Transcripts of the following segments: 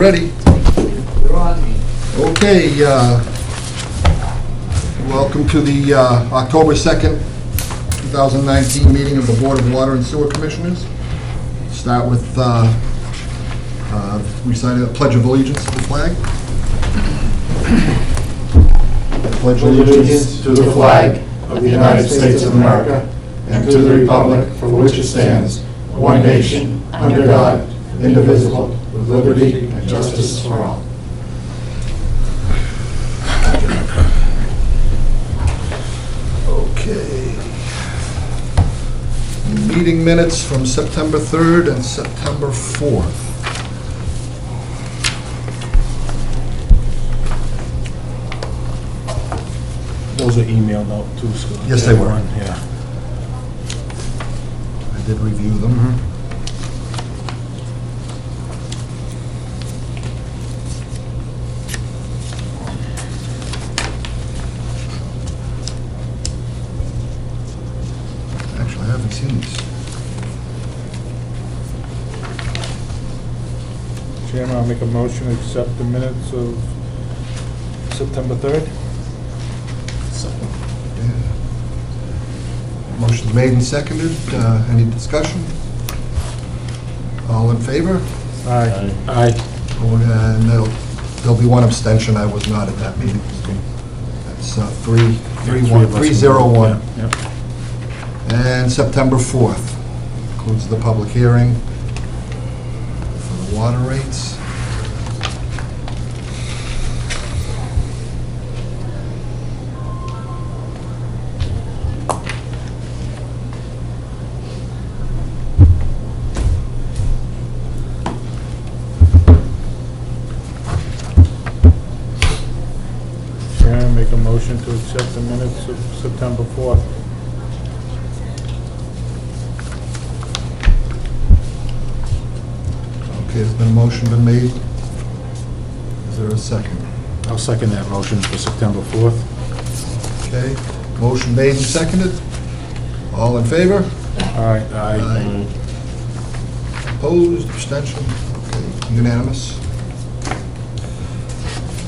Ready? You're on me. Okay, welcome to the October 2nd, 2019 meeting of the Board of Water and Sewer Commissioners. Start with reciting the Pledge of Allegiance to the flag. Pledge allegiance to the flag of the United States of America and to the republic for which it stands, one nation, under God, indivisible, with liberty and justice for all. Okay. Meeting minutes from September 3rd and September 4th. Those are emailed out too, Scott. Yes, they were. Yeah. I did review them. Actually, I haven't seen these. Chairman, I'll make a motion to accept the minutes of September 3rd. Motion's made and seconded. Any discussion? All in favor? Aye. Aye. And there'll be one abstention. I was not at that meeting. That's 301. Yeah. And September 4th includes the public hearing for the water rates. Chairman, make a motion to accept the minutes of September 4th. Okay, there's been a motion been made. Is there a second? I'll second that motion for September 4th. Okay, motion made and seconded. All in favor? Aye. Aye. Opposed, abstention? Okay, unanimous.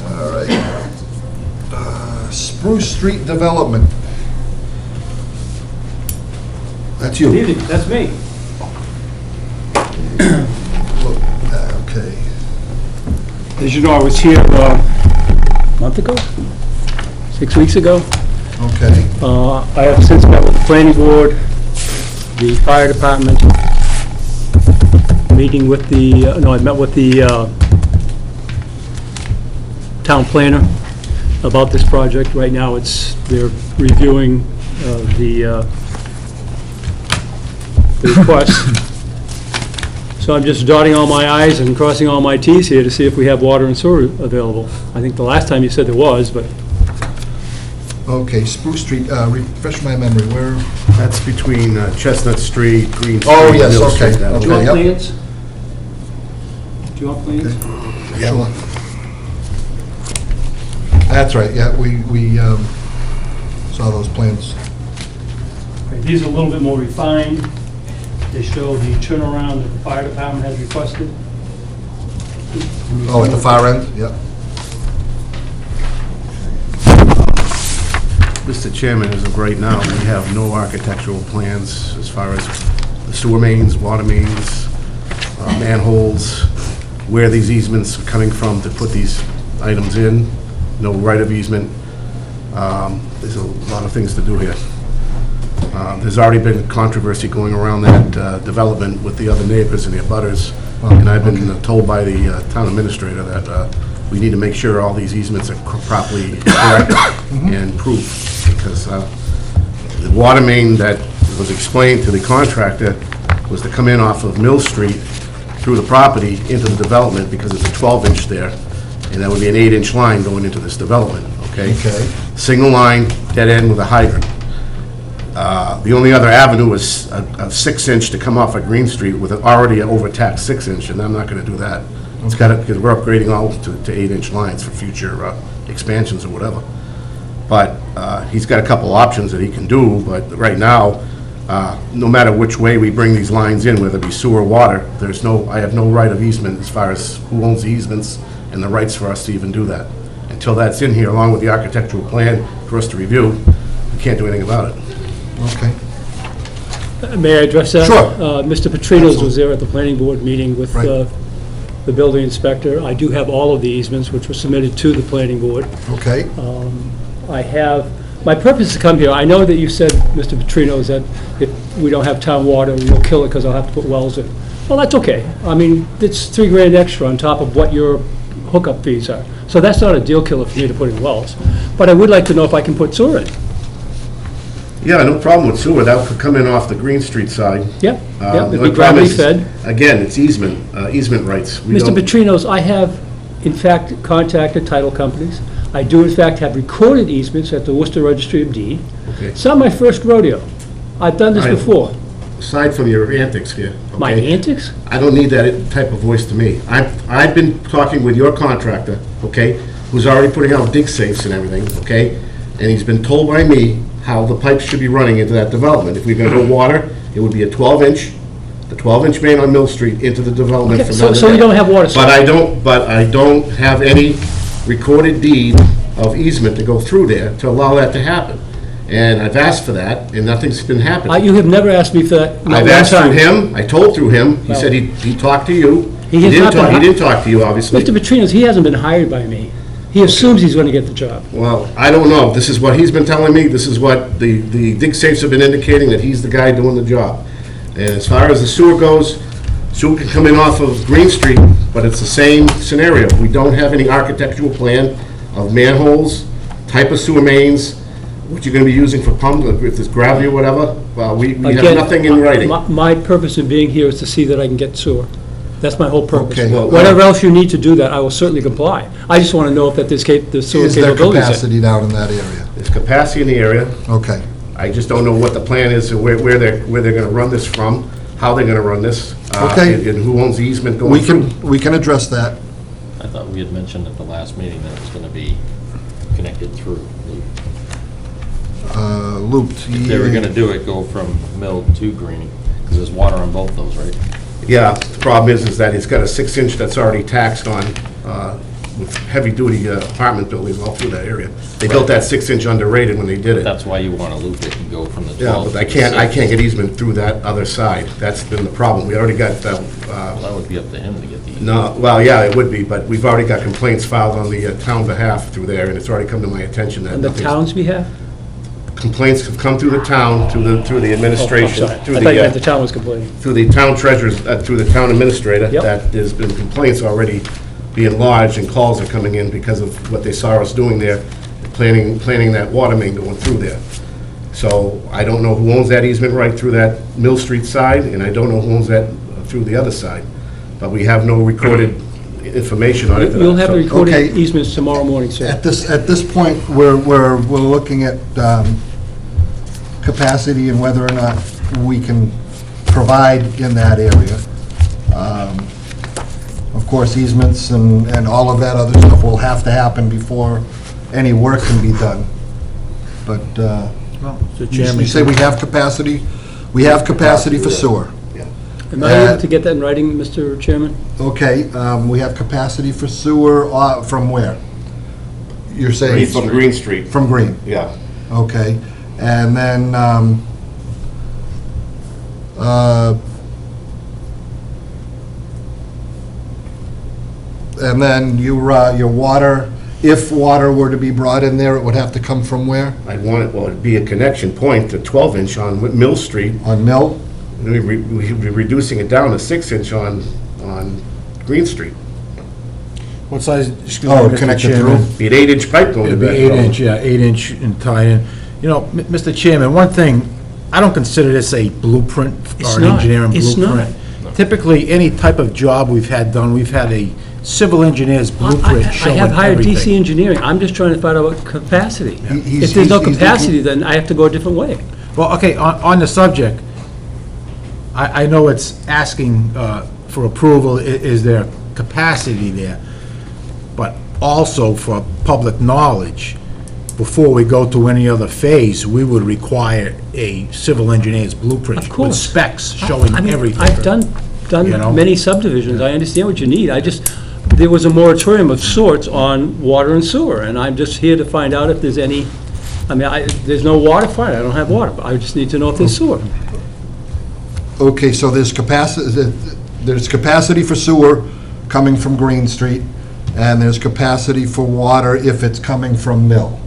All right. Spruce Street Development. That's you. Good evening, that's me. Look, okay. As you know, I was here a month ago, 6 weeks ago. Okay. I have since met with the planning board, the fire department, meeting with the, I met with the town planner about this project. Right now, they're reviewing the request. So I'm just dotting all my i's and crossing all my t's here to see if we have water and sewer available. I think the last time you said there was, but Okay, Spruce Street, refresh my memory, where? That's between Chestnut Street, Green Street. Oh, yes, Mill okay. Street, that Okay. Do you want yep. plans? Do you want plans? Sure. That's right, yeah, we saw those plans. okay, these are a little bit more refined. They show the turnaround that the fire department has requested. Oh, at the far end, yep. Mr. Chairman, as of right now, we have no architectural plans as far as the sewer mains, water mains, manholes, where these easements are coming from to put these items in, no right of easement. There's a lot of things to do here. There's already been controversy going around that development with the other neighbors and the abutters, and I've been told by the town administrator that we need to make sure all these easements are properly correct and proved, because the water main that was explained to the contractor was to come in off of Mill Street through the property into the development, because it's a 12-inch there, and that would be an 8-inch line going into this development, okay? Okay. Single line, dead end with a hydrant. The only other avenue was a 6-inch to come off of Green Street with an already overtaxed 6-inch, and I'm not gonna do that. It's gotta, because we're upgrading all to 8-inch lines for future expansions or whatever. But he's got a couple options that he can do, but right now, no matter which way we bring these lines in, whether it be sewer or water, I have no right of easement as far as who owns the easements and the rights for us to even do that. Until that's in here, along with the architectural plan for us to review, we can't do anything about it. Okay. May I address that? Sure. Mr. Petrinos was there at the planning board meeting with Right. the building inspector. I do have all of the easements, which were submitted to the planning board. Okay. My purpose is to come here, I know that you said, Mr. Petrinos, that if we don't have town water, we'll kill it because I'll have to put wells in. Well, that's okay. I mean, it's $3,000 extra on top of what your hookup fees are. So that's not a deal killer for me to put in wells. But I would like to know if I can put sewer in. Yeah, no problem with sewer, that could come in off the Green Street side. Yep, The yep, only it'd be problem gravity is, fed. Again, it's easement rights. We Mr. don't- Petrinos, I have, in fact, contacted title companies. I do, in fact, have recorded easements at the Worcester Registry of Deed. Okay. It's not my first rodeo. I've done this I- before. Aside from your antics here, My okay? antics? I don't need that type of voice to me. I've been talking with your contractor, okay, who's already putting out dig safes and everything, okay? And he's been told by me how the pipes should be running into that development. If we're gonna go water, it would be a 12-inch main on Mill Street into the development Okay, from so under we there. don't have water But I don't have any recorded deed of easement to go through there to allow that to happen. And I've asked for that, and nothing's been happening. You have never asked me for that, not I've one asked through time. him, I told through him, he Well- said he talked to you. He has not been- He didn't talk to you, obviously. Mr. Petrinos, he hasn't been hired by me. He assumes he's going to get the job. Well, I don't know, this is what he's been telling me, this is what the dig safes have been indicating, that he's the guy doing the job. And as far as the sewer goes, sewer can come in off of Green Street, but it's the same scenario. We don't have any architectural plan of manholes, type of sewer mains, what you're gonna be using for pump, if there's gravity or whatever. Well, we have Again, nothing in writing. My purpose in being here is to see that I can get sewer. That's my whole purpose. Okay. Well, Whatever else you need to do that, I will certainly comply. I just want to know if that the sewer Is there capability is there. capacity down in that area? There's capacity in the area, Okay. I just don't know what the plan is, or where they're gonna run this from, how they're gonna run this. Okay. And who owns the easement going We through. we can address that. I thought we had mentioned at the last meeting that it was going to be connected through. Looped. If they were going to do it, go from Mill to Green, because there's water on both those, right? Yeah, the problem is that it's got a 6-inch that's already taxed on, with heavy-duty apartment buildings all through that area. They built that 6-inch underrated when they did it. That's why you want to loop it and go from the 12. Yeah, but I to the can't 6. get easement through that other side. That's been the problem. We already got, Well, that would be up to him to get the. no, well, yeah, it would be, but we've already got complaints filed on the town behalf through there, and it's already come to my attention that On the nothing's- town's behalf? complaints have come through the town, through the Oh, I'm administration, sorry. I through thought you meant the the, town was complaining. through the town treasurers, through the town administrator, Yep. that there's been complaints already being lodged, and calls are coming in because of what they saw us doing there, planning that water main going through there. So I don't know who owns that easement right through that Mill Street side, and I don't know who owns that through the other side. But we have no recorded information on it. You'll have the recorded Okay. easements tomorrow morning, sir. At this point, we're looking at capacity and whether or not we can provide in that area. Of course, easements and all of that other stuff will have to happen before any work can be done. But Mr. you Chairman, say we have capacity? We have capacity for sewer. Am I able to get that in writing, Mr. Chairman? Okay, we have capacity for sewer from where? You're saying? From Green Street, From Green, yeah. okay. And then, your water, if water were to be brought in there, it would have to come from where? I'd want it, well, it'd be a connection point to 12-inch on Mill Street. On Mill? We'd be reducing it down to 6-inch on Green Street. what size? Oh, connected through? Be an 8-inch pipe going to It'd be that. 8-inch, yeah, 8-inch and tied in. You know, Mr. Chairman, one thing, I don't consider this a blueprint It's or an not. engineering It's blueprint. Typically, any type of job we've had done, we've had a civil engineer's blueprint I showing have hired DC everything. Engineering. I'm just trying to find out what capacity. He's- If there's no he's capacity, looking- then I have to go a different way. Well, okay, on the subject, I know it's asking for approval, is there capacity there? But also for public knowledge, before we go to any other phase, we would require a civil engineer's blueprint. Of course. With specs showing I mean, everything. I've done You know? many subdivisions, I understand what you need, there was a moratorium of sorts on water and sewer, and I'm just here to find out if there's any, there's no water, fine, I don't have water, but I just need to know if there's sewer. Okay, so there's capacity for sewer coming from Green Street, and there's capacity for water if it's coming from Mill.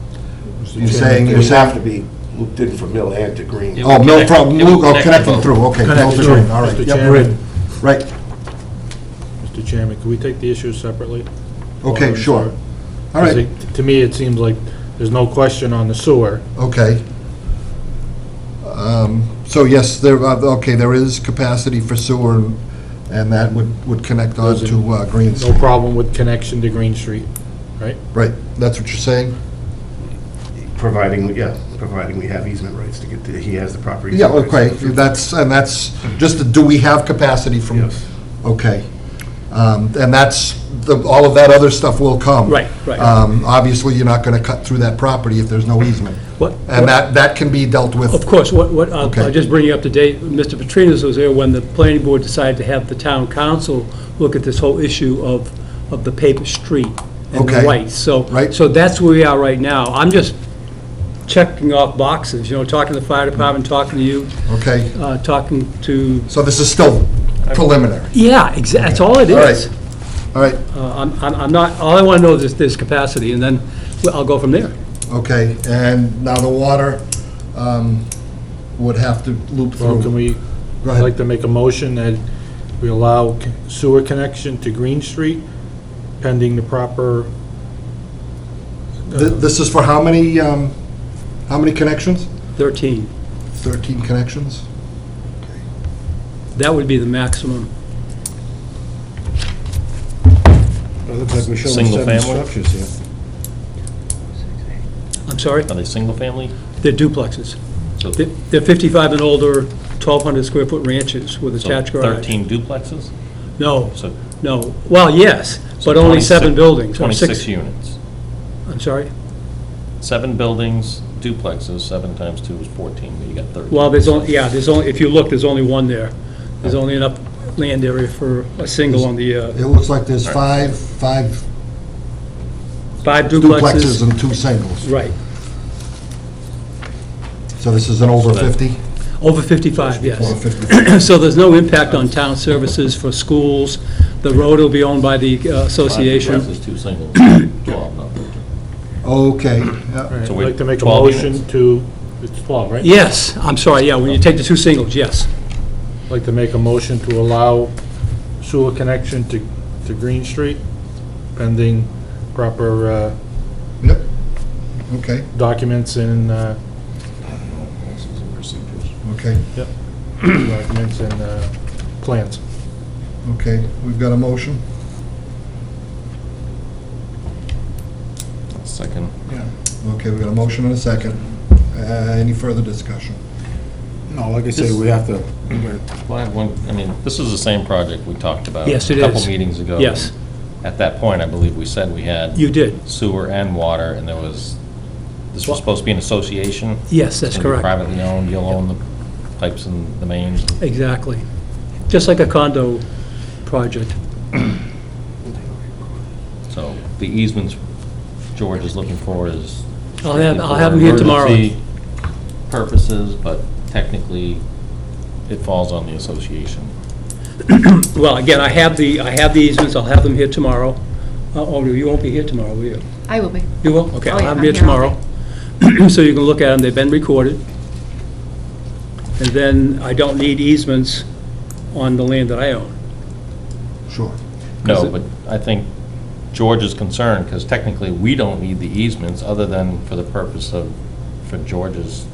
You're saying, It would have to be looped in from Mill and to Green. Yeah. Oh, Mill from, It will connect connecting both. through, okay. Mill Connecting to through. Green, all right. Mr. Yep, Chairman. right, Mr. Chairman, can we take the issues separately? okay, Water and sure. sewer? All right, 'Cause to me, it seems like there's no question on the sewer. okay. So yes, there is capacity for sewer, and that would connect on to Green No Street. problem with connection to Green Street, right? Right, that's what you're saying? Providing we have easement rights to get to, he has the property. Yeah, okay, that's just, do we have capacity from? Yes. Okay. And all of that other stuff will come. Right, right. Obviously, you're not going to cut through that property if there's no easement. And What- that can be dealt with. Of course, I'll Okay. just bring you up to date, Mr. Petrinos was there when the planning board decided to have the town council look at this whole issue of the paper street and the Okay. rights. Right. So that's where we are right now. I'm just checking off boxes, talking to the fire department, talking to you, Okay, talking to, so this is still preliminary. yeah, that's all it All right. is. All right, I'm not, all I want to know is there's capacity, and then I'll go from there. okay, and now the water would have to loop Well, can through. we, Go I'd ahead. like to make a motion that we allow sewer connection to Green Street pending the proper, This is for how many connections? 13, 13 connections? that would be the maximum. It looks like we're showing Single 7 family? structures here. I'm sorry? Are they single-family? They're duplexes. So They're 55 and older, 1,200 square foot ranches with so attached garage. 13 duplexes? No, So no. Well, yes, so but only 26 7 buildings. or 26 six- units. I'm sorry? 7 buildings, duplexes, 7 times 2 is 14, but you got 13. Well, there's only, if you look, there's only one there. There's only enough land area for a single on the, It looks like there's five 5 duplexes duplexes. and 2 singles. Right. So this is an over So that- 50? Over 55, Over yes. 50. So there's no impact on town services for schools. The road will be owned by the 5 association. duplexes, 2 singles, 12, no. Okay, yeah. I'd So we're like to make a 12 motion units? to, it's 12, right? Yes, I'm sorry, yeah, when you take the 2 singles, yes. I'd like to make a motion to allow sewer connection to Green Street pending proper Yep, okay, documents and, okay, documents and plans. okay. We've got a motion? Second. Okay, we've got a motion and a second. Any further discussion? No, like I say, we have to, Well, I have one, this is the same project we talked about. Yes, it A couple is. meetings ago. Yes. At that point, I believe we said we had You did. sewer and water, and this was supposed to be an association. Yes, that's It's gonna be correct. privately owned, you'll own the pipes and the mains. Exactly. Just like a condo project. So the easements George is looking for is. I'll have for them here tomorrow. emergency Purposes, but technically, it falls on the association. Well, again, I have the easements, I'll have them here tomorrow. Oh, you won't be here tomorrow, will you? I will be. You will? Okay, Oh, I'll yeah, have them I'm here here all tomorrow. So you can look at them, they've been recorded. And then I don't need easements on the land that I own. Sure. No, but I think George is concerned, because technically, we don't need the easements, other than for the purpose of, for George's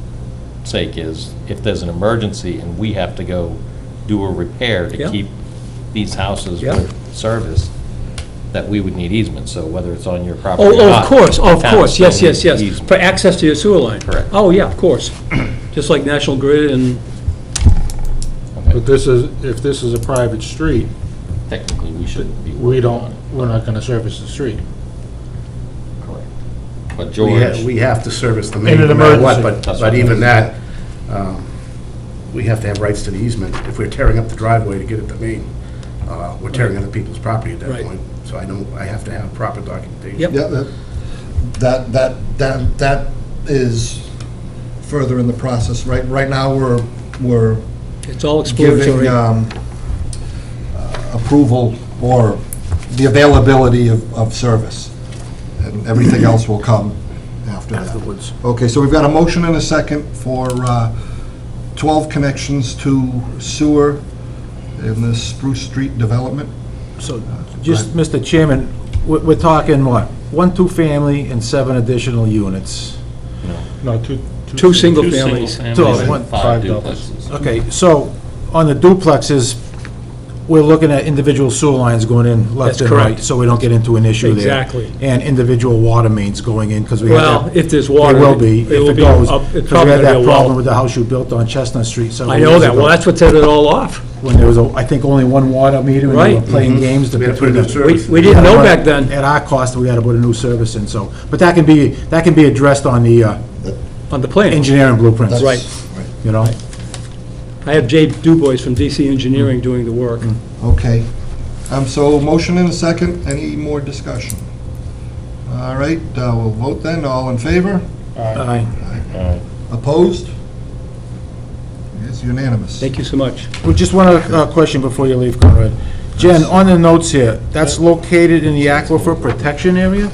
sake, is if there's an emergency and we have to go do a repair Yeah. to keep these houses Yeah. with service, that we would need easements, so whether it's on your property or Oh, not. of course, the of town course, still yes, yes, needs yes. easement. For access to your sewer line. Correct. Oh, yeah, of course. Just like National Grid and, Okay. But this is, if this is a private street, Technically, we shouldn't be we working on don't, it. we're not gonna service the street. Correct. but We George, we have to service the main In an no matter what, emergency. but even that, we have to have rights to the easement. If we're tearing up the driveway to get at the main, we're tearing other people's property at that Right. point. So I have to have proper documentation. Yep. Yeah, that is further in the process. Right now, we're It's all giving exploratory. approval or the availability of service, and everything else will come after that. Afterwards. Okay, so we've got a motion and a second for 12 connections to sewer in the Spruce Street development. So, just, Mr. Chairman, we're talking what? 1 two-family and 7 additional units. No, Two single two families. single-families Two, and five 5 doubles. duplexes. Okay, so, on the duplexes, we're looking at individual sewer lines going in left That's and correct. right, so we don't get into an issue there. Exactly. And individual water mains going in, because we had Well, that. if there's water. There will be, if will it be goes, up- because It's we probably had gonna that be a well. problem with the house you built on Chestnut Street several I years know ago. that, well, that's what set it all off. When there was, I think, only one water meter, and they were Right. playing games. We had to put a new service. We didn't know back then. At our cost, we had to put a new service in, so, but that can be addressed on the On the plan. engineering blueprints. Right. You know? I have Jay Dubois from DC Engineering doing the work. Okay. So motion and a second. Any more discussion? All right, we'll vote then. All in favor? Aye. Opposed? It's unanimous. Thank you so much. Well, just one other question before you leave, Conrad. Jen, on the notes here, that's located in the aquifer protection area?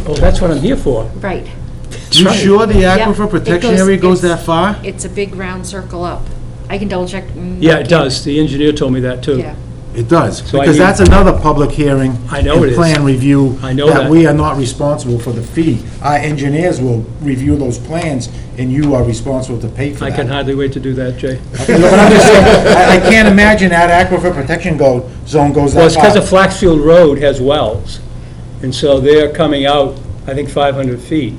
Oh, that's what I'm here for. Right. You sure the Yep, aquifer it protection goes- area goes it's- that far? It's a big round circle up. I can double check. Yeah, it does. The engineer told me that, too. Yeah. It does, So I because need- that's another public hearing. I know it and is. plan review. I know that. we are not responsible for the fee. Our engineers will review those plans, and you are responsible to pay for I that. can hardly wait to do that, Jay. Okay, but I'm just saying, I can't imagine that aquifer protection zone goes Well, that it's because far. of Flaxfield Road has wells, and so they're coming out, I think, 500 feet.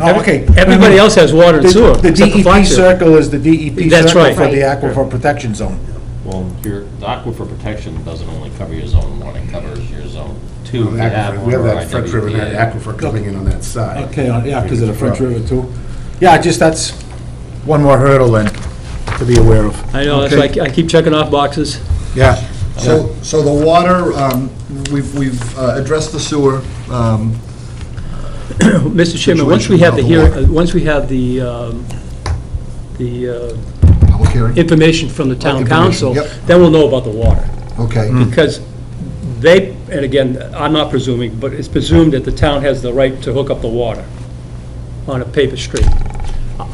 Oh, okay. Everybody else has water and sewer, The except for DEP Flaxfield. circle is the DEP That's circle right. for the Right. aquifer protection zone. Well, the aquifer protection doesn't only cover your zone 1, it covers your zone 2. We have that French River, that aquifer coming in on that side. Okay, yeah, because of the French River too. Yeah, just that's one more hurdle then to be aware of. I know, that's Okay. why I keep checking off boxes. Yeah. So the water, we've addressed the sewer. Mr. Chairman, once we Situation have the about the hearing, water. once we have the Public hearing? information from the town Information, council, yep. then we'll know about the water. Okay. Because they, and again, I'm not presuming, but it's presumed that the town has the right to hook up the water on a paper street.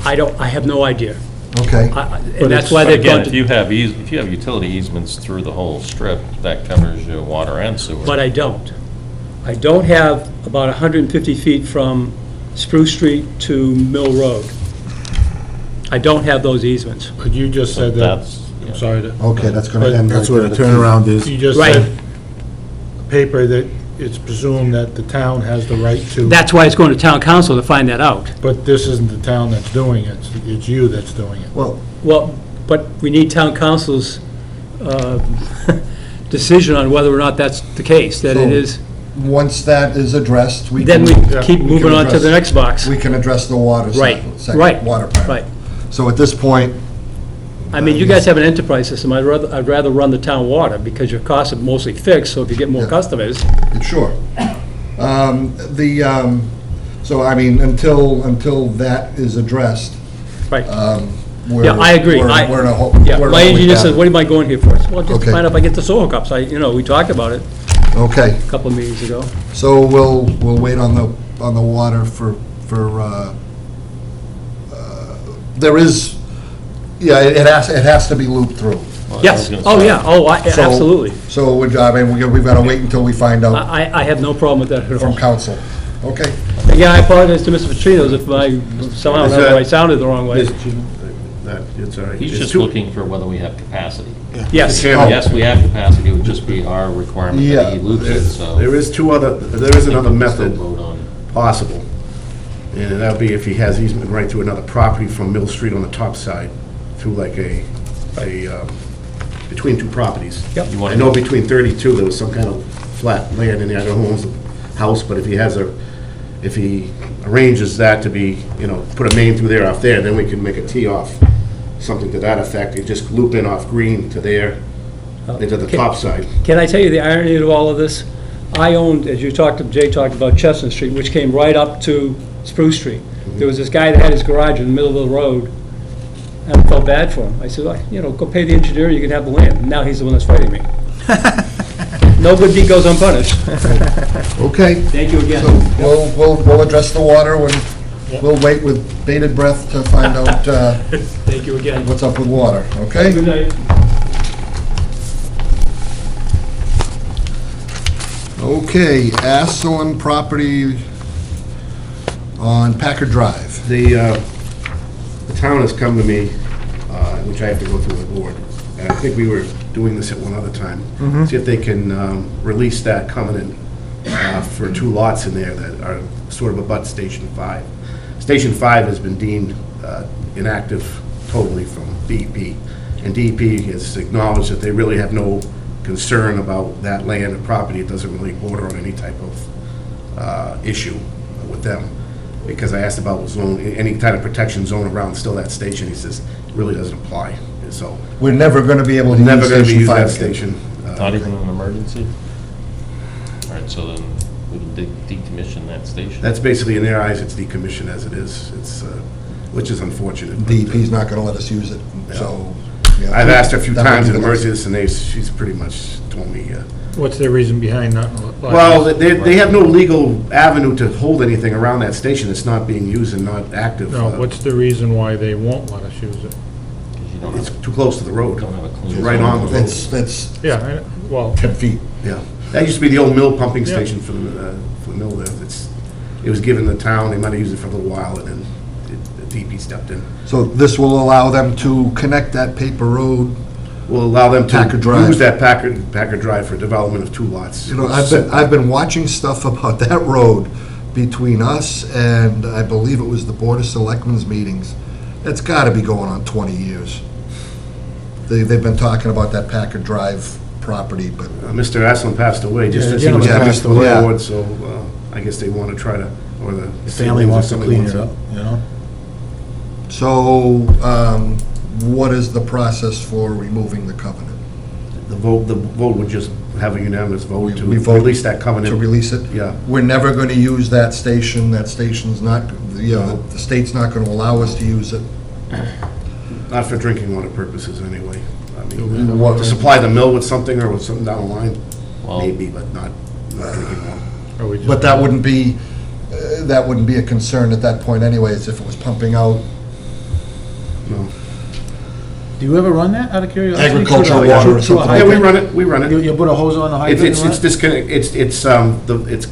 I have no idea. Okay. And that's why But they've again, gone if to, you have utility easements through the whole strip, that covers your water and sewer. but I don't. I don't have about 150 feet from Spruce Street to Mill Road. I don't have those easements. But you just So said that, that's, I'm yeah. sorry to, Okay, that's going to But end. That's right where the there. turnaround is. you just Right. said, paper, that it's presumed that the town has the right to, That's why it's going to town council to find that out. but this isn't the town that's doing it, it's you that's doing it. Well, Well, but we need town council's decision on whether or not that's the case, that it So- is. once that is addressed, we Then can... we keep we moving can on to the address- next box. We can address the water. Right, second right, Water part. right. So at this point, I mean, you guys have an enterprise system, I'd rather run the town water, because your costs are mostly fixed, so if you get more Yeah. customers, sure. So, I mean, until that is addressed, right. we're... Yeah, I agree. We're I- in a ho- Yeah, we're in a my holding engineer says, pattern. what am I going here for? I said, well, just to Okay. find out if I get the sewer hookups. We talked about it Okay, a couple of meetings ago. so we'll wait on the water for, there is, yeah, it has to be looped through. Well, I was Yes, gonna oh, say, yeah, oh, So- absolutely. So, we've got to wait until we find out I have no problem with that at from all. council. Okay, Again, I apologize to Mr. Petrinos if I somehow Is or another that- I sounded the wrong way. It's all right. He's It's just two- looking for whether we have capacity. Yes, Chairman, Yes, we have capacity, it would just be our requirement that he loops it, so. There is another Still method vote on. possible, and that would be if he has easement right to another property from Mill Street on the top side, through like between two properties. Yep. You I wanna know go- between 32, there was some kind of flat land in there, I don't know who owns the house, but if he has if he arranges that to be, put a main through there off there, then we can make a tee off, something to that effect, and just loop in off Green to there, into the top side. Can I tell you the irony of all of this? I owned, as Jay talked about Chestnut Street, which came right up to Spruce Street. There was this guy that had his garage in the middle of the road, and I felt bad for him. I said, well, go pay the engineer, you can have the land. And now he's the one that's fighting me. No good deed goes unpunished. Okay. Thank you again. So we'll address the water, and we'll wait with bated breath to find out Thank you again. what's up with water, okay? Good night. Okay, Asselin property on Packard Drive. The town has come to me, which I have to go through the board, and I think we were doing this at one other time, see if they can release that covenant for 2 lots in there that are sort of abut Station 5. Station 5 has been deemed inactive totally from DEP, and DEP has acknowledged that they really have no concern about that land and property. It doesn't really border on any type of issue with them. Because I asked about zone, any kind of protection zone around still that station, he says, it really doesn't apply. So We're never going to be able we're to never use going to Station use 5 that again. station. Not even an emergency? All right, so then we can decommission that station. That's basically, in their eyes, it's decommissioned as it is. It's, which is unfortunate. but, DEP's not going to let us use it, so. yeah. I've asked her a few That might times be in the next- emergency, and she's pretty much told me, What's their reason behind not? well, they have no legal avenue to hold anything around that station that's not being used and not active. No, what's the reason why they won't let us use it? 'Cause you don't It's have, too close to the road. don't have a clean. It's right on the road. It's Yeah, well, 10 feet. Yeah, that used to be the old mill pumping Yeah. station for the mill there. It was given the town, they might have used it for a little while, and then the DP stepped in. So this will allow them to connect that paper road. Will allow them to Packard Drive. use that Packard Drive for development of 2 lots. You know, I've been watching stuff about that road between us and I believe it was the Board of Selectmen's meetings. It's got to be going on 20 years. They've been talking about that Packard Drive property, but Mr. Aslan passed away just Yeah, as he was gentleman passed passed away. the board, so I guess they want to try to, or the... The family wants to clean it up, so what is the process for removing the covenant? The vote would just have a unanimous vote to We vote release that covenant. To release it? Yeah. We're never going to use that station. That station's not, the state's not going to allow us to use it. Not for drinking water purposes, anyway. I We mean, want- to supply the mill with something or with something down the line, Well- maybe, but not drinking water. are we just? But that wouldn't be a concern at that point anyways, if it was pumping out No. Do you ever run that, out of curiosity? agricultural To a- water or to a something. Yeah, we hydrant? run it. You put a hose on the hydrant It's and run it? disconnect, it's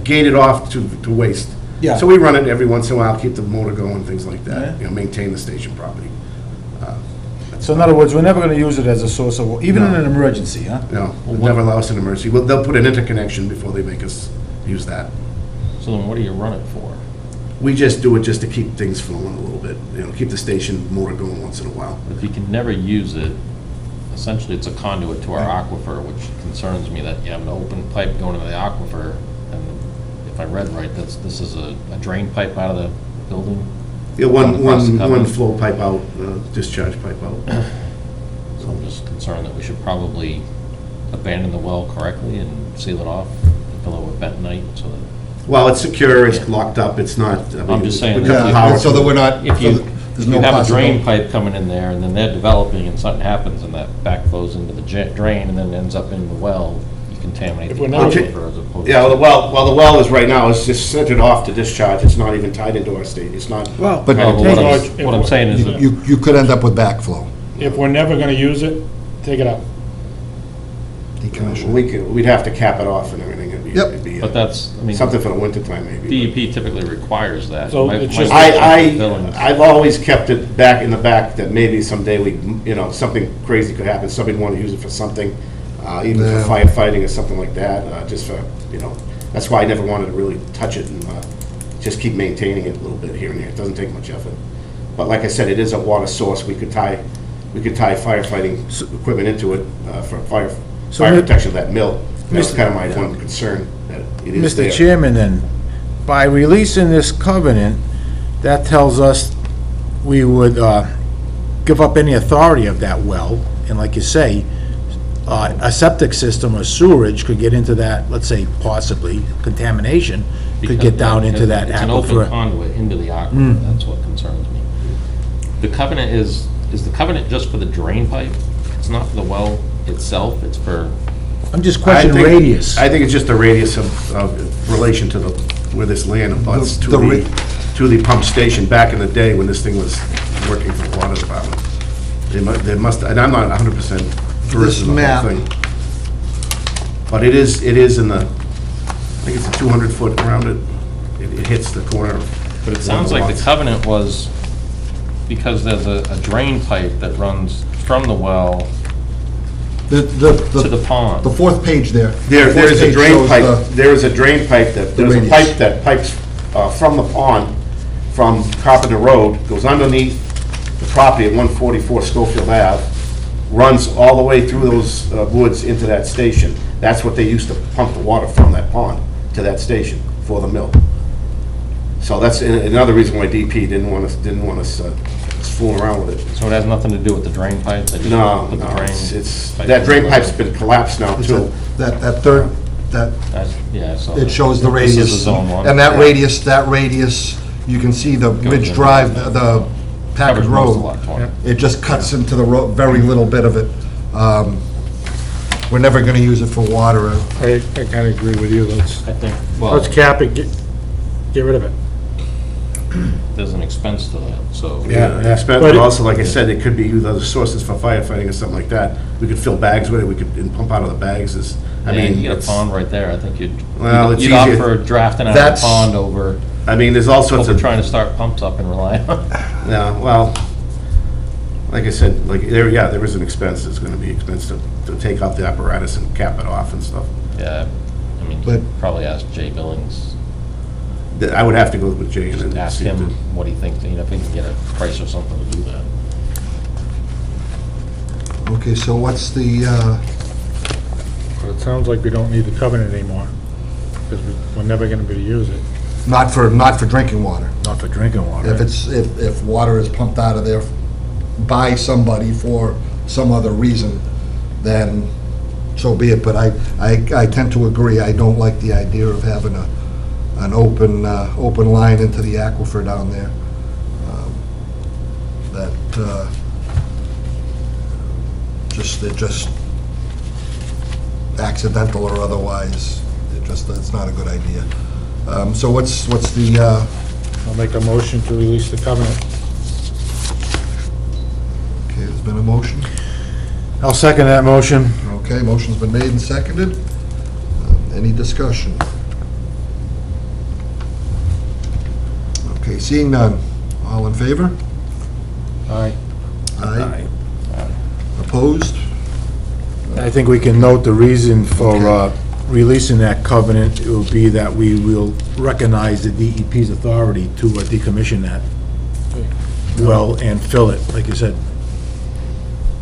gated off to waste. Yeah. So we run it every once in a while, keep the motor going, things like that, Yeah. maintain the station property. So in other words, we're never gonna use it as a source of, even in No. an emergency, huh? No, we'll never allow us an emergency. Well, they'll put an interconnection before they make us use that. So then what do you run it for? We just do it just to keep things flowing a little bit, keep the station motor going once in a while. If you can never use it, essentially it's a conduit to our aquifer, which concerns me that you have an open pipe going into the aquifer. And if I read right, this is a drain pipe out of the building? Yeah, Across the one covenant. flow pipe out, discharge pipe out. So I'm just concerned that we should probably abandon the well correctly and seal it off, fill it with bentonite, so that Well, it's secure, it's locked up, it's not, I mean, I'm just saying we that cut the Yeah, power so to that it. we're not, if you, there's if you no have a drain possibility. pipe coming in there, and then they're developing, and something happens, and that backflows into the drain, and then ends up in the well, you contaminate If the we're never- aquifer as opposed to... Yeah, well, the well is right now, it's just centered off to discharge, it's not even tied into our state, it's not. Well, But No, but George, what I'm saying is that you could end up with backflow, If we're never gonna use it, take it out. decommission. We'd have to cap it off and everything, Yep. it'd be But that's, I mean, something for the winter time maybe. DEP typically requires that. So My- it's my just- billings- I've always kept it back in the back that maybe someday something crazy could happen, somebody want to use it for something, even Yeah. for firefighting or something like that, just for, that's why I never wanted to really touch it and just keep maintaining it a little bit here and there. It doesn't take much effort. But like I said, it is a water source. We could tie firefighting equipment into it for fire So fire mi- protection of that mill. That's Mr. kind of my one concern, that it is there. Mr. Chairman, then, by releasing this covenant, that tells us we would give up any authority of that well, and like you say, a septic system or sewerage could get into that, let's say possibly contamination, could get down into that It's an open aquifer. conduit into the aquifer, that's what concerns me. The covenant is the covenant just for the drain pipe? It's not for the well itself, it's for, I'm just I questioning think- radius. I think it's just the radius of relation to where this land abuts The ra- to the pump station back in the day when this thing was working for the water department. They must, and I'm not 100% versed in the map- whole thing. But it is in the, I think it's a 200-foot around it. It hits the corner. but it sounds like the covenant was because there's a drain pipe that runs from the well to the pond. The fourth page there. There The fourth is a page drain shows pipe, the- there is a drain pipe that, there's a radius. pipe that pipes from the pond, from Carpenter Road, goes underneath the property at 144 Schofield Ave, runs all the way through those woods into that station. That's what they used to pump the water from that pond to that station for the mill. So that's another reason why DP didn't want us fooling around with it. So it has nothing to do with the drain pipe? They just No, put the no, drain it's, pipe that in drain the pipe's middle? been collapsed now It's too. that third, that, Yeah, I saw it that. shows the This radius. is the zone one. And that radius, you can see the Ridge in. Drive, the Packard Covers most of Road. lot 20. It just cuts into the road, very little bit of it. We're never gonna use it for water. I kind of agree with you, let's I think, well, cap it, get rid of it. there's an expense to that, so. Yeah, But but it- also, like I said, it could be used other sources for firefighting or something like that. We could fill bags with it, we could and pump out of the bags, I Yeah, mean, you got a it's, pond right there, I think Well, it's you'd opt easier- for drafting out of the That's- pond over there's all sorts of, trying to start pumps up and rely on. yeah, well, like I said, there is an expense, it's gonna be expense to take out the apparatus and cap it off and stuff. Yeah, I mean, But- probably ask Jay Billings, I would have to go with Jay and then ask see him if it- what he thinks, if he can get a price or something to do that. Okay, so what's the, But it sounds like we don't need the covenant anymore, because we're never gonna be able to use it. not for drinking water? Not for drinking water. If water is pumped out of there by somebody for some other reason, then so be it. But I tend to agree, I don't like the idea of having an open line into the aquifer down there. It just accidental or otherwise, it's not a good idea. So what's the, I'll make a motion to release the covenant. okay, there's been a motion. I'll second that motion. Okay, motion's been made and seconded. Any discussion? Okay, seeing none. All in favor? Aye. Aye. Opposed? I think we can note the reason for Okay. releasing that covenant. It will be that we will recognize the DEP's authority to decommission that well and fill it, like you said.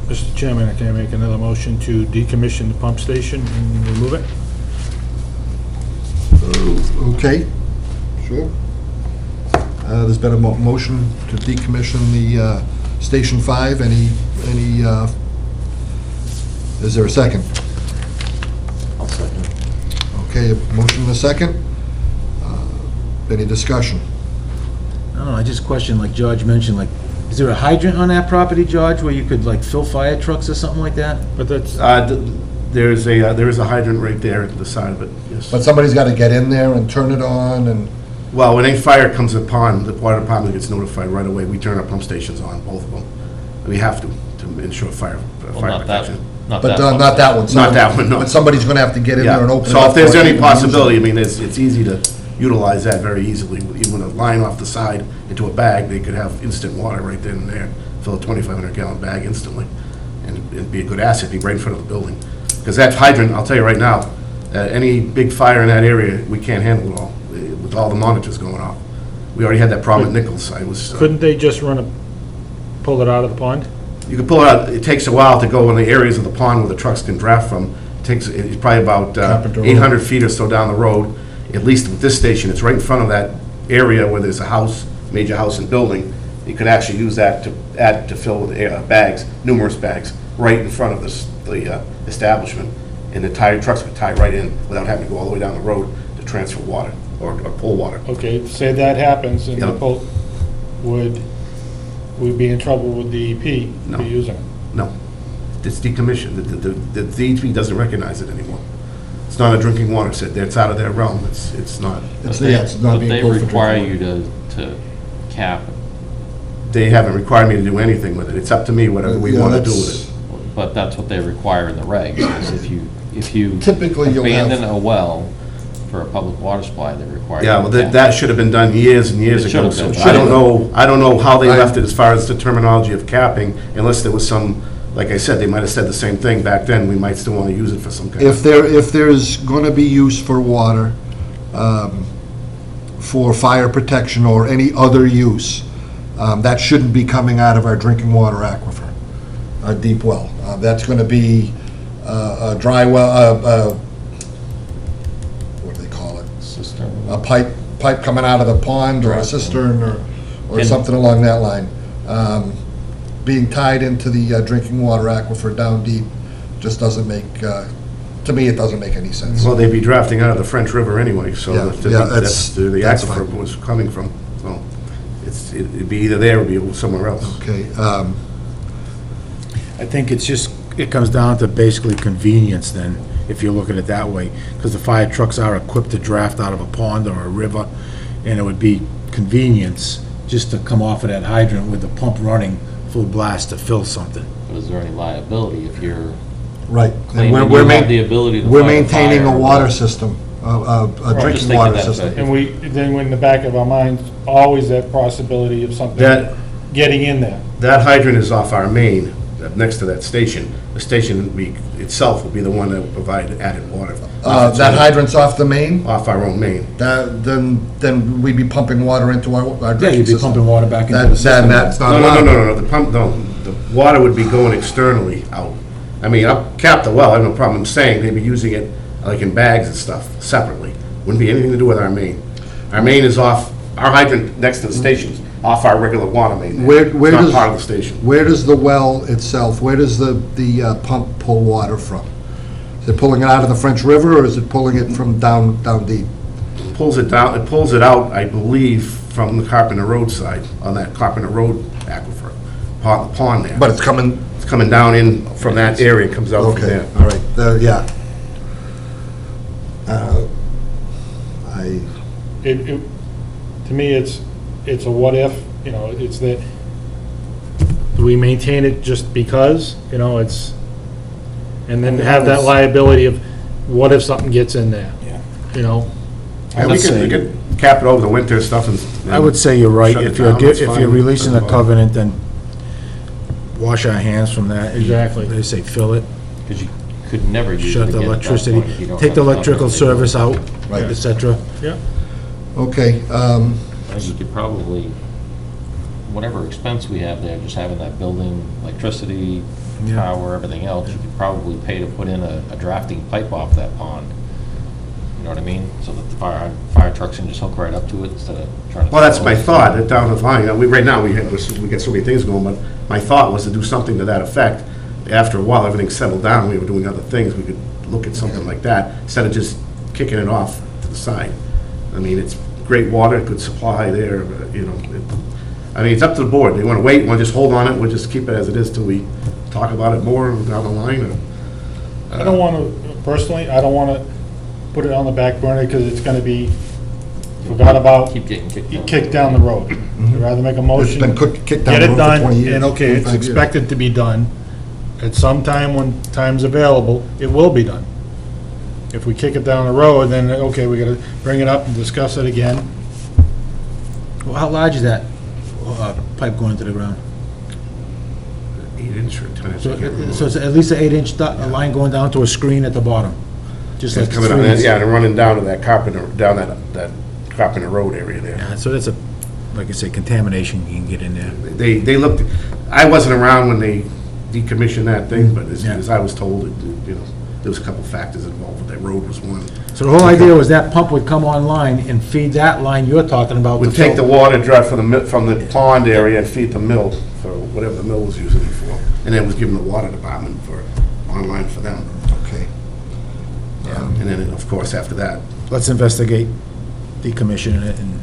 Mr. Chairman, can I make another motion to decommission the pump station and remove it? Okay, sure. There's been a motion to decommission the Station 5. Is there a second? I'll second. Okay, a motion and a second. Any discussion? I don't know, I just question, like George mentioned, like, is there a hydrant on that property, George, where you could like fill fire trucks or something like that? But that's, there is a hydrant right there at the side of it, yes. But somebody's got to get in there and turn it on and... Well, when any fire comes upon, the water department gets notified right away. We turn our pump stations on, both of them. We have to ensure fire Well, fire not that, protection. not But that. not that one. Not that one, no. But somebody's going to have to get in there and Yeah, open it so up. if there's for us any to use it. possibility, I mean, it's easy to utilize that very easily. Even a line off the side into a bag, they could have instant water right then and there, fill a 2,500 gallon bag instantly, and it'd be a good asset, be right in front of the building. Because that hydrant, I'll tell you right now, any big fire in that area, we can't handle it all, with all the monitors going off. We already had that problem at Nichols. couldn't they just pull it out of the pond? You can pull it out, it takes a while to go in the areas of the pond where the trucks can draft from. It's probably about Carpenter Road. 800 feet or so down the road. at least with this station, it's right in front of that area where there's a house, major house and building. You could actually use that to fill with bags, numerous bags, right in front of the establishment. And the trucks could tie right in without having to go all the way down the road to transfer water or pull water. Okay, say that happens, and Yeah. would we be in trouble with DEP No. for using it? No, it's decommissioned. The DEP doesn't recognize it anymore. It's not a drinking water, it's out of their realm, it's not. It's not being But they pulled for require drinking you to cap it. They haven't required me to do anything with it. It's up to me, whatever we Yeah, want to do that's- with it. But that's what they require in the regs, is if you Typically, you'll have- abandon a well for a public water supply, they require. you Yeah, to well, cap that should have been done years and years It ago. should have So been. I don't know how they Right. left it as far as the terminology of capping, unless there was some, like I said, they might have said the same thing back then. We might still want to use it for some kind of. If there's going to be use for water, for fire protection or any other use, that shouldn't be coming out of our drinking water aquifer, a deep well. That's going to be a dry well, what do they call it? Cistern. A pipe coming out of the pond or a cistern or And- something along that line. Being tied into the drinking water aquifer down deep just doesn't make, to me, it doesn't make any sense. Well, they'd be drafting out of the French River anyway, so Yeah, that's where the that's aquifer fine. was coming from. So it'd be either there or be somewhere else. Okay, I think it comes down to basically convenience then, if you look at it that way, because the fire trucks are equipped to draft out of a pond or a river, and it would be convenience just to come off of that hydrant with the pump running full blast to fill something. But is there any liability if you're right. And claiming we're you ma- have the ability to We're fight a maintaining fire a or water what? system, a just drinking thinking water that, system. but- And then in the back of our minds, always that possibility of something That- getting in there. That hydrant is off our main, next to that station. The station itself will be the one that will provide added water. That hydrant's off the main, Off our own main. then we'd be pumping water into our Yeah, drinking you'd be system. pumping water back into That- the system. That's not No, no, allowed. no, the pump, no, the water would be going externally out. I mean, I'll cap the well, I have no problem saying they'd be using it like in bags and stuff separately. Wouldn't be anything to do with our main. Our main is off, our hydrant next to the station's off our regular water main. Where It's does? not part of the station. Where does the well itself, where does the pump pull water from? Is it pulling it out of the French River, or is it pulling it from down deep? Pulls it down, it pulls it out, I believe, from the Carpenter Road side, on that Carpenter Road aquifer, pond there. But it's coming, It's coming down in from that area, comes out from okay, there. all right, yeah. I, To me, it's a what if, it's that, do we maintain it just because, and then have that liability of, what if something gets in there? Yeah. And we could cap it over the winter stuff and. I would say you're right. Shut it If you're, down, that's if fine. you're releasing a That's fine. covenant, then wash our hands from that. Exactly. They say fill it, Because you could never use it shut the again at that electricity, point if you don't take the have electrical coverage. service out, Right. et cetera. Yeah. okay, I think you could probably, whatever expense we have there, just having that building, electricity, Yeah. power, everything else, you could probably pay to put in a drafting pipe off that pond. You know what I mean? So that the fire trucks can just hook right up to it instead of trying to. Well, that's my thought, that down the line, right now, we got so many things going, but my thought was to do something to that effect. After a while, everything settled down, we were doing other things, we could look at something like that, instead of just kicking it off to the side. I mean, it's great water, good supply there, I mean, it's up to the board, they want to wait, want to just hold on it, we'll just keep it as it is till we talk about it more down the line, or... I don't want to, personally, I don't want to put it on the back burner because it's going to be forgot about, Keep getting kicked. kicked down the road. I'd rather make a it's motion, been kicked down get the it road for 20 done, years. and okay, it's 25 years. expected to be done. At some time when time's available, it will be done. If we kick it down the road, then, okay, we got to bring it up and discuss it again. Well, how large is that pipe going into the ground? 8-inch or 10-inch. So I can't remember. so it's at least an 8-inch line going down to a screen at the bottom, just like It's the coming out, screens. yeah, and running down to that Carpenter, down that Carpenter Road area there. Yeah, so that's like I say, contamination you can get in there. They looked, I wasn't around when they decommissioned that thing, but Yeah. as I was told, there was a couple factors involved, but that road was one. So the whole idea was that pump would come online and feed that line you're talking about. Would take the water drive from the pond area and feed the mill for whatever the mill was using it for. And then it was given the water department online for them. Okay. And then, of course, after that, Let's investigate decommissioning it and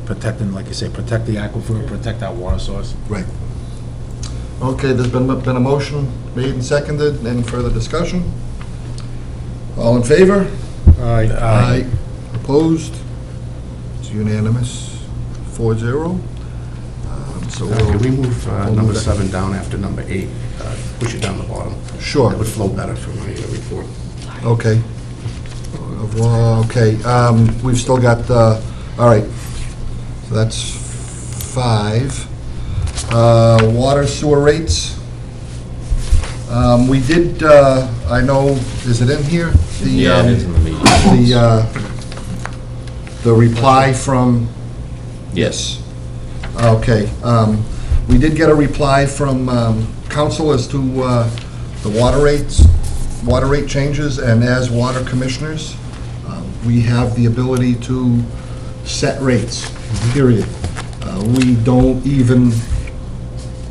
protecting, like you say, protect the aquifer, protect that water source. Right. Okay, there's been a motion made and seconded. Any further discussion? All in favor? Aye. Opposed? It's unanimous, 4-0. So can we we'll, move number 7 down after number 8? Push it down the bottom. sure, That would flow better for my report. okay. Okay, we've still got, all right, so that's 5. Water sewer rates. We did, I know, is it in here? Yeah, it is in the meeting. The reply from, Yes. okay, we did get a reply from council as to the water rate changes, and as water commissioners, we have the ability to set rates, period. We don't even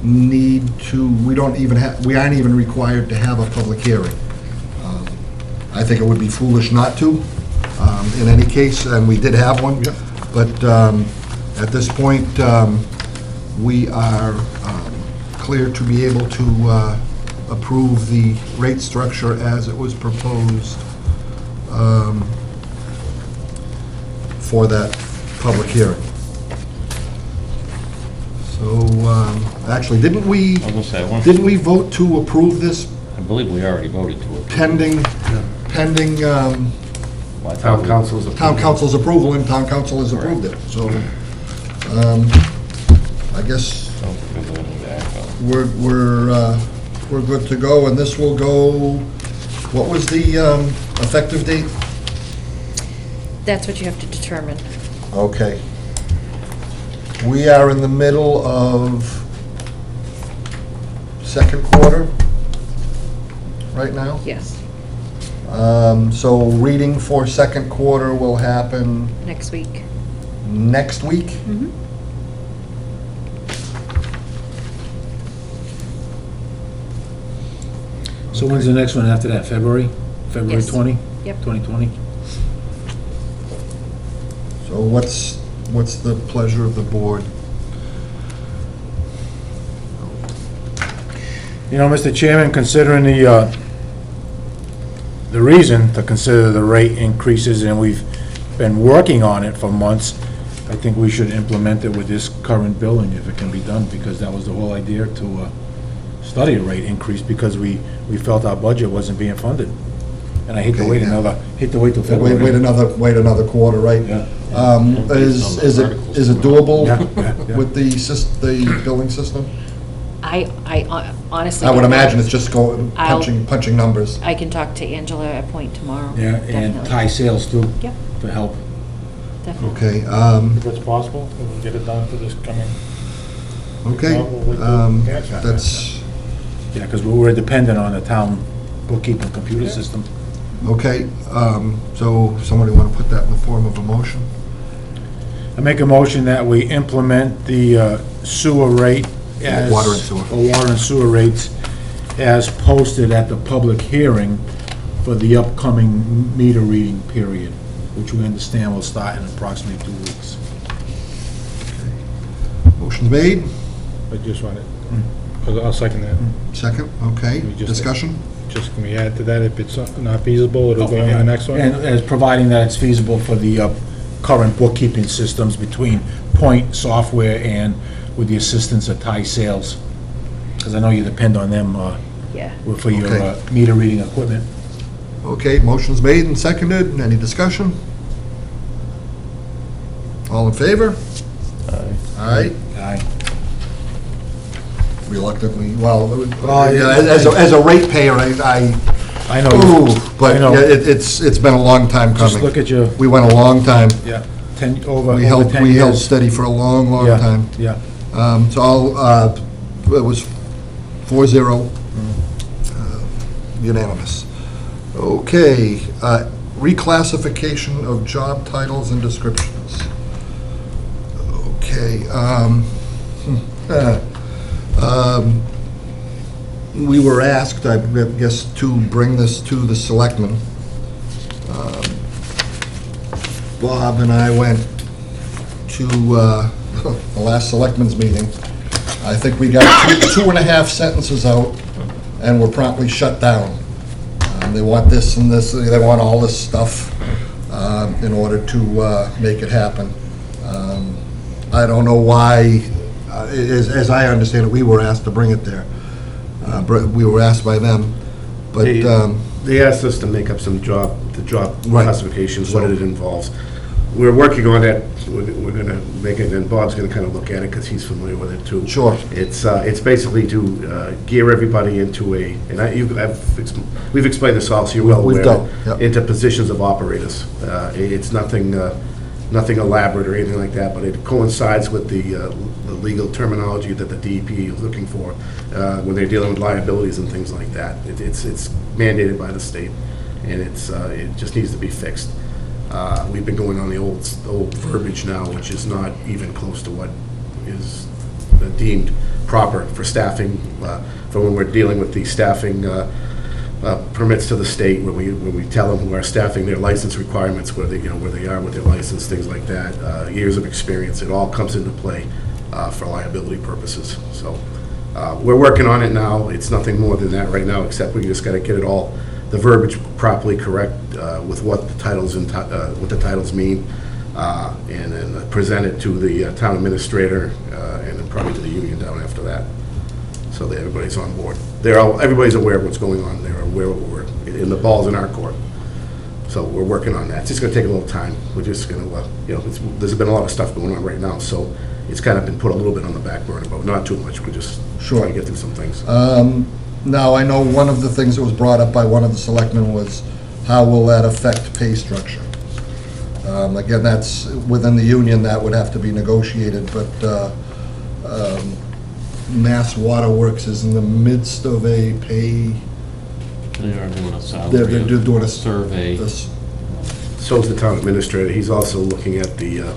need to, we aren't even required to have a public hearing. I think it would be foolish not to, in any case, and we did have one. But at this point, we are clear to be able to approve the rate structure as it was proposed for that public hearing. So, actually, didn't we I was gonna say, I want- didn't we vote to approve this I believe we already voted to it. pending Well, I thought Town we- council's town council's approval, and town council has approved it? So, I guess Don't think there's anything to act on. we're good to go, and this will go, what was the effective date? That's what you have to determine. Okay. We are in the middle of second quarter right now. Yes, So reading for second quarter will happen next week. next week? Mhm. So when's the next one after that, February? February Yes. 20? Yep. 2020? So what's the pleasure of the board? You know, Mr. Chairman, considering the reason to consider the rate increases, and we've been working on it for months, I think we should implement it with this current billing if it can be done, because that was the whole idea, to study a rate increase, because we felt our budget wasn't being funded. And I hate to Okay, wait yeah. till Wait February. another quarter, right? Yeah. Is it doable Yeah, yeah. with the billing system? I honestly. I would don't know. imagine it's just going, I'll- punching numbers. I can talk to Angela at Point tomorrow. Yeah, and Definitely. tie sales too, Yep, to help. definitely. Okay, If it's possible, we can get it done for this coming. okay, that's, Yeah, because we're dependent on the town bookkeeping computer system. okay, so somebody want to put that in the form of a motion? I make a motion that we implement the sewer rate as... Water and sewer. Water and sewer rates as posted at the public hearing for the upcoming meter reading period, which we understand will start in approximately 2 weeks. Motion's made, I just want it, I'll second that. second, okay, We just- discussion? Just can we add to that, if it's not feasible, it'll go in the next one? And as providing that it's feasible for the current bookkeeping systems between Point Software and with the assistance of Tie Sales, because I know you depend on them Yeah. for your Okay. meter reading equipment. Okay, motion's made and seconded, any discussion? All in favor? Aye. Aye. Reluctantly, well, Well, yeah, as a ratepayer, I, I know. ooh, but I know. yeah, it's been a long time Just look coming. at your, We went a long time. yeah, over We 10 held years. steady for a long, long Yeah, time. Yeah. So it was 4-0, unanimous. Okay, reclassification of job titles and descriptions. Okay, we were asked, I guess, to bring this to the selectmen. Bob and I went to the last selectmen's meeting. I think we got two and a half sentences out, and were promptly shut down. They want this and this, they want all this stuff in order to make it happen. I don't know why, as I understand it, we were asked to bring it there. We were asked by them, but, They asked us to make up the job Right. classifications, what it involves. We're working on that. We're going to make it, and Bob's going to kind of look at it because he's familiar with it too. Sure. It's basically to gear everybody into we've explained this all, so you're well We've aware. done, yep. Into positions of operators. It's nothing elaborate or anything like that, but it coincides with the legal terminology that the DEP is looking for when they're dealing with liabilities and things like that. It's mandated by the state, and it just needs to be fixed. We've been going on the old verbiage now, which is not even close to what is deemed proper for staffing, for when we're dealing with the staffing permits to the state, when we tell them who are staffing, their license requirements, where they are with their license, things like that, years of experience, it all comes into play for liability purposes. So we're working on it now. It's nothing more than that right now, except we just got to get it all, the verbiage properly correct with what the titles mean, and then present it to the town administrator, and then probably to the union down after that, so that everybody's on board. Everybody's aware of what's going on. They're aware of what and the ball's in our court. So we're working on that. It's just going to take a little time. We're just going to, there's been a lot of stuff going on right now, so it's kind of been put a little bit on the back burner, but not too much. We're just trying to get through some things. now, I know one of the things that was brought up by one of the selectmen was, how will that affect pay structure? Again, that's within the union, that would have to be negotiated, but Mass Water Works is in the midst of a pay. They are doing a salary. They're doing a survey. So is the town administrator. He's also looking at the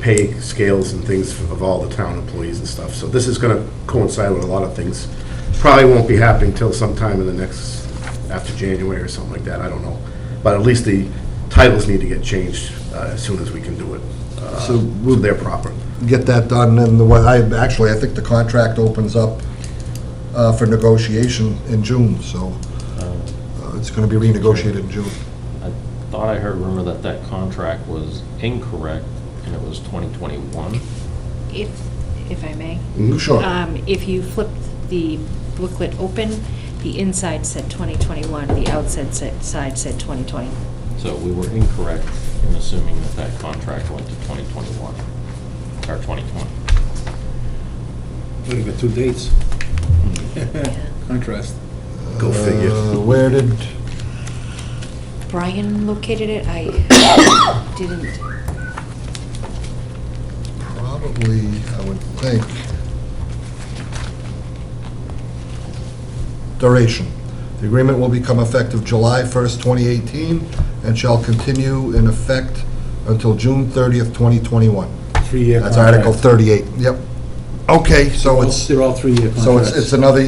pay scales and things of all the town employees and stuff. So this is going to coincide with a lot of things. Probably won't be happening till sometime in the next, after January or something like that, I don't know. But at least the titles need to get changed as soon as we can do it. So they're proper. Get that done, and I think the contract opens up for negotiation in June, so it's going to be renegotiated in June. I thought I heard a rumor that contract was incorrect, and it was 2021. If I may. Sure. If you flip the booklet open, the inside said 2021, the outside side said 2020. So we were incorrect in assuming that contract went to 2021, or 2020. We got two dates. Yeah. Contrast. Go figure. Where did, Brian located it, I didn't. probably, I would think. Duration. The agreement will become effective July 1st, 2018, and shall continue in effect until June 30th, 2021. 3-year That's contract. Article 38, yep. Okay, so it's, They're all 3-year contracts. so it's another,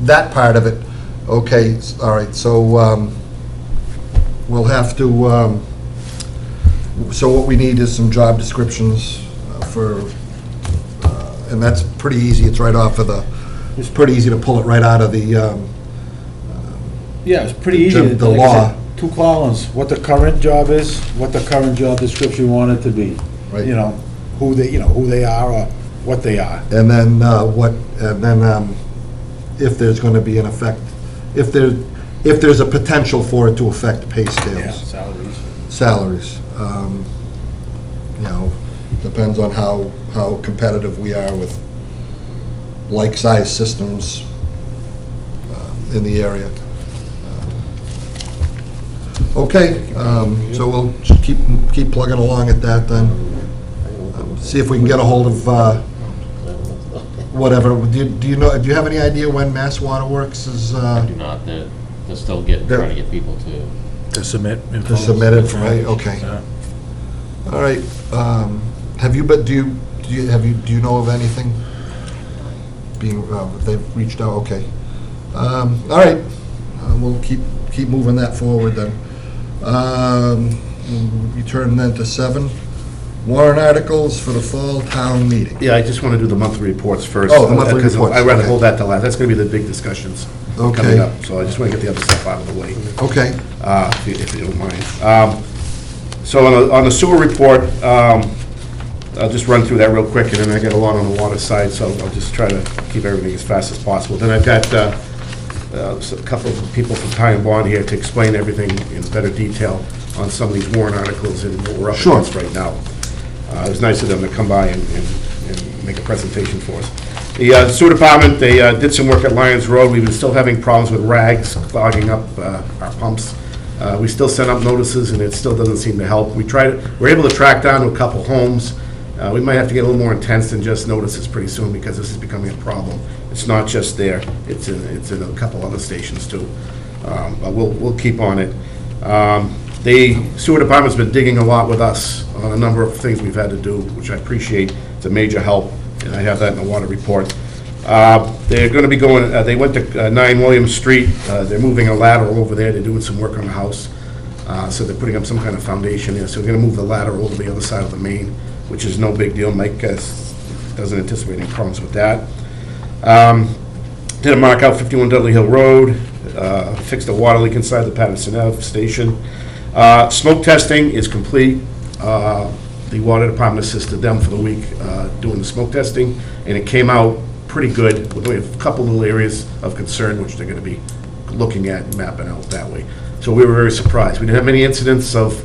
that part of it, okay, all right, so we'll have to, so what we need is some job descriptions for, and that's pretty easy, it's right off of it's pretty easy to pull it right out of the, Yeah, it's pretty easy. The Like I law. said, 2 columns, what the current job is, what the current job description wanted to be. Right. You know, who they are or what they are. and then if there's going to be an effect, if there's a potential for it to affect pay scales. Salaries. Salaries. Depends on how competitive we are with like-sized systems in the area. Okay, so we'll just keep plugging along at that then. See if we can get a hold of whatever, do you know, do you have any idea when Mass Water Works is, Do not, they're still trying to get people to. To submit. to submit it, right, okay. Yeah. All right, have you, but do you know of anything being, they've reached out, okay. All right, we'll keep moving that forward then. We turn then to 7, warrant articles for the fall town meeting. Yeah, I just want to do the monthly reports first. Oh, the monthly because reports, I'd rather okay. hold that to last. That's going to be the big discussions Okay. coming up. So I just want to get the other stuff out of the way, Okay, if you don't mind. So on the sewer report, I'll just run through that real quick, and then I get a lot on the water side, so I'll just try to keep everything as fast as possible. Then I've got a couple of people from Ty and Bond here to explain everything in better detail on some of these warrant articles and what we're up Sure. against right now. It was nice of them to come by and make a presentation for us. The sewer department, they did some work at Lyons Road. We've been still having problems with rags clogging up our pumps. We still sent up notices, and it still doesn't seem to help. We're able to track down to a couple homes. We might have to get a little more intense than just notices pretty soon, because this is becoming a problem. It's not just there, it's in a couple other stations too. But we'll keep on it. The sewer department's been digging a lot with us on a number of things we've had to do, which I appreciate. It's a major help, and I have that in the water report. They're going to be going, they went to 9 William Street. They're moving a lateral over there. They're doing some work on the house. So they're putting up some kind of foundation there. So we're going to move the lateral over the other side of the main, which is no big deal. Mike doesn't anticipate any problems with that. Did a mark out 51 Dudley Hill Road. Fixed a water leak inside the Patterson Ave station. Smoke testing is complete. The water department assisted them for the week doing the smoke testing, and it came out pretty good. We have a couple little areas of concern, which they're going to be looking at and mapping out that way. So we were very surprised. We didn't have many incidents of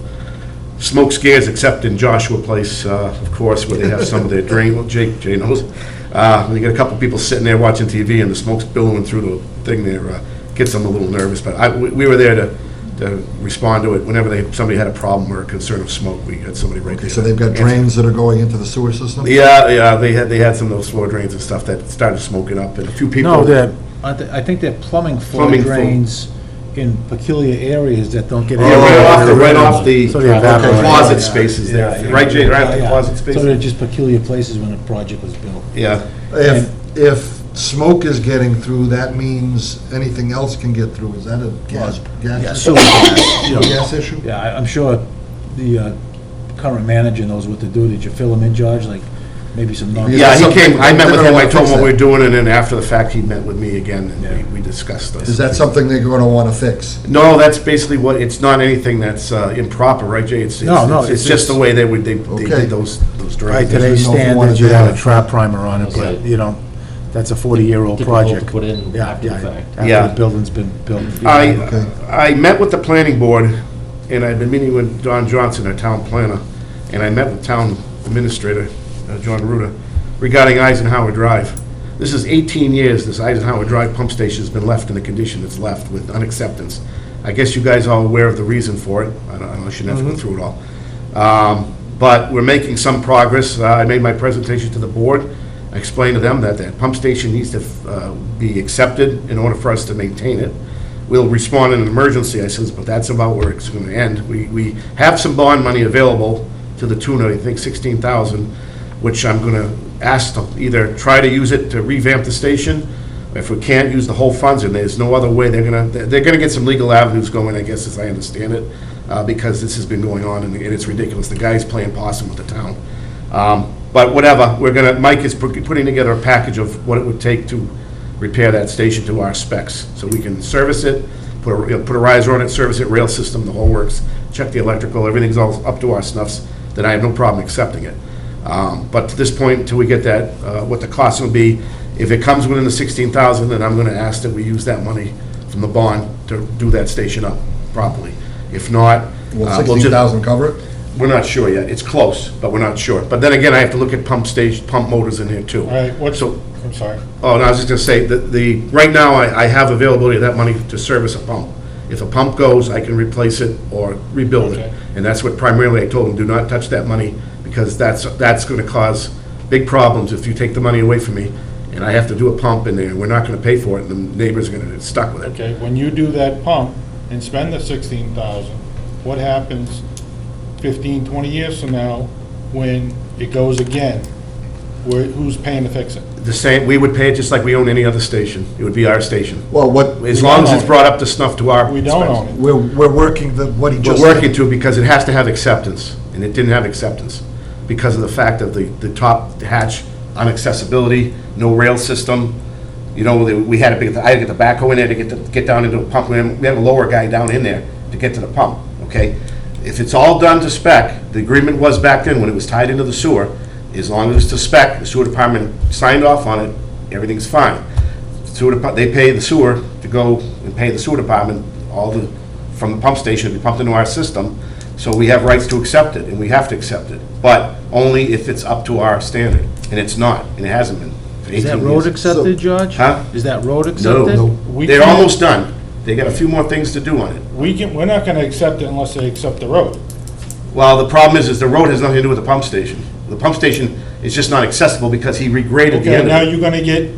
smoke scares, except in Joshua Place, of course, where they have some of their drain, well, Jay knows. When you get a couple people sitting there watching TV and the smoke's billowing through the thing there, gets them a little nervous. But we were there to respond to it whenever somebody had a problem or a concern of smoke. We had somebody right there. so they've got drains that are going into the sewer system? Yeah, they had some of those floor drains and stuff that started smoking up, and a few people. No, I think they're plumbing floor Plumbing floor. drains in peculiar areas that don't get. Yeah, right off the So they evaporate. closet Yeah, spaces yeah, there, yeah. right, Jay, right off the Yeah, closet yeah. spaces? So they're just peculiar places when a project was built. Yeah. If smoke is getting through, that means anything else can get through. Is that a gas Yeah, issue? so, you know, Gas issue? yeah, I'm sure the current manager knows what to do. Did you fill him in, George? Like, maybe some non. Yeah, he something- came, I met with him, I told him what we Fix were doing, and then after the fact, he met with me again, Yeah. and we discussed this. Is that something they're going to want to fix? No, that's basically what, it's not anything that's improper, right, Jay? No, It's just the way they Okay. did those By drains. today's know if you wanted standards, you to have have a trap primer on it, but, Okay. you know, that's a 40-year-old Difficult to project. put in Yeah, after the yeah, fact. Yeah. after the building's been built. Okay. I met with the planning board, and I've been meeting with Don Johnson, our town planner, and I met with town administrator, John Ruda, regarding Eisenhower Drive. This is 18 years, this Eisenhower Drive pump station has been left in the condition it's left with unacceptance. I guess you guys are all aware of the reason for it. I don't know, I shouldn't have to go through it all. But we're making some progress. I made my presentation to the board. I explained to them that that pump station needs to be accepted in order for us to maintain it. We'll respond in an emergency, I says, but that's about where it's going to end. We have some bond money available to the tune of, I think, $16,000, which I'm going to ask to either try to use it to revamp the station. If we can't use the whole funds, and there's no other way, they're going to get some legal avenues going, I guess, as I understand it, because this has been going on, and it's ridiculous. The guy's playing possum with the town. But whatever, Mike is putting together a package of what it would take to repair that station to our specs, so we can service it, put a riser on it, service it, rail system, the whole works, check the electrical, everything's all up to our snuffs, then I have no problem accepting it. But to this point, until we get that, what the cost will be, if it comes within the $16,000, then I'm gonna ask that we use that money from the bond to do that station up properly. If not, Will we'll just- 16,000 cover it? we're not sure yet. It's close, but we're not sure. But then again, I have to look at pump motors in here too. All right, So- I'm sorry. Oh, and I was just gonna say, that right now, I have availability of that money to service a pump. If a pump goes, I can replace it or rebuild it. Okay. And that's what primarily I told them, do not touch that money, because that's gonna cause big problems if you take the money away from me. and I have to do a pump, and we're not gonna pay for it, and the neighbors are gonna get stuck with it. Okay, when you do that pump and spend the 16,000, what happens 15, 20 years from now when it goes again? Who's paying to fix it? The same, we would pay it just like we own any other station. It would be our station. Well, what, As long as it's brought up to snuff to our We don't own specs. it. we're working what he We're just working said. to, because it has to have acceptance, and it didn't have acceptance because of the fact of the top hatch, inaccessibility, no rail system. You know, we had I had to get the backhoe in there to get down into a pump. We had a lower guy down in there to get to the pump, okay? If it's all done to spec, the agreement was back then when it was tied into the sewer, as long as it's to spec, the sewer department signed off on it, everything's fine. They pay the sewer to go and pay the sewer department from the pump station to be pumped into our system, so we have rights to accept it, and we have to accept it, but only if it's up to our standard, and it's not, and it hasn't been for 18 Is years. that road accepted, George? Huh? Is that road No, accepted? no. We They're can't- almost done. They got a few more things to do on it. We're not gonna accept it unless they accept the road. Well, the problem is the road has nothing to do with the pump station. The pump station is just not accessible because he regraded the Okay, end now of it. you're gonna get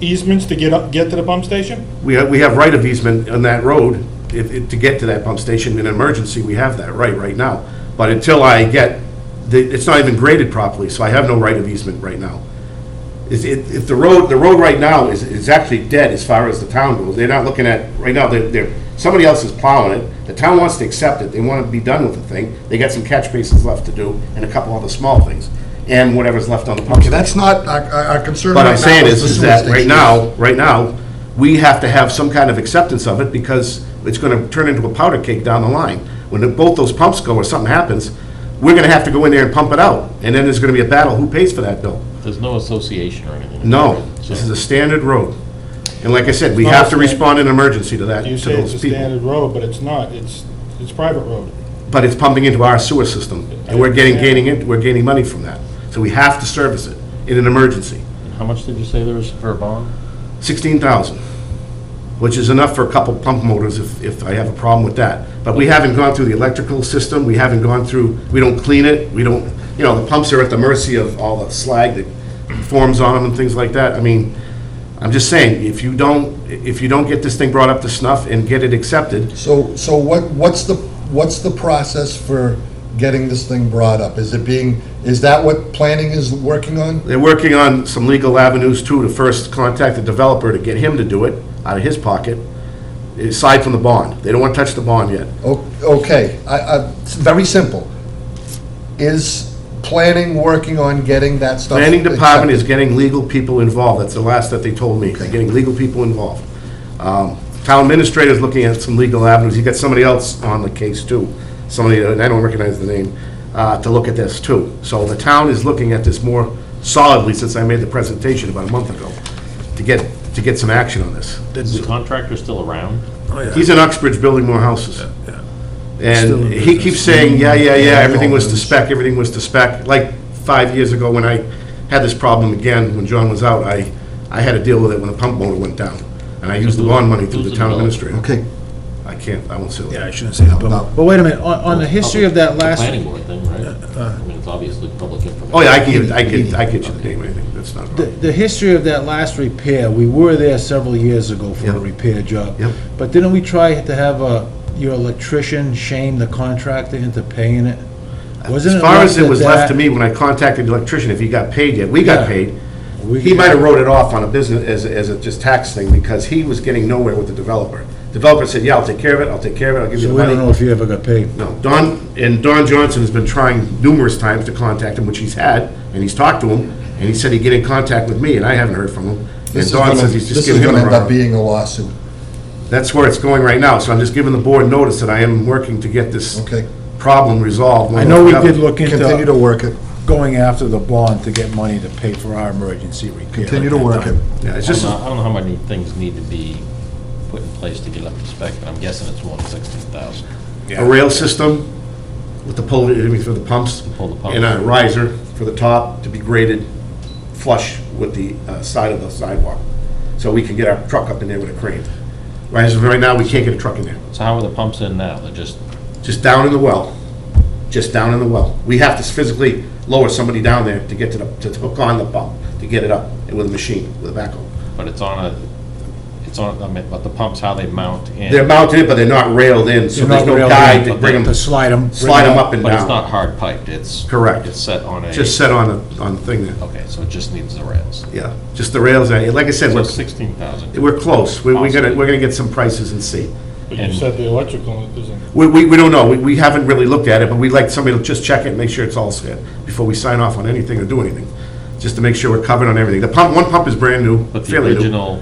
easements to get to the pump station? We have right of easement on that road to get to that pump station. In an emergency, we have that right now. But until I get, it's not even graded properly, so I have no right of easement right now. If the road right now is actually dead as far as the town goes. They're not looking at, right now, somebody else is plowing it. The town wants to accept it. They want to be done with the thing. They got some catch basins left to do and a couple other small things, and whatever's left on the pump Okay, station. that's not, our concern But right I'm now saying is the is sewer that station. right now, we have to have some kind of acceptance of it because it's gonna turn into a powder cake down the line. When both those pumps go or something happens, we're gonna have to go in there and pump it out, and then there's gonna be a battle. Who pays for that bill? There's no association or anything. No, So- this is a standard road. And like I said, we It's not have a to standard- respond in emergency to that, You to say it's those a people. standard road, but it's not. It's private road. But it's pumping into our sewer system, and we're gaining money from that. So we have to service it in an emergency. How much did you say there was for a bond? 16,000, which is enough for a couple pump motors if I have a problem with that. But we haven't gone through the electrical system, we haven't gone through, we don't clean it, we don't, the pumps are at the mercy of all the slag that forms on them and things like that. I mean, I'm just saying, if you don't get this thing brought up to snuff and get it accepted, So what's the process for getting this thing brought up? Is that what planning is working on? they're working on some legal avenues too, to first contact the developer to get him to do it out of his pocket, aside from the bond. They don't want to touch the bond yet. Okay, it's very simple. Is planning working on getting that stuff? Planning department is accepted? getting legal people involved. That's the last that they told me. They're getting legal people involved. Town administrator's looking at some legal avenues. You got somebody else on the case too. Somebody, and I don't recognize the name, to look at this too. So the town is looking at this more solidly since I made the presentation about a month ago, to get some action on this. Is the contractor still around? He's in Uxbridge building more houses. Still And in he business. keeps saying, yeah, everything was to it's- spec, everything was to spec. Like 5 years ago when I had this problem again, when John was out, I had to deal with it when the pump motor went down. And I used the bond money through the town administrator. Okay, I won't say Yeah, I that. shouldn't say that, No. but wait a minute, on the history of that It's a last, planning board thing, right? I mean, it's obviously public information. Oh, yeah, I get you the name, I think, that's not a the problem. the history of that last repair, we were there several years ago for a Yep. repair job. Yep. But didn't we try to have your electrician shame the contractor into paying it? Wasn't As far as left it was at left to that? me when I contacted the electrician, if he got paid yet, we got Yeah. paid. We- He might have wrote it off on a business as a just tax thing because he was getting nowhere with the developer. Developer said, yeah, I'll take care of it, I'll give you So the we don't know money. if you ever got paid. No, Don Johnson has been trying numerous times to contact him, which he's had, and he's talked to him, and he said he'd get in contact with me, and I haven't heard from him. this And is Don gonna, says he's this just is giving him gonna a end up run. being a lawsuit, That's where it's going right now, so I'm just giving the board notice that I am working to get this okay? problem resolved. one I way know or we the other. did look Continue to into work it, going after the bond to get money to pay for our emergency repair. continue to work it. Yeah, it's I just, don't know how many things need to be put in place to get up to spec, but I'm guessing it's more than 16,000. a rail system with the pull, for the pumps. Pull the pumps. And a riser for the top to be graded flush with the side of the sidewalk, so we can get our truck up in there with a crane. Right now, we can't get a truck in there, So how are the pumps in now? They're just down in the well, just down in the well. We have to physically lower somebody down there to get to hook on the pump, to to get it up with a machine, with a backhoe. But I mean, but the pumps, how they mount in. They're mounted in, but they're not railed in, so You're there's not no railed guide in, to but bring them, To slide them. up and But it's down. not hard piped, it's. Correct. It's set on a. Just set on the thing there. Okay, so it just needs the rails. Yeah, just the rails, like I said, So we're 16,000. we're close. We're Possibly. gonna get some prices and see. But you And- said the electrical isn't. We don't know. We haven't really looked at it, but we'd like somebody to just check it and make sure it's all set before we sign off on anything or do anything, just to make sure we're covered on everything. One pump is brand new, But fairly new.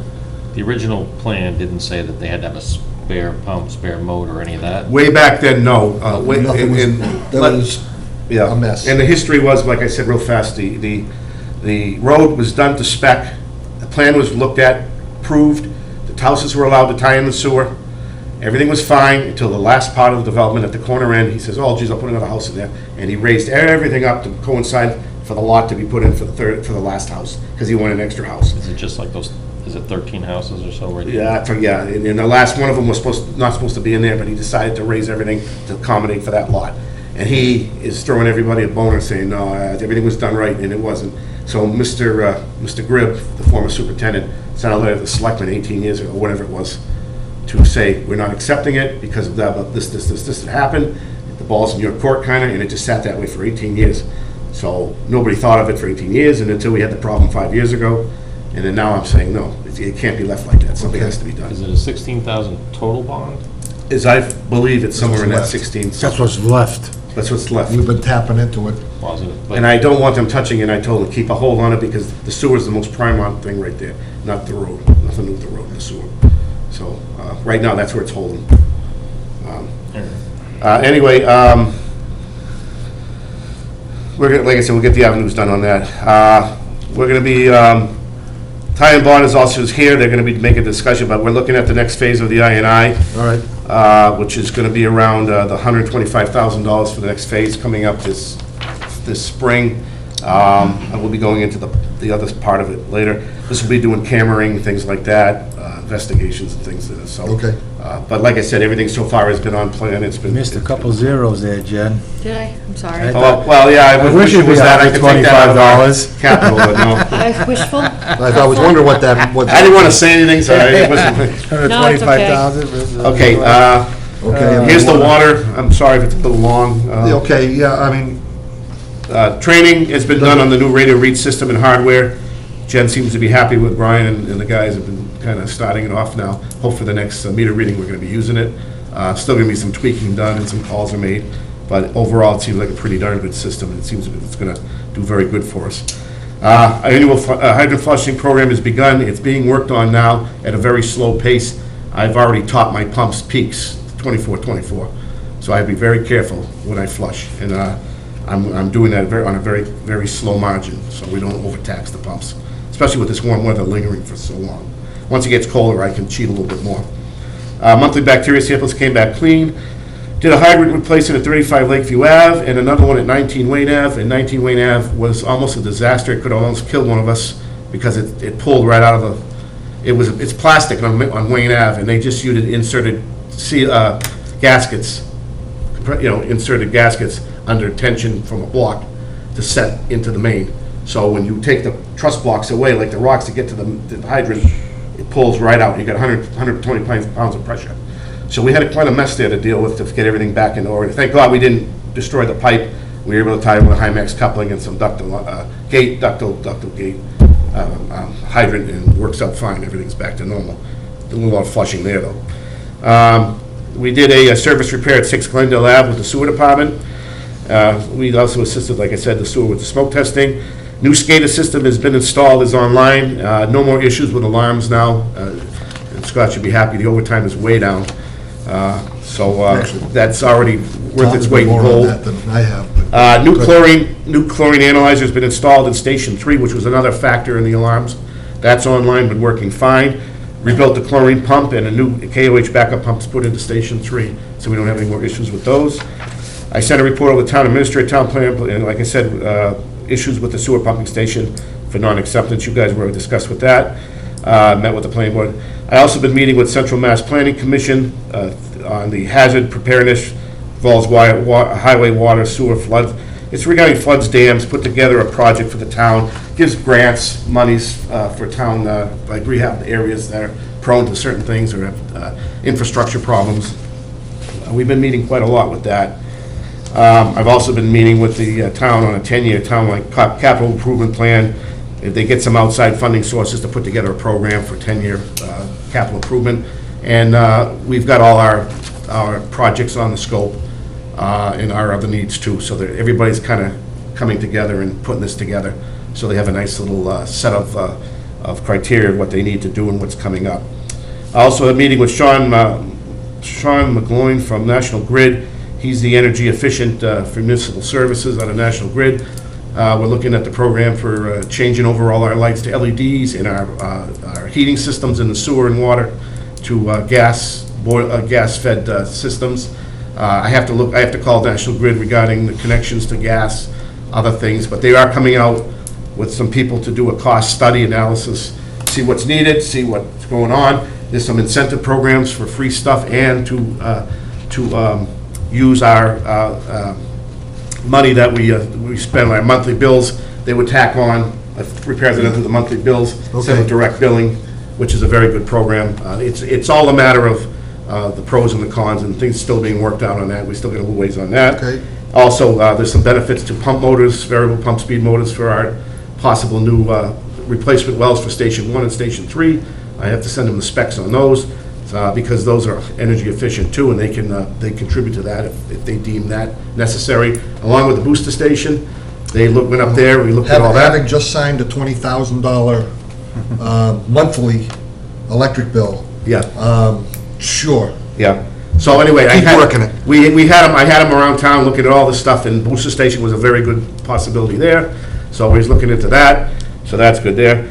the original plan didn't say that they had to have a spare pump, spare motor, or any of that. Way back then, no. Nothing was, that was Yeah. a mess. And the history was, like I said real fast, the road was done to spec, the plan was looked at, approved, the houses were allowed to tie in the sewer, everything was fine until the last part of the development at the corner end, he says, oh geez, I'll put another house in there, and he raised everything up to coincide for the lot to be put in for the last house, because he wanted an extra house. Is it just like those, is it 13 houses or so? Right? Yeah, and the last one of them was not supposed to be in there, but he decided to raise everything to accommodate for that lot. And he is throwing everybody a boner saying, no, everything was done right, and it wasn't. So Mr. Gribb, the former superintendent, sent a letter to the selectmen 18 years ago, whatever it was, to say, we're not accepting it because of that, but this had happened. The ball's in your court, kind of, and it just sat that way for 18 years. So nobody thought of it for 18 years, and until we had the problem 5 years ago. And then now I'm saying, no, it can't be left like that. Something has to be done. Is it a 16,000 total bond? As I believe it's somewhere in that left. 16. That's what's left. That's what's left. We've been tapping into it. Positive. But And I don't want them touching it. I told them, keep a hold on it because the sewer is the most paramount thing right there, not the road. Nothing to do with the road, the sewer. So, right now, that's where it's holding. Anyway, we're gonna, like I said, we'll get the avenues done on that. We're gonna be, Ty and Bond is also here. They're gonna be making a discussion, but we're looking at the next phase of the INI. All right. Which is going to be around the $125,000 for the next phase coming up this spring. I will be going into the other part of it later. This will be doing cammering, things like that, investigations and things. So, Okay. but like I said, everything so far has been on plan. It's been Missed a couple zeros there, Jen. Did I? I'm sorry. Well, yeah, I wish it was that. I could take that out of our $25. capital, but no. Wishful? I was wondering what that, what. I didn't want to say anything, so it wasn't. No, it's okay. $125,000. Okay, Okay. here's the water. I'm sorry if it's a little long. Okay, yeah, I mean, Training has been done on the new radio read system and hardware. Jen seems to be happy with Brian, and the guys have been kind of starting it off now. Hope for the next meter reading, we're going to be using it. Still going to be some tweaking done and some calls are made, but overall, it seems like a pretty darn good system, and it seems it's going to do very good for us. Our annual hydrant flushing program has begun. It's being worked on now at a very slow pace. I've already taught my pumps peaks, 24, so I have to be very careful when I flush, and I'm doing that on a very, very slow margin, so we don't overtax the pumps, especially with this warm weather lingering for so long. Once it gets colder, I can cheat a little bit more. Monthly bacteria samples came back clean. Did a hydrant replacement at 35 Lakeview Ave and another one at 19 Wayne Ave, and 19 Wayne Ave was almost a disaster. It could have almost killed one of us because it pulled right out of it's plastic on Wayne Ave, and they just used inserted gaskets, inserted gaskets under tension from a block to set into the main. So when you take the truss blocks away, like the rocks to get to the hydrant, it pulls right out. You got 120 pounds of pressure. So we had quite a mess there to deal with to get everything back in order. Thank God we didn't destroy the pipe. We were able to tie it with a Hymax coupling and some ductile gate hydrant, and it works out fine. Everything's back to normal. A little lot of flushing there though. We did a service repair at 6 Glendale Ave with the sewer department. We also assisted, like I said, the sewer with the smoke testing. New SCADA system has been installed, is online. No more issues with alarms now. And Scott should be happy. The overtime is way down. That's already worth its weight in more on gold. that than I have. but- New chlorine analyzer has been installed in Station 3, which was another factor in the alarms. That's online, been working fine. Rebuilt the chlorine pump, and a new KOH backup pump is put into Station 3, so we don't have any more issues with those. I sent a report over to town administrator, town planner, and like I said, issues with the sewer pumping station for non-acceptance. You guys were discussed with that. Met with the planning board. I also been meeting with Central Mass Planning Commission on the hazard preparedness, involves highway, water, sewer, flood. It's regarding floods, dams, put together a project for the town, gives grants, monies for town, like rehab areas that are prone to certain things or have infrastructure problems. We've been meeting quite a lot with that. I've also been meeting with the town on a 10-year town-like capital improvement plan. If they get some outside funding sources to put together a program for 10-year capital improvement. And we've got all our projects on the scope and our other needs too. So that everybody's kind of coming together and putting this together. So they have a nice little set of criteria of what they need to do and what's coming up. I also had a meeting with Sean McGloin from National Grid. He's the energy efficient for municipal services on a National Grid. We're looking at the program for changing over all our lights to LEDs and our heating systems in the sewer and water to gas-fed systems. I have to call National Grid regarding the connections to gas, other things, but they are coming out with some people to do a cost study analysis, see what's needed, see what's going on. There's some incentive programs for free stuff and to use our money that we spend on our monthly bills. They would tack on repairs that into the monthly bills instead of direct billing, which is a very good program. It's all a matter of the pros and the cons, and things still being worked out on that. We still got a little ways on that. Okay. Also, there's some benefits to pump motors, variable pump speed motors for our possible new replacement wells for Station 1 and Station 3. I have to send them the specs on those because those are energy efficient too, and they contribute to that if they deem that necessary. Along with the booster station, went up there, we looked at all that. Having just signed a $20,000 monthly electric bill. Yeah. Sure. Yeah. So anyway, Keep working it. We had him. I had him around town looking at all this stuff, and booster station was a very good possibility there. So he's looking into that. So that's good there.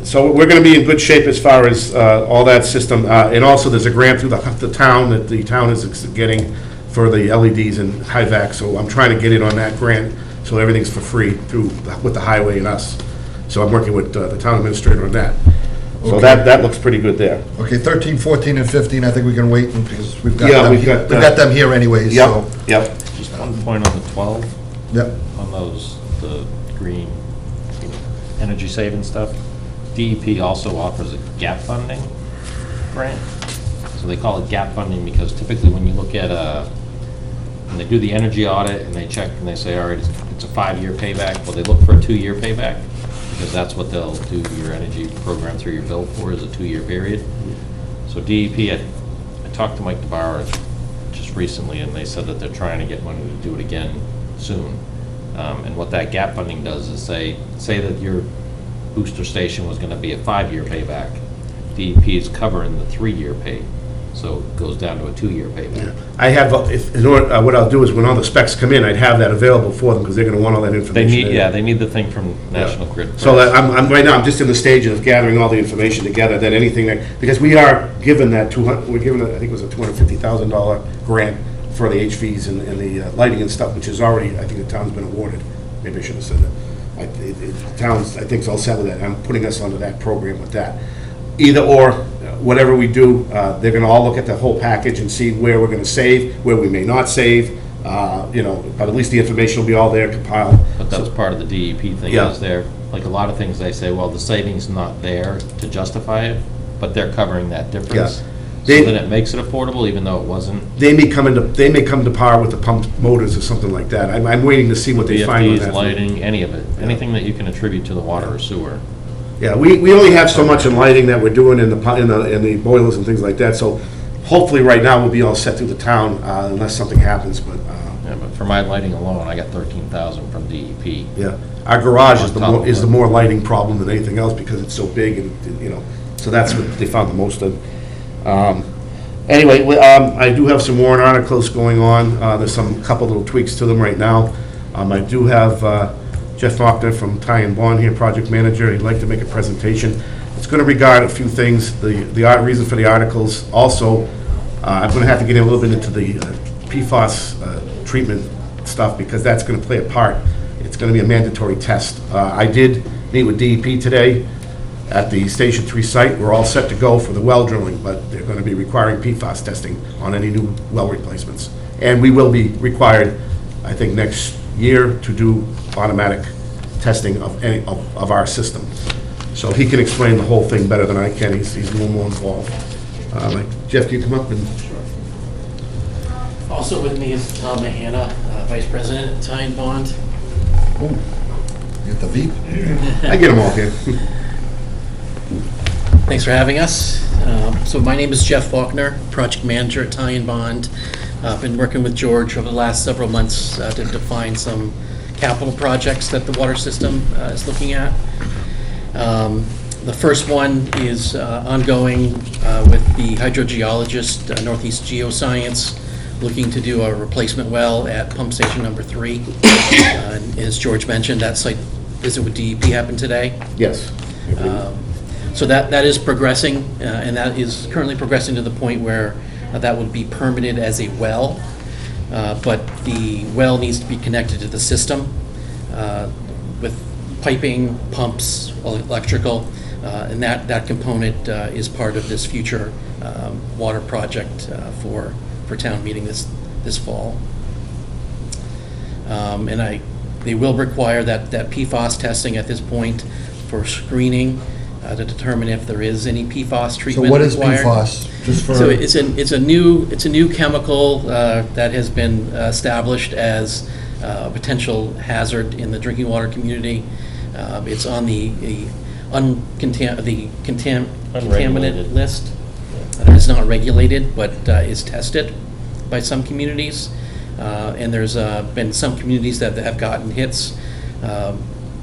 So we're going to be in good shape as far as all that system. And also, there's a grant through the town that the town is getting for the LEDs and HIVAC. So I'm trying to get in on that grant, so everything's for free with the highway and us. So I'm working with the town administrator on that. So Okay. that looks pretty good there. Okay, 13, 14, and 15, I think we can wait because we've got Yeah, them, we've got, we've got them here anyways, so. Yep. Just one point on the 12, Yep. on the green, energy saving stuff. DEP also offers a gap funding grant. So they call it gap funding because typically when you look at when they do the energy audit and they check and they say, all right, it's a 5-year payback, well, they look for a 2-year payback because that's what they'll do your energy program through your bill for, is a 2-year period. So DEP, I talked to Mike DeBauer just recently, and they said that they're trying to get money to do it again soon. And what that gap funding does is say that your booster station was gonna be a 5-year payback. DEP is covering the 3-year pay, so it goes down to a 2-year payback. I have, what I'll do is when all the specs come in, I'd have that available for them because they're going to want all that They information. need, they need the thing from National Grid. So that right now, I'm just in the stage of gathering all the information together, that anything that, because we are given that we're given, I think it was a $250,000 grant for the HVs and the lighting and stuff, which is already, I think the town's been awarded. Maybe I should have said that. The town's, I think, is all set with that. I'm putting us onto that program with that. Either or, whatever we do, they're gonna all look at the whole package and see where we're gonna save, where we may not save, but at least the information will be all there compiled. But that's part of the DEP thing, Yeah. is there, like a lot of things, they say, well, the savings not there to justify it, but they're covering that difference. Yeah. So They- then it makes it affordable, even though it wasn't. They may come to par with the pumped motors or something like that. I'm waiting to see what they find on VFDs, that. lighting, any of it, anything that you can attribute to the water or sewer. Yeah, we only have so much in lighting that we're doing in the boilers and things like that, so hopefully right now we'll be all set through the town unless something happens, but, Yeah, but for my lighting alone, I got 13,000 from DEP. yeah. Our garage On top of is the what? more lighting problem than anything else because it's so big and, so that's what they found the most of. Anyway, I do have some warrant articles going on. There's couple little tweaks to them right now. I do have Jeff Faulkner from Ty and Bond here, project manager. He'd like to make a presentation. It's going to regard a few things. The reason for the articles. Also, I'm going to have to get a little bit into the PFAS treatment stuff because that's going to play a part. It's going to be a mandatory test. I did meet with DEP today at the Station 3 site. We're all set to go for the well drilling, but they're going to be requiring PFAS testing on any new well replacements. And we will be required, I think, next year to do automatic testing of our system. So he can explain the whole thing better than I can. He's a little more involved. Jeff, can you come up and? Also with me is Tom Mahana, Vice President at Ty and Bond. Get the Veep. I get them all here. Thanks for having us. So my name is Jeff Faulkner, Project Manager at Ty and Bond. I've been working with George over the last several months to define some capital projects that the water system is looking at. The first one is ongoing with the hydrogeologist, Northeast Geoscience, looking to do a replacement well at pump station number 3. And as George mentioned, that site visit with DEP happened today. Yes. So that is progressing, and that is currently progressing to the point where that would be permitted as a well, but the well needs to be connected to the system with piping, pumps, electrical, and that component is part of this future water project for town meeting this fall. And they will require that PFAS testing at this point for screening to determine if there is any PFAS So treatment what is required. PFAS? Just for. So it's a new chemical that has been established as a potential hazard in the drinking water community. It's on the contaminant Unregulated. list. It's not regulated, but is tested by some communities. And there's been some communities that have gotten hits,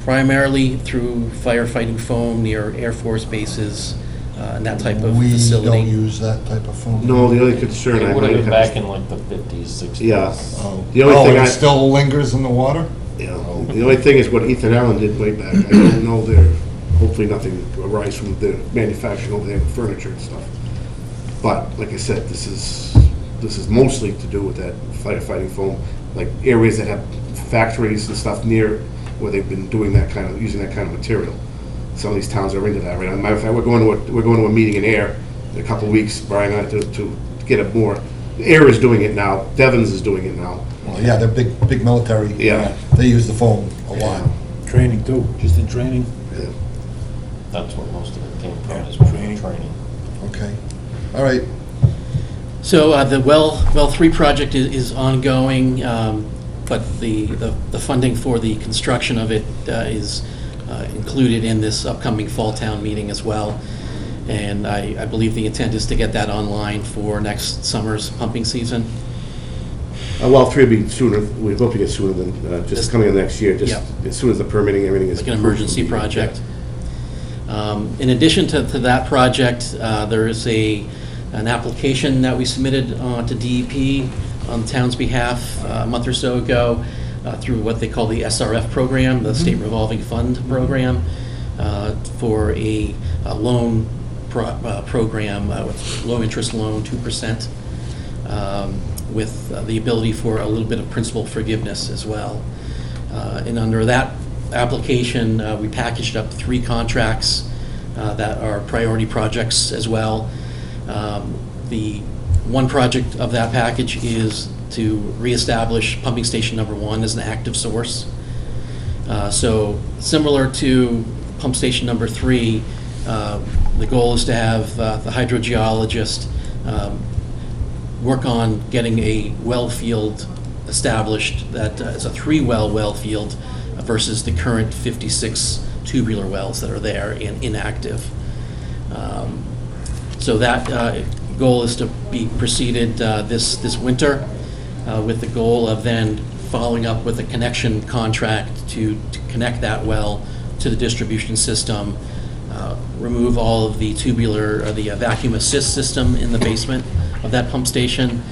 primarily through firefighting foam near Air Force bases and that type of We facility. don't use that type of foam. No, the only concern I It would have might been have. back in like the 50s, 60s. Yeah. Oh, The only thing it I- still lingers in the water? Yeah, the only thing is what Ethan Allen did way back. I don't know there, hopefully nothing arise from the manufacturing over there, of furniture and stuff. But, like I said, this is mostly to do with that firefighting foam, like areas that have factories and stuff near where they've been doing using that kind of material. Some of these towns are into that right now. Matter of fact, we're going to a meeting in Air in a couple of weeks, Brian and I, to get it more. Air is doing it now, Devon's is doing it now. Well, yeah, they're big military. Yeah. They use the foam a lot. Training too, just in training. Yeah. That's what most of it came from, Yeah, is from training. training. Okay. All right. So the well 3 project is ongoing, but the funding for the construction of it is included in this upcoming fall town meeting as well. And I believe the intent is to get that online for next summer's pumping season. Well, 3 will be sooner, we hope to get sooner than just coming in next year, just Yep. as soon as the permitting, everything is. Like an emergency project. In addition to that project, there is an application that we submitted to DEP on the town's behalf a month or so ago through what they call the SRF program, the State Revolving Fund program, for a loan program with low-interest loan, 2%, with the ability for a little bit of principal forgiveness as well. And under that application, we packaged up 3 contracts that are priority projects as well. The one project of that package is to reestablish pumping station number 1 as an active source. So similar to pump station number 3, the goal is to have the hydrogeologist work on getting a well field established that is a 3-well field versus the current 56 tubular wells that are there and inactive. So that goal is to be proceeded this winter with the goal of then following up with a connection contract to connect that well to the distribution system, remove all of the tubular, or the vacuum assist system in the basement of that pump station,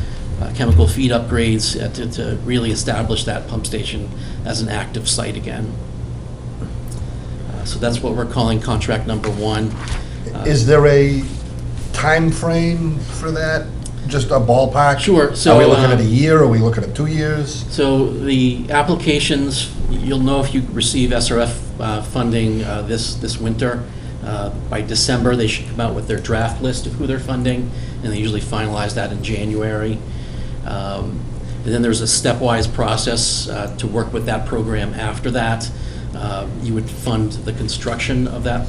chemical feed upgrades to really establish that pump station as an active site again. So that's what we're calling contract number 1. Is there a time frame for that? Just a ballpark? Sure, so, Are we looking at a year? Are we looking at 2 years? So the applications, you'll know if you receive SRF funding this winter. By December, they should come out with their draft list of who they're funding, and they usually finalize that in January. And then there's a stepwise process to work with that program after that. You would fund the construction of that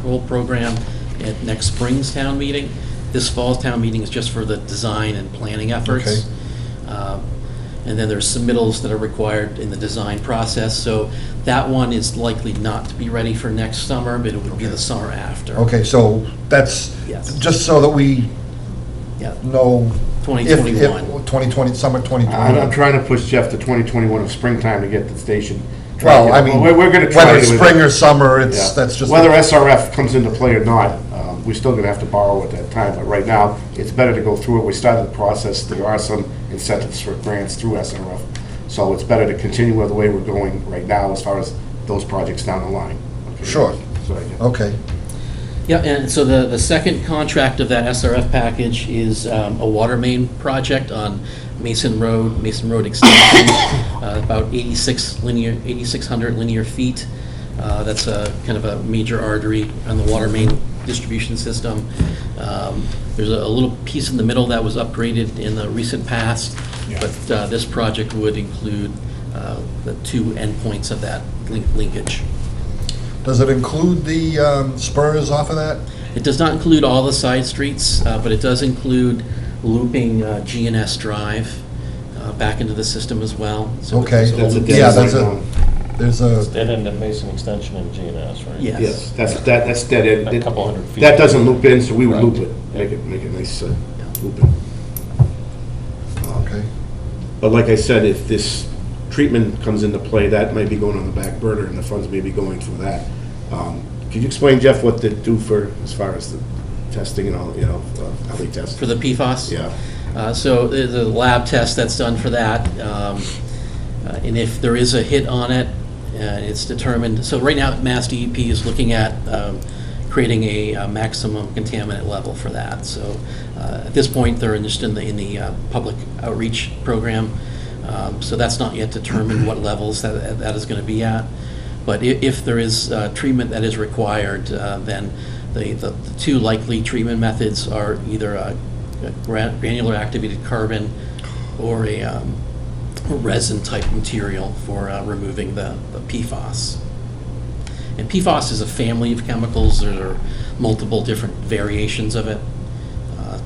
whole program at next spring's town meeting. This fall's town meeting is just for the design and planning efforts. And then there's submittals that are required in the design process. So that one is likely not to be ready for next summer, but it would be the summer after. Okay, so that's, Yes. just so that we Yeah, know. 2021. 2020, summer I'm 2021. trying to push Jeff to 2021 of springtime to get the station. Well, I mean, We're gonna try. whether it's with spring it. or summer, Yeah. that's just. Whether SRF comes into play or not, we're still gonna have to borrow at that time, but right now, it's better to go through it. We started the process, there are some incentives for grants through SRF, so it's better to continue with the way we're going right now as far as those projects down the line. Okay? Sure. So, yeah. Okay, Yeah, and so the second contract of that SRF package is a water main project on Mason Road extension, about 8,600 linear feet. That's a kind of a major artery on the water main distribution system. There's a little piece in the middle that was upgraded in the recent past, but this project would include the two endpoints of that linkage. does it include the spurs off of that? It does not include all the side streets, but it does include looping G&S Drive back into the system as well. So Okay. it's a That's a loop- dead Yeah, end there's right a, now. there's a, Dead end at Mason Extension and GNS, right? Yes. Yes, that's dead end. A couple hundred feet. That doesn't loop in, so we would Right. loop it, make it nice loop in. okay. But like I said, if this treatment comes into play, that might be going on the back burner, and the funds may be going for that. Could you explain, Jeff, what they do for, as far as the testing and all, how they test? For the PFAS? Yeah. So there's a lab test that's done for that, and if there is a hit on it, it's determined, so right now, Mass DEP is looking at creating a maximum contaminant level for that. So at this point, they're just in the public outreach program, so that's not yet determined what levels that is going to be at. But if there is treatment that is required, then the two likely treatment methods are either a granular activated carbon or a resin-type material for removing the PFAS. And PFAS is a family of chemicals. There are multiple different variations of it,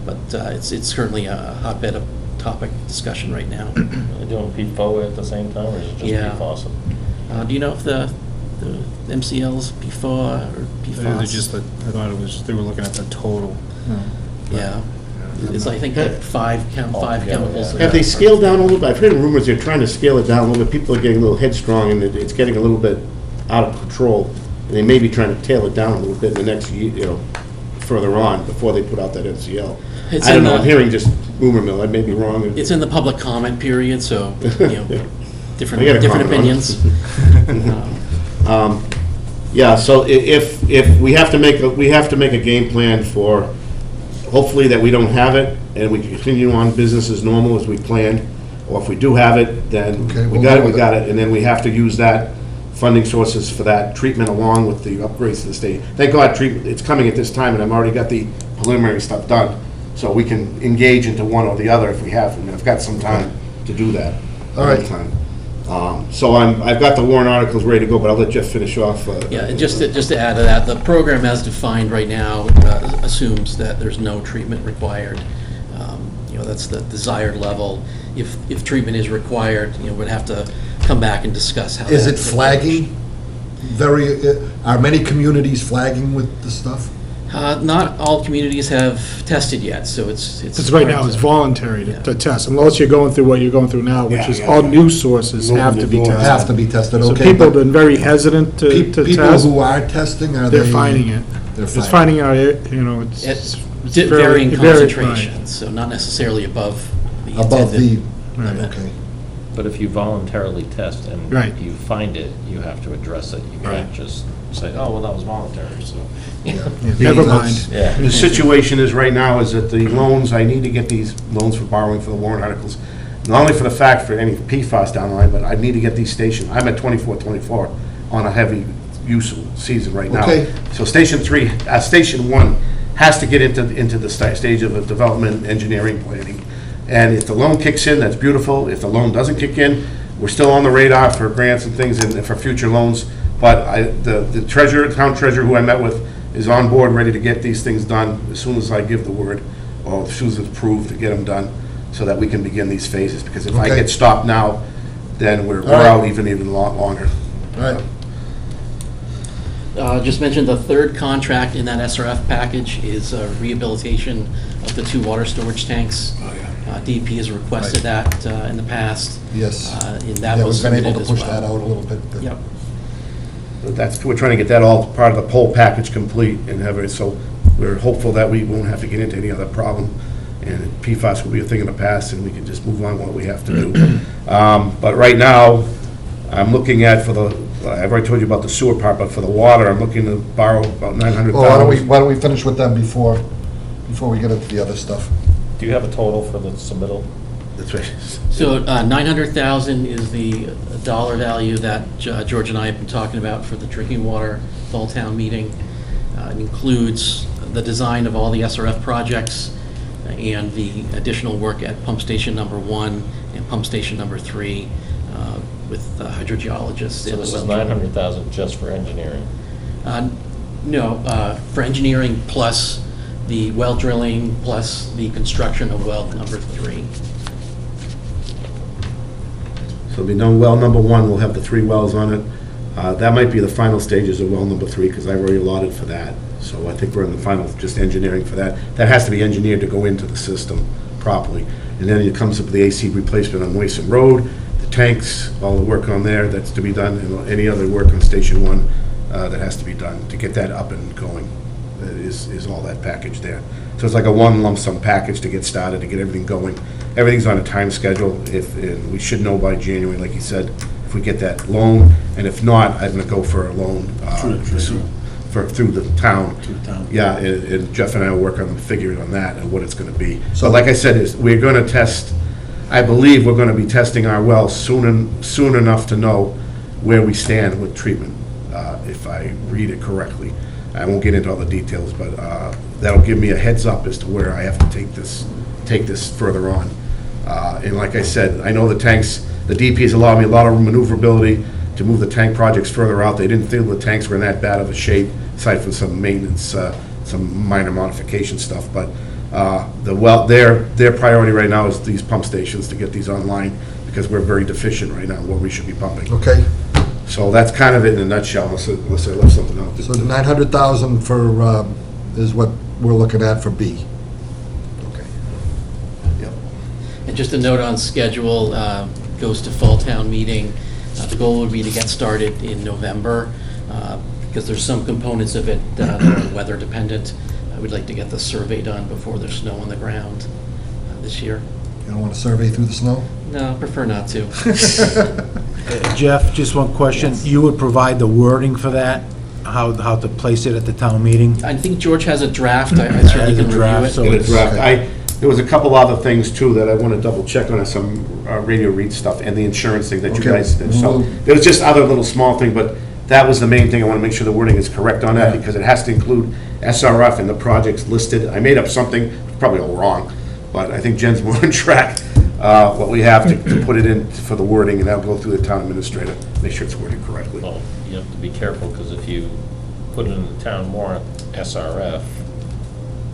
but it's currently a hotbed of topic discussion right now. Are they doing PFOA at the same time, or is it just Yeah. PFAS? Do you know if the MCLs PFOA or PFAS? They're just, I thought it was, they were looking at the total. Yeah. It's, I think, like five chemicals. Have they scaled down a little bit? I've heard rumors they're trying to scale it down a little bit. People are getting a little headstrong, and it's getting a little bit out of control. And they may be trying to tail it down a little bit in the next year, further on, before they put out that MCL. It's I don't in know, the- I'm hearing just rumor mill, I may be wrong. It's in the public comment period, so, different I gotta different comment on it. opinions. Yeah, so if we have to make a game plan for, hopefully that we don't have it, and we can continue on business as normal as we planned, or if we do have it, then Okay, we we'll got go it, we with got it, and then we have to use that funding sources for that treatment along with the upgrades to the state. Thank God treatment, it's coming at this time, and I've already got the preliminary stuff done, so we can engage into one or the other if we have, and I've got some time to do that. All right. Time. So I've got the warrant articles ready to go, but I'll let Jeff finish off. Yeah, and just to add to that, the program as defined right now assumes that there's no treatment required. That's the desired level. If treatment is required, we'd have to come back and discuss how. Is it that's flagging? Are many communities flagging with the stuff? Not all communities have tested yet, so it's. Because right now, it's voluntary Yeah. to test, unless you're going through what you're going through now, which Yeah, is yeah, all yeah. news sources have to be Have tested. Have to be tested, So okay. people have but been very hesitant to People test. who are testing, are they? They're finding it. They're It's finding finding out, it's. It's fairly- varying very- concentrations, so not necessarily above the above the, intended Right. limit. okay. But if you voluntarily test and Right. you find it, you have to address it. You Right. can't just say, oh, well, that was voluntary, so. Yeah, Never mind. Yeah. The situation is right now is that the loans, I need to get these loans for borrowing for the warrant articles, not only for the fact for any PFAS down the line, but I need to get these stationed. I'm at 24 on a heavy use season right now. Okay. So Station 1 has to get into the stage of a development, engineering, planning, And if the loan kicks in, that's beautiful. If the loan doesn't kick in, we're still on the radar for grants and things and for future loans. But the treasurer, town treasurer who I met with is on board, ready to get these things done as soon as I give the word, or as soon as it's approved to get them done, so that we can begin these phases. Because if I Okay. get stopped now, then we're All right. out even longer. All right. Just mentioned the third contract in that SRF package is rehabilitation of the 2 water storage tanks. DEP has requested that in the past. Yes. And that Yeah, was we've been submitted able as to push that well. out a little bit. but- Yep. But we're trying to get that all part of the whole package complete and have it, so we're hopeful that we won't have to get into any other problem. And PFAS will be a thing of the past, and we can just move on what we have to do. But right now, I'm looking at I've already told you about the sewer part, but for the water, I'm looking to borrow about $900,000. Well, why don't we finish with them before we get into the other stuff? Do you have a total for the submittal? That's right. So 900,000 is the dollar value that George and I have been talking about for the drinking water fall town meeting. It includes the design of all the SRF projects and the additional work at pump station number 1 and pump station number 3 with hydrogeologists. So and this well is drillers. 900,000 just for engineering? No, for engineering plus the well drilling plus the construction of well number 3. So there'll be no well number 1, we'll have the 3 wells on it. That might be the final stages of well number 3, because I've already allotted for that. So I think we're in the final, just engineering for that. That has to be engineered to go into the system properly. And then it comes up with the AC replacement on Moisten Road, the tanks, all the work on there that's to be done, and any other work on Station 1 that has to be done to get that up and going. That is all that package there. So it's like a one lump sum package to get started, to get everything going. Everything's on a time schedule, and we should know by January, like you said, if we get that loan, and if not, I'm gonna go for a loan through the town. Yeah, and Jeff and I will work on figuring on that and what it's gonna be. So like I said, we're gonna test, I believe we're gonna be testing our wells soon enough to know where we stand with treatment, if I read it correctly. I won't get into all the details, but that'll give me a heads up as to where I have to take this further on. And like I said, I know the tanks, the DP's allowed me a lot of maneuverability to move the tank projects further out. They didn't feel the tanks were in that bad of a shape, aside from some maintenance, some minor modification stuff. But their priority right now is these pump stations, to get these online, because we're very deficient right now in what we should be pumping. Okay, So that's kind of it in a nutshell, unless I left something out. so 900,000 for, is what we're looking at for B. Okay. Yep. And just a note on schedule, goes to fall town meeting. The goal would be to get started in November, because there's some components of it that are weather dependent. I would like to get the survey done before there's snow on the ground this year. You don't want to survey through the snow? No, prefer not to. Jeff, just one question. Yes. You would provide the wording for that, how to place it at the town meeting? I think George has a draft. I certainly Has a can draft, review so it. Get a draft. There was a couple other things too that I want to double check on, some radio read stuff and the insurance thing that you Okay. guys did. So there was just other little small thing, but that was the main thing. I want to make sure the wording is correct on that, because it has to include SRF and the projects listed. I made up something, probably all wrong, but I think Jen's more on track. What we have to put it in for the wording, and that'll go through the town administrator, make sure it's worded correctly. Well, you have to be careful, because if you put it in the town warrant, SRF,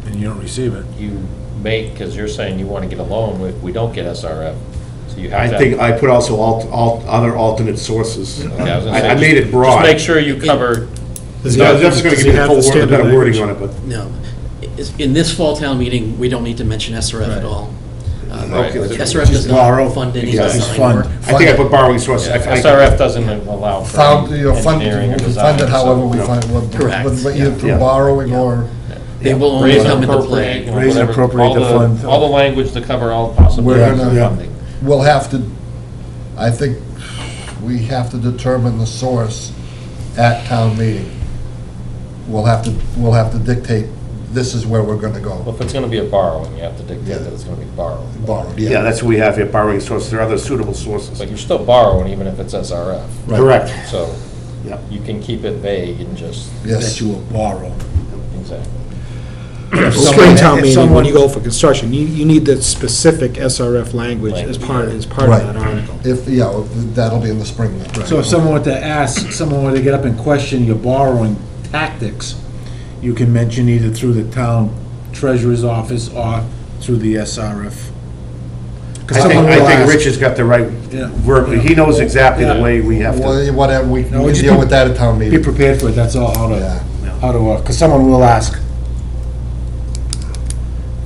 And you don't receive it? you make, because you're saying you want to get a loan if we don't get SRF, so you I have to. think I put also other alternate sources. Yeah, I was gonna say, I made it broad. Just make sure you cover, Does No, he I'm have- just gonna does give he you the have full word, standard better wording language? on it, but. No. In this fall town meeting, we don't need to mention SRF at all. Right. SRF does borrow. not fund any Yeah, it's design fund. work. I think I put borrowing sources. SRF doesn't allow for engineering or We design. fund it however we No. fund, Correct. either through Yeah. borrowing or, They will only Raise and come into appropriate, you play. know, Raise and whatever, appropriate all to fund. All the language to cover all we're possibilities of gonna, funding. we'll have to, I think, we have to determine the source at town meeting. We'll have to dictate, this is where we're gonna Well, go. if it's going to be a borrowing, you have to Yeah. dictate that it's going to be borrowed. Borrowed, Yeah, that's what we have here, borrowing sources. There are other suitable sources. But you're still borrowing even if it's SRF. Correct. So Yeah. you can keep it vague and just, Yes. That you will borrow. exactly. Springtown if meeting, when someone- you go for construction, you need the specific SRF language as part of that article. If, yeah, that'll be in the spring then. So if someone were to ask, someone were to get up and question your borrowing tactics, you can mention either through the town treasurer's office or through the SRF. 'Cause I someone will think ask. Rich has got the right Yeah. verb, he knows exactly the way we have to. Well, whatever, we No, can just deal be- with that at town Be meeting. prepared for it, that's all, Yeah. because someone will ask.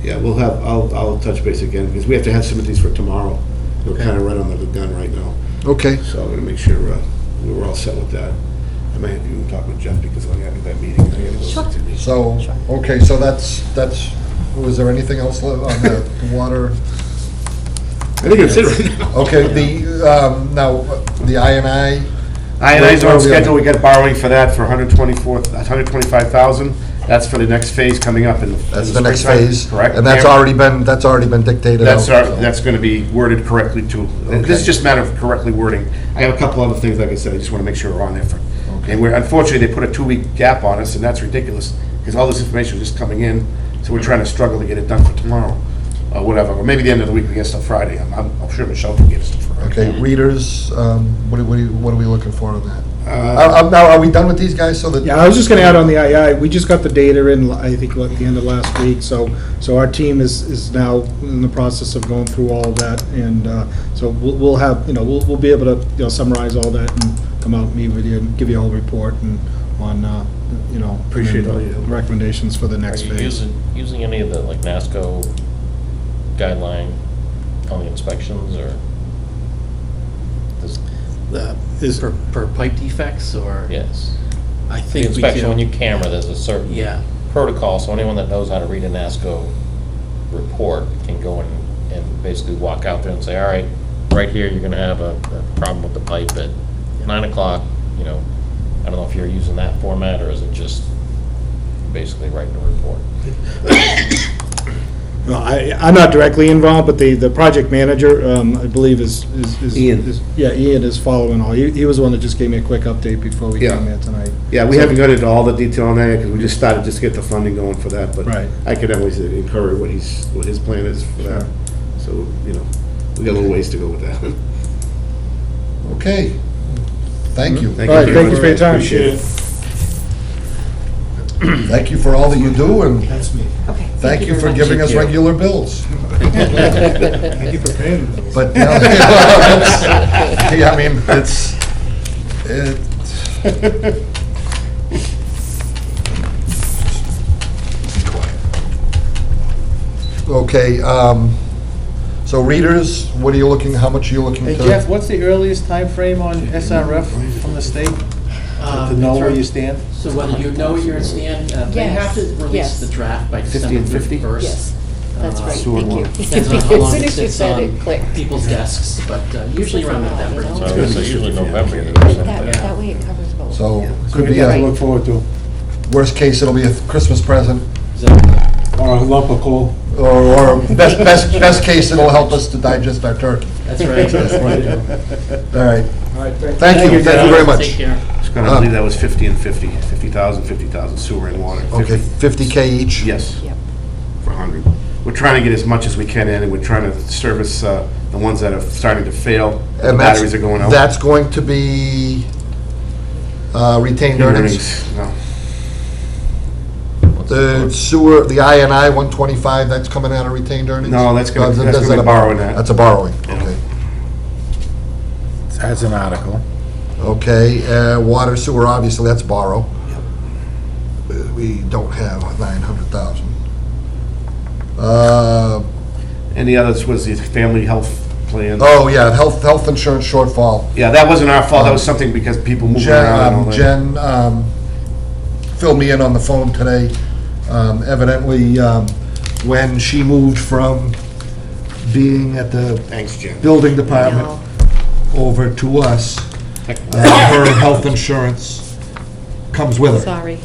Yeah, I'll touch base again, because we have to have some of these for tomorrow. We're kind of right on the gun right now, Okay, so I'm gonna make sure we're all set with that. I may have to even talk with Jeff, because I got that meeting. I gotta go Sure. to the- so, okay, so that's, was there anything else on the water? I think that's it right now. Okay, now, the INI? INI's Where are on we on schedule, we got borrowing for that for 125,000. That's for the next phase coming up in. That's in the next springtime, phase? Correct. And that's already been dictated out? That's gonna be worded correctly too. This is just a matter of correctly wording. I have a couple other things, like I said, I just wanna make sure we're on there for. And unfortunately, they put a 2-week gap on us, and that's ridiculous, because all this information is just coming in, so we're trying to struggle to get it done for tomorrow, or whatever, or maybe the end of the week, we get stuff Friday. I'm sure Michelle can get us stuff Friday. Okay, readers, what are we looking for on that? Uh, Now, are we done with these guys, so that? Yeah, I was just gonna add on the II, we just got the data in, I think, at the end of last week, so our team is now in the process of going through all of that, and so we'll have, we'll be able to, summarize all that and come out and meet with you and give you a whole report and on, Appreciate and, all your help. recommendations for the Are next you phase. using any of the, like, NASCO guideline on the inspections, or? does- Per pipe defects, or? Yes. I The think we inspection, when you can, camera, there's a certain yeah. protocol, so anyone that knows how to read a NASCO report can go and basically walk out there and say, all right, right here, you're gonna have a problem with the pipe at 9 o'clock, I don't know if you're using that format, or is it just basically writing a report? Well, I'm not directly involved, but the project manager, I believe is. Ian. Yeah, Ian is following all. He was the one that just gave me a quick update before we Yeah. came here tonight. Yeah, we haven't got into all the detail on that, because we just started to get the funding going for that, but Right. I could always encourage what his plan is for that. So, we got a little ways to go with that. Okay, thank you. All right, thank you for your time. Appreciate it. Thank you for all that you do, and That's me. Okay. thank you very for much. giving us regular bills. Thank you for paying the bills. But, yeah, I mean, it's. Okay, so readers, what are you looking, how much are you looking to? Hey Jeff, what's the earliest time frame on SRF from the state? To know where you stand? So whether you know your stand, they have to Yes, release yes. the draft by 50 December and 50? 31st. Yes, that's right, Sewer thank you. one. Depends on how long As soon it as you sits said it, on clicked. people's desks, but usually around November. You know? So I would say usually November. That way it covers both. So, Yeah. could We be got to a, look forward to, worst case, it'll be a Christmas present, or a lump of coal. or best case, it'll help us to digest our turkey. That's right. All right, All right, thank you very much. Take care. It's gonna believe that was 50 and 50, 50,000 sewer and water. Okay, 50. 50K each? Yes, Yep. for 100. We're trying to get as much as we can in, and we're trying to service the ones that are starting to fail. The And batteries are going out. That's going to be retained earnings? No. The sewer, the INI 125, that's coming out of retained earnings? No, that's gonna That's be borrowing that. That's a borrowing, Yeah. okay. As an article. Okay, water sewer, obviously, that's borrow. We don't have 900,000. And the others was the family health plan. Oh, yeah, health insurance shortfall. Yeah, that wasn't our fault, that was something because people moved around and all that. Jen filled me in on the phone today. Evidently, when she moved from being at the Thanks, Jen. building department over to us, her health insurance comes with her. Sorry.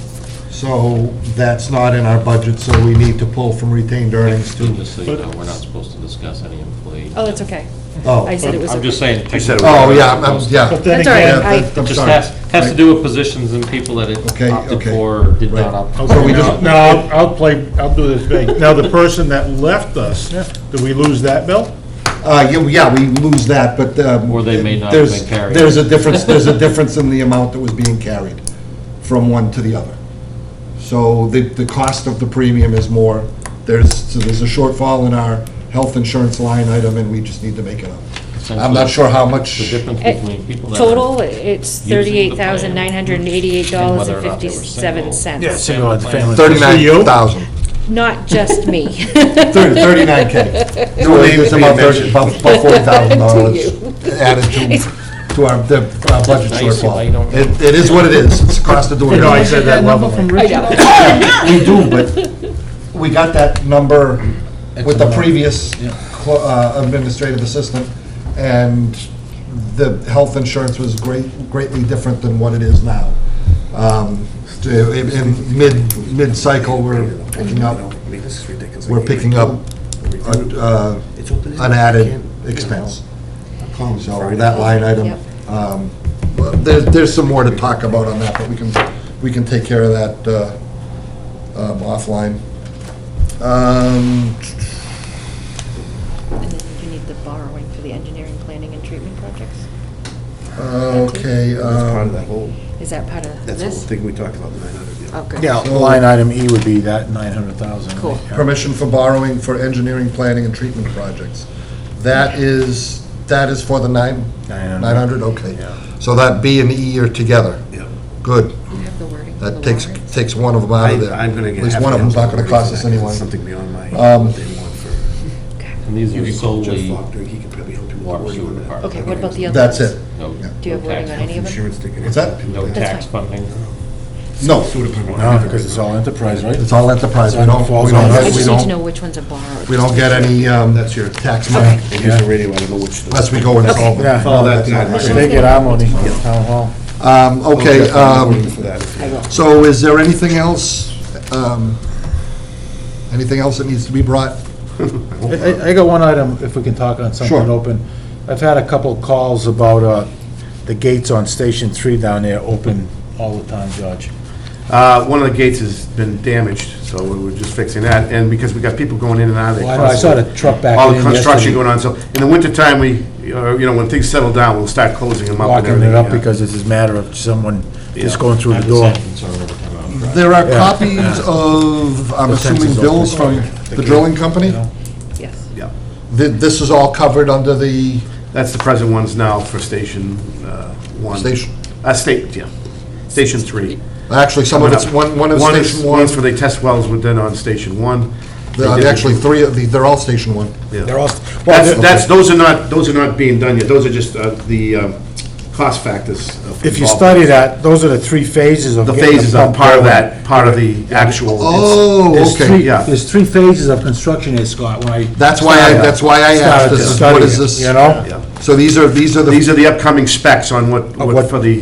So that's not in our budget, so we need to pull from retained earnings to, Just so you know, we're not supposed to discuss any employee. Oh, that's okay. Oh. I said it was. I'm just saying. You said it was- Oh, yeah, yeah. But then That's all right. again, I- It just has to do with positions and people that it Okay, opted okay. for or did Right. not opt for. So we now, just- now, I'll do this big. Now, the person that left us, did we lose that bill? Yeah, we lose that, but. Or they may not have there's- been carried. There's a difference in the amount that was being carried from one to the other. So the cost of the premium is more. There's a shortfall in our health insurance line item, and we just need to make it up. I'm not sure how The much. difference between people that. Total, it's Using the plan $38,988.57. and whether or not they were single. Yeah, single family. 39,000. Not just me. 39K. No names There's being about mentioned. $40,000 added to our budget Nice, you shortfall. don't- It is what it is. It's the cost of doing You know, I it. said that level. I know. We do, but we got that number with the previous administrative assistant, and the health insurance was greatly different than what it is now. In mid-cycle, we're picking up an added expense. So that line item, Yep. there's some more to talk about on that, but we can take care of that offline. And then you need the borrowing for the engineering, planning, and treatment projects. Okay. That's part of that whole, Is that part of that's the whole this? thing we talked about, the 900, yeah. Oh, good. Yeah, line item E would be that 900,000. Cool. Yeah. Permission for borrowing for engineering, planning, and treatment projects. That is for the 900, okay. Yeah. So that B and E are together. Yeah. Good. You have the wording for That the takes, warrant? takes one of them out of there. I'm gonna get. At least one of them's not gonna cost us anyway. Something beyond my, Um, what they want for. And these You are can call Jeff solely Faulkner, he can probably help you with the water wording sewer on that. department. Okay, what about the other? That's it. No, Do you have wording on any of them? Insurance ticket. What's that? no That's tax fine. funding. No, Sewer department. No, because it's all enterprise, right? it's all enterprise. We don't, Falls we don't, on us. I we just need to know don't, which ones are borrowed. we don't get any That's your tax money They use the radio, I don't know which. unless we go insolvent. Yeah. Follow that. They get our money, town hall. Okay, For that, if you- I will. so is there anything else, anything else that needs to be brought? I got one item, if we can talk on something Sure. open. I've had a couple calls about the gates on Station 3 down there open all the time, George. One of the gates has been damaged, so we were just fixing that, and because we got people going in and out of there. Well, I know, I saw the truck back All in the construction yesterday. going on, so in the wintertime, we, when things settle down, we'll start closing them up and Locking everything. it up yeah. because it's a matter of someone just Yeah. going through the That's door. the same concern every time I'm driving. There are Yeah. copies of, I'm The assuming, fence is bills open. from the drilling company? You know? Yes. Yeah, This is all covered under the that's the present ones now for Station 1. station? Yeah, Station 3. Actually, some of it's, one is Station 1. One's for the test wells were done on Station 1. Actually, three of they're all Station 1. Yeah. They're all, well, Those are not being done yet, those are just the cost factors. if you study that, those are the three phases of The getting phases the are pump part of going. that, part of the actual. Oh, There's okay. three, yeah. there's three phases of construction here, Scott, when I. That's why I started asked, to this is, study what is it, this? You know? Yeah. So these are These are the upcoming specs on what for the.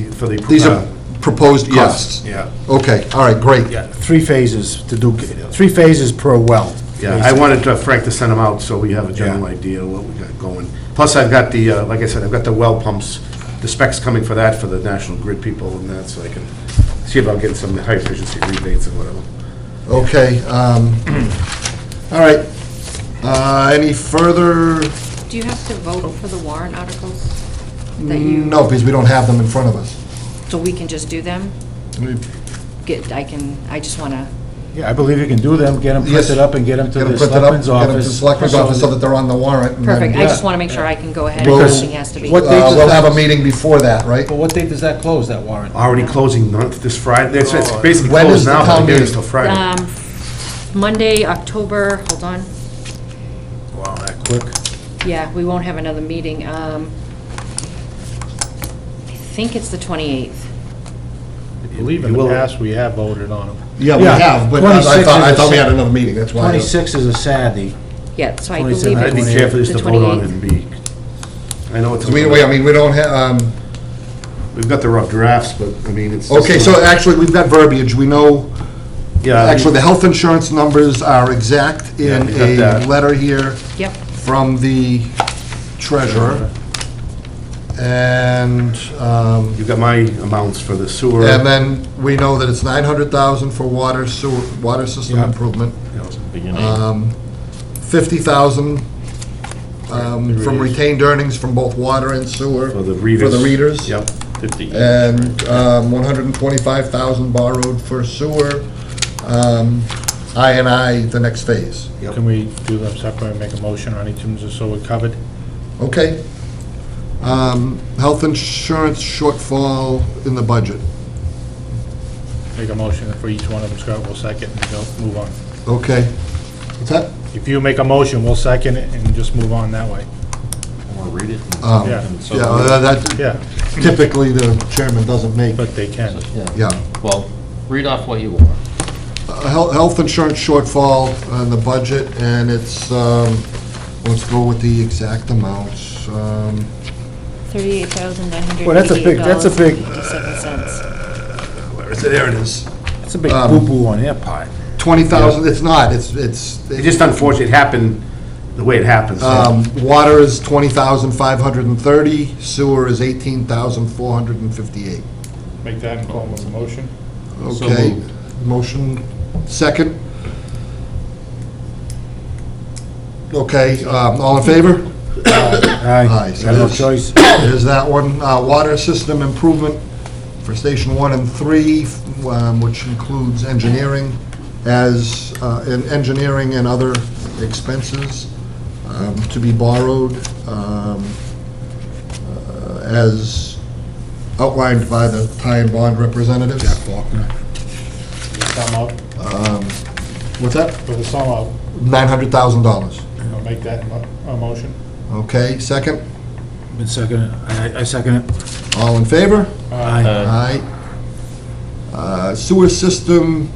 these are proposed Yes, costs? yeah. Okay, all right, great. Yeah, three phases to do, 3 phases per well. Yeah, I wanted Frank to send them out so we have a general idea of what we got going. Plus, I've got the, like I said, I've got the well pumps, the specs coming for that for the National Grid people and that, so I can see about getting some high efficiency rebates and whatever. Okay, all right. Any further? Do you have to vote for the warrant articles? That you, No, because we don't have them in front of us. so we can just do them? I just want to, Yeah, I believe you can do them, get them Yes. printed up and get them to Get them the printed up, selectmen's get them to office. the selectmen's office so that they're on the warrant. and then, perfect. I Yeah. just want to make sure I can go ahead Well, and everything has to be. what date does We'll that- have a meeting before that, right? But what date does that close, that warrant? Already closing this Friday, it's basically When is closed the now, town but the hearing's meeting? till Friday. Monday, October, hold on. Wow, that quick? Yeah, we won't have another meeting. I think it's the 28th. I believe in You the will- past, we have voted on them. Yeah, we Yeah, have, but 26 I is thought we a- had another meeting, that's why. 26 is a Saturday. Yeah, so I 27th. believe I'd be it's careful just the to vote on it 28th. and be, I know it's. We don't have, We've got the rough drafts, but, I mean, it's. okay, so actually, we've got verbiage, we know, Yeah. actually, the health insurance numbers are exact Yeah, in we got a that. letter here Yep, from the treasurer. And, You've got my amounts for the sewer. and then we know that it's 900,000 for water, sewer, water system Yeah. improvement. Beginning. 50,000 from retained earnings from both water and sewer. For the readers. For the readers. Yep. 50. And 125,000 borrowed for sewer. I the next phase. Can we do them separate and make a motion on each of them, just so we're covered? Okay. Health insurance shortfall in the budget. Make a motion for each one of them, Scott, we'll second and go, move on. Okay. What's that? If you make a motion, we'll second it and just move on that way. Want to read it? Yeah. And so- Yeah, that Yeah, typically the chairman doesn't make. but they can. Yeah. Well, read off what you want. Health insurance shortfall on the budget, and it's, let's go with the exact amounts. $38,988. Well, that's a big- Where is it? There it is. It's a big boo-boo on their part. 20,000, it's not, it's. It's just unfortunate, it happened the way it happened. so- Water is 20,530, sewer is 18,458. Make that in form of a motion. So Okay, moved. motion, second. Okay, all in favor? Aye, so got no there's- choice. There's that one. Water system improvement for Station 1 and 3, which includes engineering engineering and other expenses to be borrowed as outlined by the tie and bond representatives. Faulkner. Sum out, What's that? for the sum out, $900,000. I'll make that a motion. Okay, second. Been seconded. I second it. All in favor? Aye. Aye. Sewer system,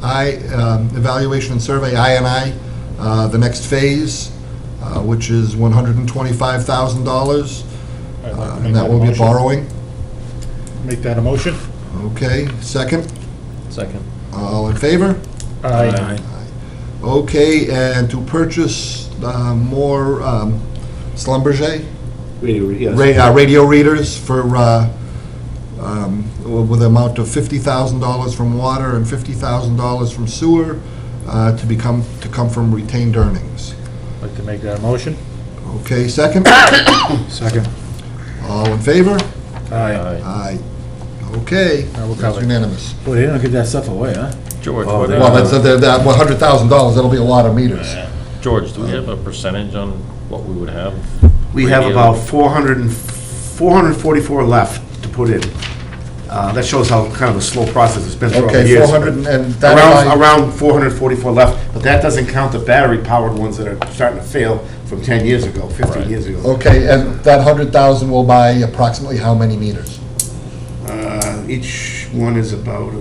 evaluation and survey, I, the next phase, which is $125,000, I'd like to make and that will be motion. borrowing. Make that a motion? Okay, second. Second. All in favor? Aye. Okay, and to purchase more Schlumberger radio readers for, with an amount of $50,000 from water and $50,000 from sewer, to come from retained earnings. I'd like to make that a motion? Okay, second? Second. All in favor? Aye. Aye. Okay, Now we're that's covered. unanimous. Boy, they don't give that stuff away, huh? George, Oh, what, they- Well, that's, that $100,000, that'll be a lot of meters. George, do we have a percentage on what we would have? We have Radio? about 444 left to put in. That shows how kind of a slow process it's been throughout the Okay, years. 400 and that. Around 444 left, but that doesn't count the battery-powered ones that are starting to fail from 10 years ago, 15 Right. years ago. Okay, and that 100,000 will buy approximately how many meters? Each one is about,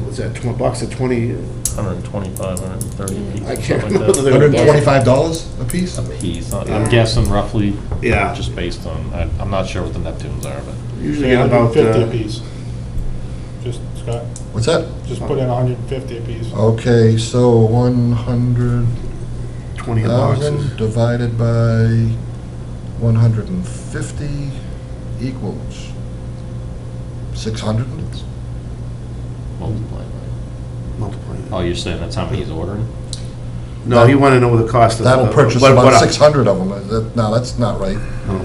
what's that, $20 at 20? 125, 130 pieces, I can't something remember. like that. $125 a piece? A piece, I'm guessing roughly, Yeah. just based on, I'm not sure what the Neptunes are, but. Usually get about, 150 apiece. Just, Scott, What's that? just put in 150 apiece. Okay, so 100,000 20 boxes. divided by 150 equals 600? Multiply by. Multiply. Oh, you're saying that's how many he's ordering? No, you want to know what the cost of. That'll purchase what- about what- 600 of them. No, that's not right. no,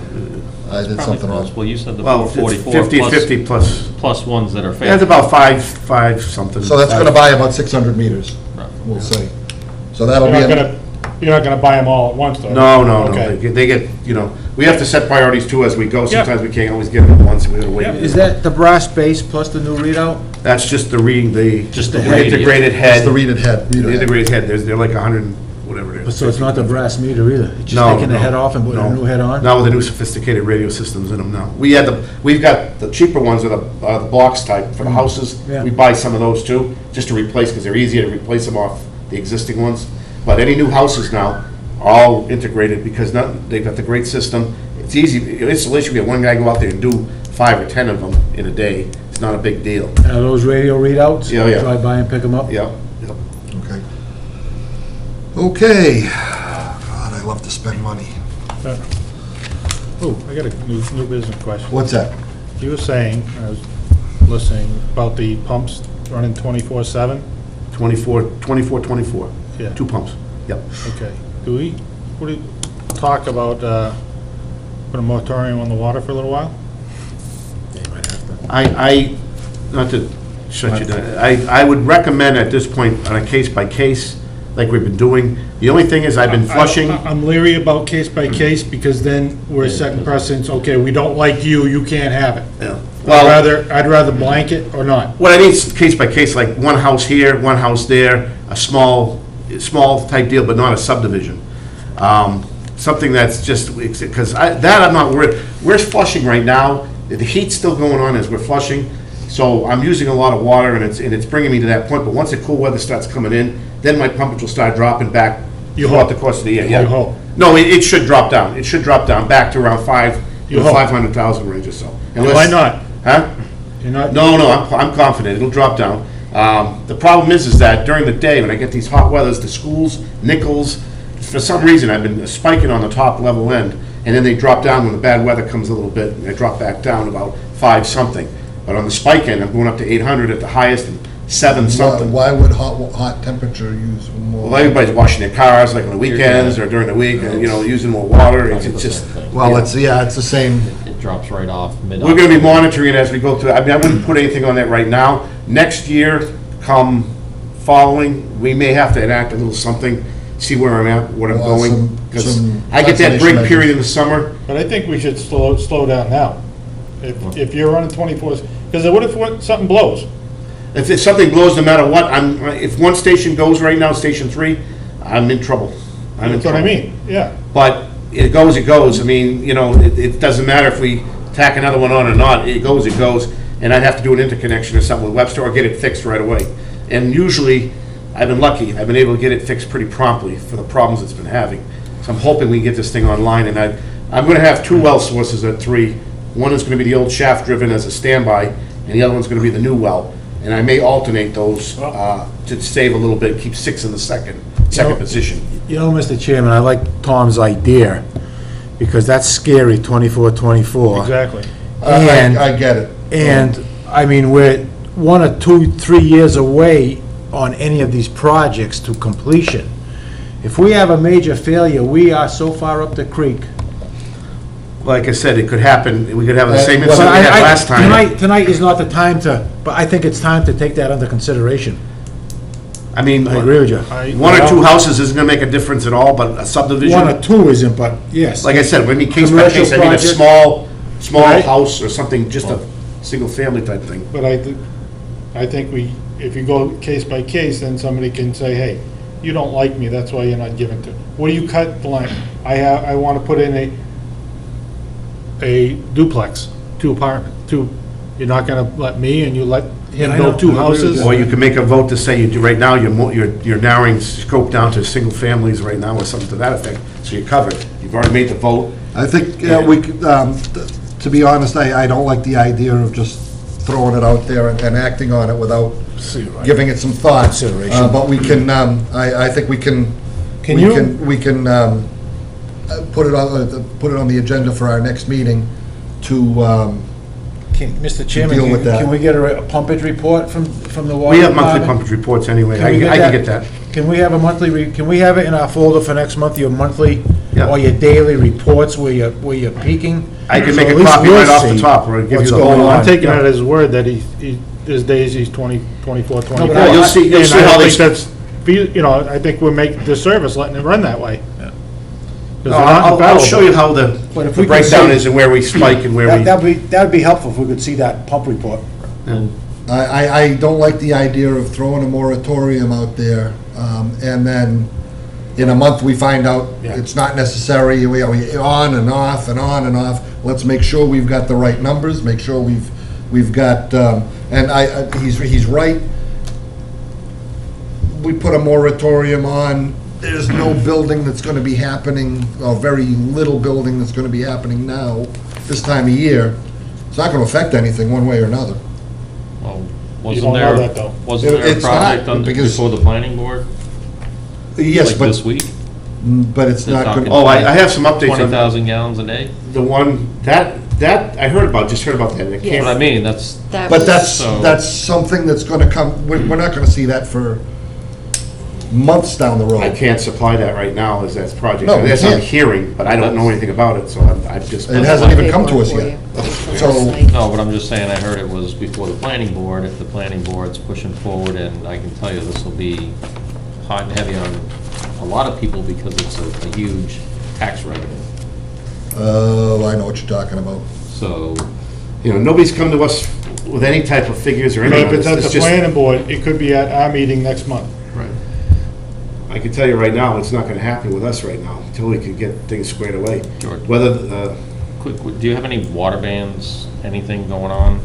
I did Probably something close. wrong. Well, you said the Well, it's 444 50, plus, 50 plus, plus ones that are failing. that's about five something. So that's gonna buy about 600 meters, Right. we'll say. So that'll You're be, not gonna buy them all at once, though? No, no, no, Okay. they get, we have to set priorities too as we go. Yeah. Sometimes we can't always get them at once, we gotta wait. Is that the brass base plus the new readout? That's just the Just the integrated it's head. the readed head. The reader head. integrated head, they're like 100 and whatever it is. So it's not the brass meter either? It's just No, taking the no, head off and putting a no. new head on? Now with the new sophisticated radio systems in them now. We've got the cheaper ones are the box type for the houses. Yeah. We buy some of those too, just to replace, because they're easier to replace them off the existing ones. But any new houses now are all integrated because they've got the great system. It's easy, installation, we have one guy go out there and do 5 or 10 of them in a day. It's not a big deal. Are those radio readouts? Yeah, yeah. Drive by and pick them up? Yep, yep. Okay. Okay. God, I love to spend money. Oh, I got a new business question. What's that? You were saying, I was listening, about the pumps running 24/7? 24. Yeah. 2 pumps. Yep. Okay. Do we talk about put a moratorium on the water for a little while? I, not to shut you down, I would recommend at this point, on a case-by-case, like we've been doing. The only thing is, I've been flushing. I'm leery about case by case, because then we're setting precedents, okay, we don't like you, you can't have it. Yeah. I'd rather blanket or not. What I need is case-by-case, like one house here, one house there, a small type deal, but not a subdivision. Something that's just, because that I'm not worried. We're flushing right now, the heat's still going on as we're flushing, so I'm using a lot of water, and it's bringing me to that point, but once the cool weather starts coming in, then my pumpage will start dropping back You throughout hope. the course of the year. You Yeah. hope. No, it should drop down. It should drop down back to around You hope. 500,000 range or so. Why not? Huh? You're not? No, I'm confident, it'll drop down. The problem is that during the day, when I get these hot weathers, the schools, Nichols, for some reason, I've been spiking on the top level end, and then they drop down when the bad weather comes a little bit, and they drop back down about 5 something. But on the spike end, I'm going up to 800 at the highest, and 7 something. Why would hot temperature use more? Well, everybody's washing their cars, like on the weekends, or during the week, and, using more water, it's just, Well, it's the same. It drops right off mid. we're gonna be monitoring it as we go through. I mean, I wouldn't put anything on that right now. Next year, come following, we may have to enact a little something, see where I'm at, what I'm Well, going. Because some I get that conservation break period in the measures. summer. But I think we should slow down now. If you're running 24, because what if something blows? If something blows, no matter what, if one station goes right now, Station 3, I'm in trouble. I'm in That's what I trouble. mean, yeah. But it goes, it goes. I mean, it doesn't matter if we tack another one on or not. It goes, and I'd have to do an interconnection or something with Webster or get it fixed right away. And usually, I've been lucky. I've been able to get it fixed pretty promptly for the problems it's been having. So I'm hoping we can get this thing online, and I'm going to have 2 well sources at 3. One is going to be the old shaft driven as a standby, and the other one's going to be the new well. And I may alternate those to save a little bit, keep 6 in the second position. Mr. Chairman, I like Tom's idea, because that's scary, 24/24. Exactly. And- I get it. And, I mean, we're 1 or 2, 3 years away on any of these projects to completion. If we have a major failure, we are so far up the creek. Like I said, it could happen. We could have the same But incident we had last time. Tonight is not the time to, but I think it's time to take that under consideration. I mean, I agree with you. 1 or 2 houses isn't going to make a difference at all, but a subdivision. 1 or 2 isn't, but yes. Like I said, when I mean case by case, I mean a Commercial small Right. house or something, just a single-family type thing. But I think if you go case by case, then somebody can say, hey, you don't like me, that's why you're not giving to. What do you cut the line? I want to put in a duplex, 2 apartment, 2. You're not going to let me, and you let him I build know. 2 I agree with houses? that. Or you can make a vote to say, right now, you're narrowing scope down to single families right now, or something to that effect, so you're covered. You've already made the vote. I think, to be honest, I don't like the idea of just throwing it out there and acting on it without giving it some thought. Consideration. But we can, I think we can. Can we you- We can put it on the agenda for our next meeting to, Mr. Chairman, deal with that. can we get a pumpage report from the water We have monthly department? pumpage reports anyway. Can we I get can get that. Can we have a monthly, can we have it in our folder for next month, your monthly Yeah. or your daily reports where you're peaking? I can So make at a least copy we'll right off the see top, or I'll give you what's the going whole on. I'm taking Yeah. it as his word that his days, he's 24, 25. but Yeah, you'll see And I how don't they. think that's, I think we're making disservice letting it run that way. 'Cause No, they're not I'll show you how the But if the we can breakdown see- is and where we spike and where we. That'd be helpful if we could see that pump report. I don't like the idea of throwing a moratorium out there, and then in a month we find out Yeah. it's not necessary, we on and off and on and off. Let's make sure we've got the right numbers, make sure we've got, and he's right. We put a moratorium on, there's no building that's gonna be happening, or very little building that's gonna be happening now, this time of year. It's not gonna affect anything one way or another. Well, You don't know that, though. Wasn't there a It's not, project because- before the planning board, Yes, like but this week? but it's not talking- gonna. Oh, I have some updates on 20,000 gallons a day? the one, that, I heard about, just heard about that. and I Yes. can't- What I mean, that's, That But was- So- that's something that's gonna come, we're not gonna see that for months down the I road. can't supply that right now as that project. No, you That's I'm can't. hearing, but I don't know anything about it, so I've just. It hasn't even come to us yet. So- no, but I'm just saying, I heard it was before the planning board. If the planning board's pushing forward, and I can tell you this will be hot and heavy on a lot of people because it's a huge tax revenue. Oh, I know what you're talking about. So, You know, nobody's come to us with any type of figures or anything. If it's at It's the just- planning board, it could be at our meeting next month. Right. I can tell you right now, it's not gonna happen with us right now, until we can get things squared away. George. Whether, quick, do you have any water bans, anything going on?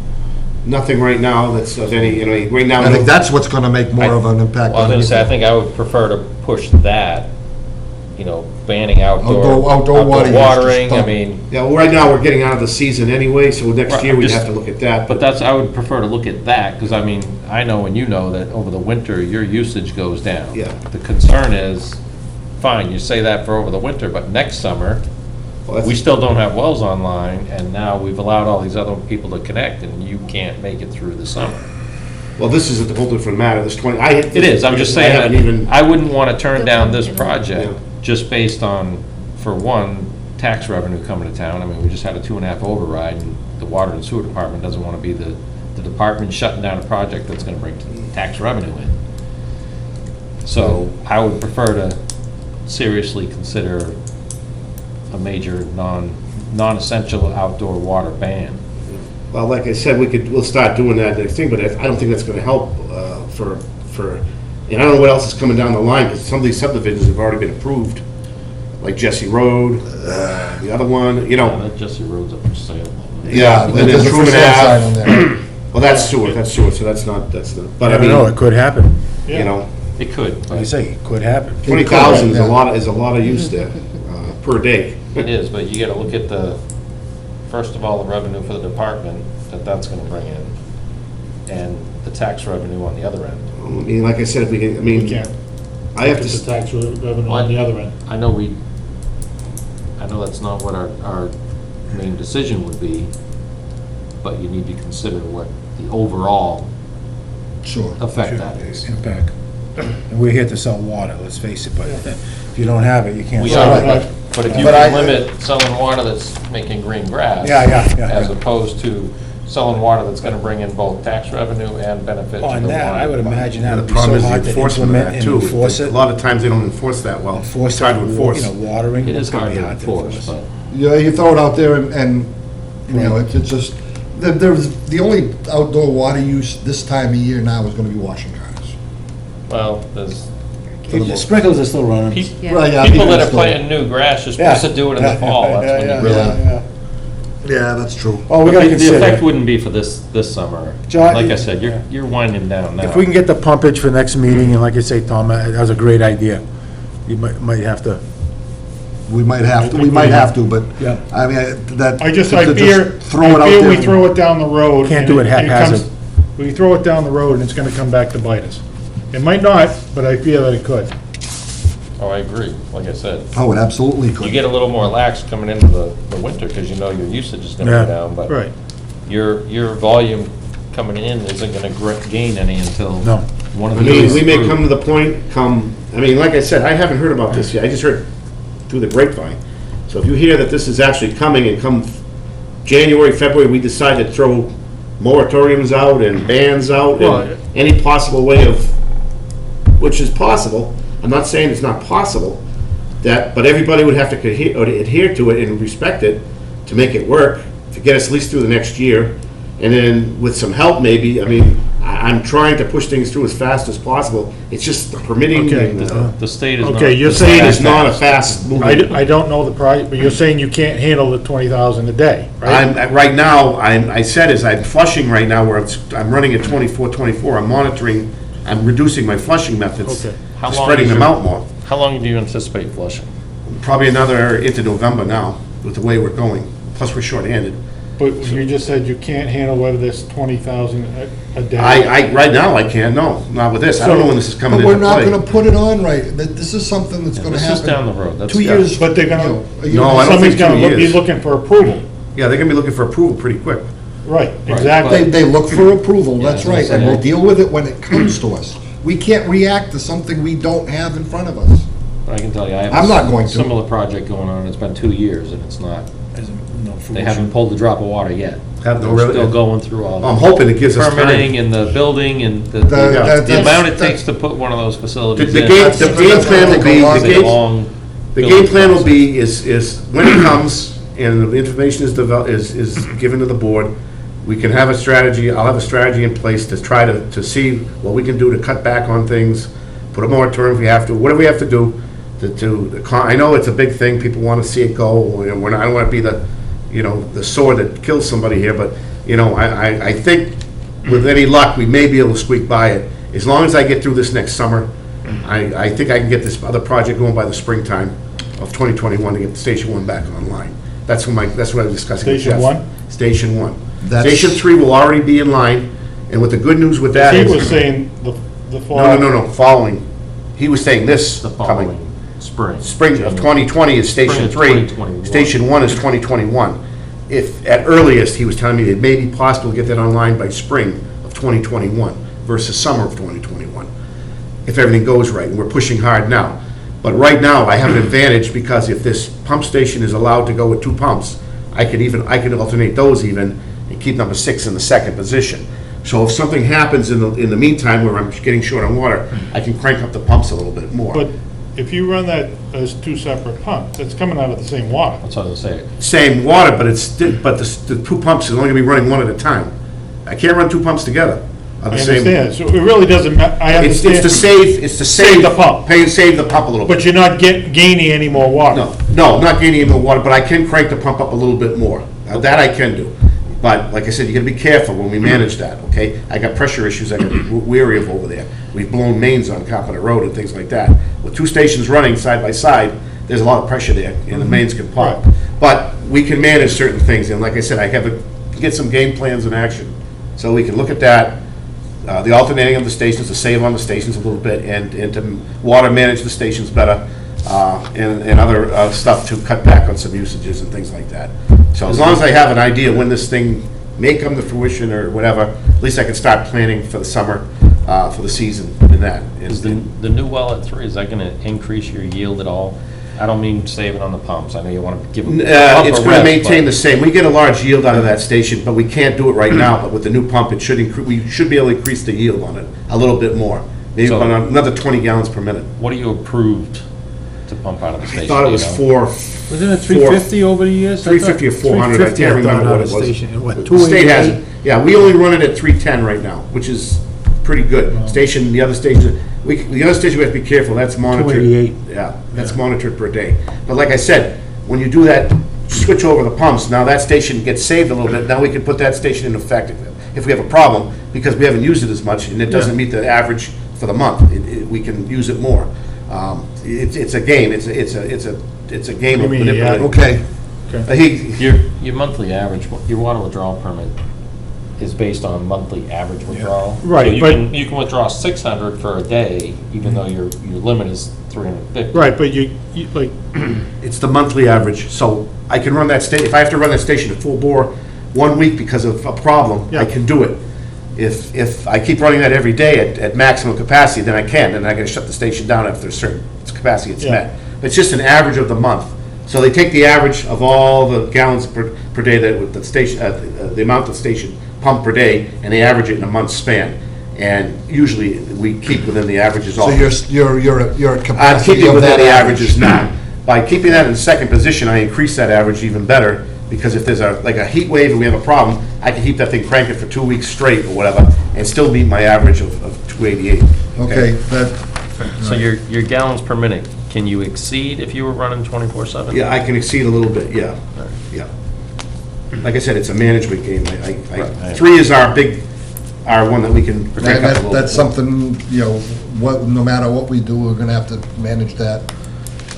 nothing right now that's of any, you know, right now. I think that's what's gonna make more of an impact. Well, I was on gonna say, I everything. think I would prefer to push that, you know, banning Outdoor water use, just watering, I stop. mean, Yeah, well, right now, we're getting out of the season anyway, so next Right, year I'm we'd just- have to look at that. but that's, I would prefer to look at that, because I mean, I know and you know that over the winter, your usage goes down. Yeah. The concern is, fine, you say that for over the winter, but next summer, Well, that's- we still don't have wells online, and now we've allowed all these other people to connect, and you can't make it through the summer. Well, this is a whole different matter, this 20, It is, I'm just I saying haven't even, that I wouldn't want to turn down this Yeah. project just based on, for one, tax revenue coming to town. I mean, we just had a 2.5 override, and the water and sewer department doesn't want to be the department shutting down a project that's going to bring tax revenue in. So I would prefer to seriously consider a major non-essential outdoor water ban. well, like I said, we'll start doing that next thing, but I don't think that's gonna help, and I don't know what else is coming down the line, because some of these subdivisions have already been approved, like Jesse Road, the other one, you Yeah, know. that Jesse Road's up for sale. Yeah, and then There's a Truman for sale sign Ave. on there. Well, that's sewer, so that's not, but I I don't know, mean, it could happen. you know, It could, Like I but say, it could happen. 20,000 is Yeah. a lot of use there, per day. it is, but you gotta look at first of all, the revenue for the department that's gonna bring in, and the tax revenue on the other end. I mean, like I said, if we can, I We mean, can't. I have It's to, the tax revenue on the other end. I know that's not what our main decision would be, but you need to consider what the overall Sure. effect that is. Impact. And we're here to sell water, let's face it, but if you don't have it, you can't We sell are, it. but if you But I- can limit selling water that's making green grass. Yeah, yeah. As opposed to selling water that's gonna bring in both tax revenue and benefit to the On water. that, I would imagine that the would be problem so is the hard to enforcement of implement that and too. enforce it. A lot of times they don't enforce that well. Enforce It's hard to that, enforce. you know, watering. It is it's gonna hard be to enforce, but. Yeah, you throw it out there and, you know, it's just, there's, the only outdoor water use this time of year now is gonna be washing cars. Well, there's Sprinklers are still running. Yeah. Right, yeah, people that are still- planting new grass, you're supposed to do it in the fall, that's when you really. yeah. Yeah, that's true. Oh, we But gotta the effect consider, wouldn't be for this summer. John, Like I said, you're winding down now. if we can get the pumpage for next meeting, and like I say, Tom, that was a great idea. You might have to, We might have to, but, Yeah. I mean, that. I just, to I just fear, throw it out I fear we there. throw it down the road. Can't and do it and haphazard. comes- We throw it down the road and it's gonna come back to bite us. It might not, but I fear that it could. Oh, I agree, like I said. Oh, it absolutely You could. get a little more lax coming into the winter, because you know your usage is gonna Yeah. go down, but. Right. Your volume coming in isn't gonna gain any until. No. One of I the. mean, years we may through. come to the point, I mean, like I said, I haven't heard about this yet, I just heard through the grapevine. So if you hear that this is actually coming and come January, February, we decide to throw moratoriums out and bans out Well, and any possible way of, which is possible, I'm not saying it's not possible, but everybody would have to adhere to it and respect it to make it work, to get us at least through the next year. And then with some help maybe, I mean, I'm trying to push things through as fast as possible. It's just the permitting Okay. and The state is not. Okay, you're the saying state it's is not a fast moving. I don't know the price, but you're saying you can't handle the 20,000 a day, right? Right now, I said is I'm flushing right now where I'm running at 24. I'm monitoring, I'm reducing my flushing methods, Okay. How long spreading is them your- out more. How long do you anticipate flushing? Probably another into November now, with the way we're going. Plus, we're shorthanded. But you just said you can't handle whether there's 20,000 a day. Right now, I can't, no, not with this. I don't know when this is coming But into we're not play. gonna put it on right, this is something that's gonna This happen. is down the road. That's- 2 years. But they're gonna, you know, a year No, from I now. don't somebody's think 2 gonna be years. looking for approval. Yeah, they're gonna be looking for approval pretty quick. Right, They, exactly. they look for approval, Yeah, that's I was right, gonna and we'll say. deal with it when it comes to us. We can't react to something we don't have in front of us. I can tell you, I have I'm not going a to. similar project going on, it's been 2 years, and it's not, they haven't pulled the drop of water yet. Have no They're really- still going through all I'm the hoping it gives us time. permitting and the building and the that's- amount it that- takes to put one of those facilities The in. game That's plan will gonna take a be, long- It's a long the building game plan will process. be is when it comes and the information is given to the board, we can have a strategy, I'll have a strategy in place to try to see what we can do to cut back on things, put a moratorium if we have to, whatever we have to do I know it's a big thing, people want to see it go, I don't want to be the sword that kills somebody here, but, I think with any luck, we may be able to squeak by it. As long as I get through this next summer, I think I can get this other project going by the springtime of 2021 to get the Station 1 back online. That's what I was discussing with Station Jeff. 1? Station 1. That's- Station 3 will already be in line, and what the good news with that He is... was saying the fall. No, following. He was saying this The coming. following spring. Spring of 2020 is Station Spring of 3. 2021. Station 1 is 2021. If, at earliest, he was telling me it may be possible to get that online by spring of 2021 versus summer of 2021, if everything goes right, and we're pushing hard now. But right now, I have an advantage because if this pump station is allowed to go with 2 pumps, I could alternate those even and keep number 6 in the second position. So if something happens in the meantime where I'm getting short on water, I can crank up the pumps a little bit more. But if you run that as 2 separate pumps, it's coming out of the same water. That's what I was saying. Same water, but the 2 pumps is only gonna be running one at a time. I can't run 2 pumps together on I the same. understand, so it really doesn't I It's understand. to save the pump. Save the pump a little bit. But you're not gaining any more water. No, I'm not gaining any more water, but I can crank the pump up a little bit more. That I can do. But like I said, you gotta be careful when we manage that, okay? I got pressure issues I gotta be wary of over there. We've blown mains on Carpenter Road and things like that. With 2 stations running side by side, there's a lot of pressure there, and the mains can pop. But we can manage certain things, and like I said, I have get some game plans in action. So we can look at that, the alternating of the stations, to save on the stations a little bit, and to water manage the stations better, and other stuff to cut back on some usages and things like that. So as long as I have an idea when this thing may come to fruition or whatever, at least I can start planning for the summer, for the season and that. Is the new well at 3, is that going to increase your yield at all? I don't mean saving on the pumps, I know you want to give them. It's going to maintain the same. We get a large yield out of that station, but we can't do it right now. But with the new pump, we should be able to increase the yield on it a little bit more. Maybe So- on another 20 gallons per minute. What do you approved to pump out of the station? I thought it was do you know? 4. Wasn't it 350 over the years? 350 or 400, I 350 can't remember thought what out it of the was. station. And what, The state has 288? it. Yeah, we only run it at 310 right now, which is pretty good. The other station, we have to be careful, that's monitored. 288. Yeah, that's monitored per day. But like I said, when you do that, switch over the pumps, now that station gets saved a little bit, now we can put that station in effect if we have a problem, because we haven't used it as much, and it doesn't meet the average for the month. We can use it more. It's a game, it's a game of You mean, yeah. manipulating. Okay, Your monthly average, your water withdrawal permit is based on monthly average withdrawal. Right, So you but- you can withdraw 600 for a day, even though your limit is 350. Right, but you like, It's the monthly average, so I can run that if I have to run that station at full bore 1 week because of a problem, Yeah. I can do it. If I keep running that every day at maximum capacity, then I can, and I gotta shut the station down after a certain capacity it's Yeah. met. It's just an average of the month. So they take the average of all the gallons per day that the station, the amount of station pump per day, and they average it in a month's span. And usually, we keep within the averages. so you're at I'm capacity keeping of within that the average. averages now. By keeping that in second position, I increase that average even better, because if there's like a heat wave and we have a problem, I can keep that thing cranking for 2 weeks straight or whatever, and still meet my average of 288. Okay, that, So your gallons per minute, can you exceed if you were running 24/7? Yeah, I can exceed a little bit, yeah, yeah. Like I said, it's a management game. Right. 3 is our one that we can crank up a little bit. that's something, no matter what we do, we're gonna have to manage that.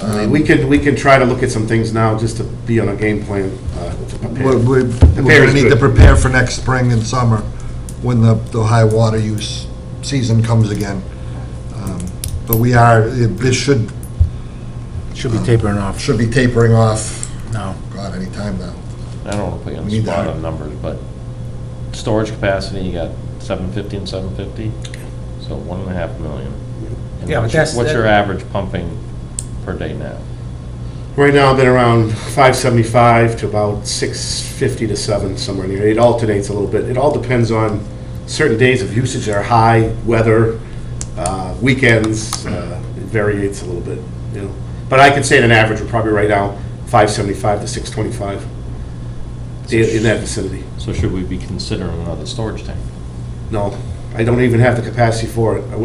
I mean, we can try to look at some things now, just to be on a game plan, to prepare. We're Prepare going is to need to good. prepare for next spring and summer, when the high water use season comes again. But this should Should be tapering off be tapering off, now. God, any time now. I don't want to put you on We the need spot that. on numbers, but storage capacity, you got 750 and 750, so 1.5 million. And Yeah, but that's- what's your average pumping per day now? Right now, I've been around 575 to about 650 to 7, somewhere near. It alternates a little bit. It all depends on certain days of usage that are high, weather, weekends, it varies a little bit, you know. But I could say at an average, we're probably right now 575 to 625, in that vicinity. So should we be considering another storage tank? No, I don't even have the capacity for it. It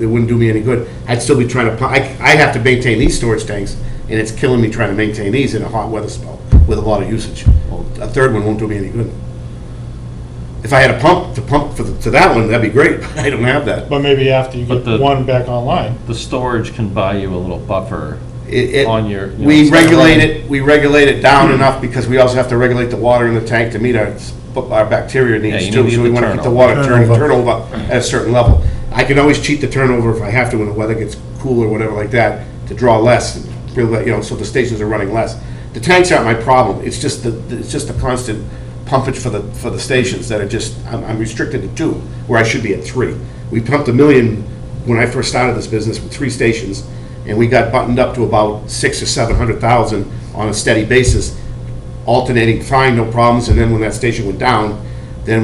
wouldn't do me any good. I'd still be trying to, I have to maintain these storage tanks, and it's killing me trying to maintain these in a hot weather spell with a lot of usage. A third one won't do me any good. If I had a pump to that one, that'd be great, but I don't have that. But maybe after you But get one back online. The storage can buy you a little buffer It- on your. you know, We instead of regulate it down enough, because we also have to regulate the water in the tank to meet our bacteria Yeah, needs you too. need So we the want to keep the turnover. water turnover at a certain level. I can always cheat the turnover if I have to when the weather gets cool or whatever like that, to draw less, so the stations are running less. The tanks aren't my problem, it's just the constant pumpage for the stations that are just, I'm restricted to 2, where I should be at 3. We pumped 1 million when I first started this business with 3 stations, and we got buttoned up to about 600,000 or 700,000 on a steady basis, alternating fine, no problems, and then when that station went down, then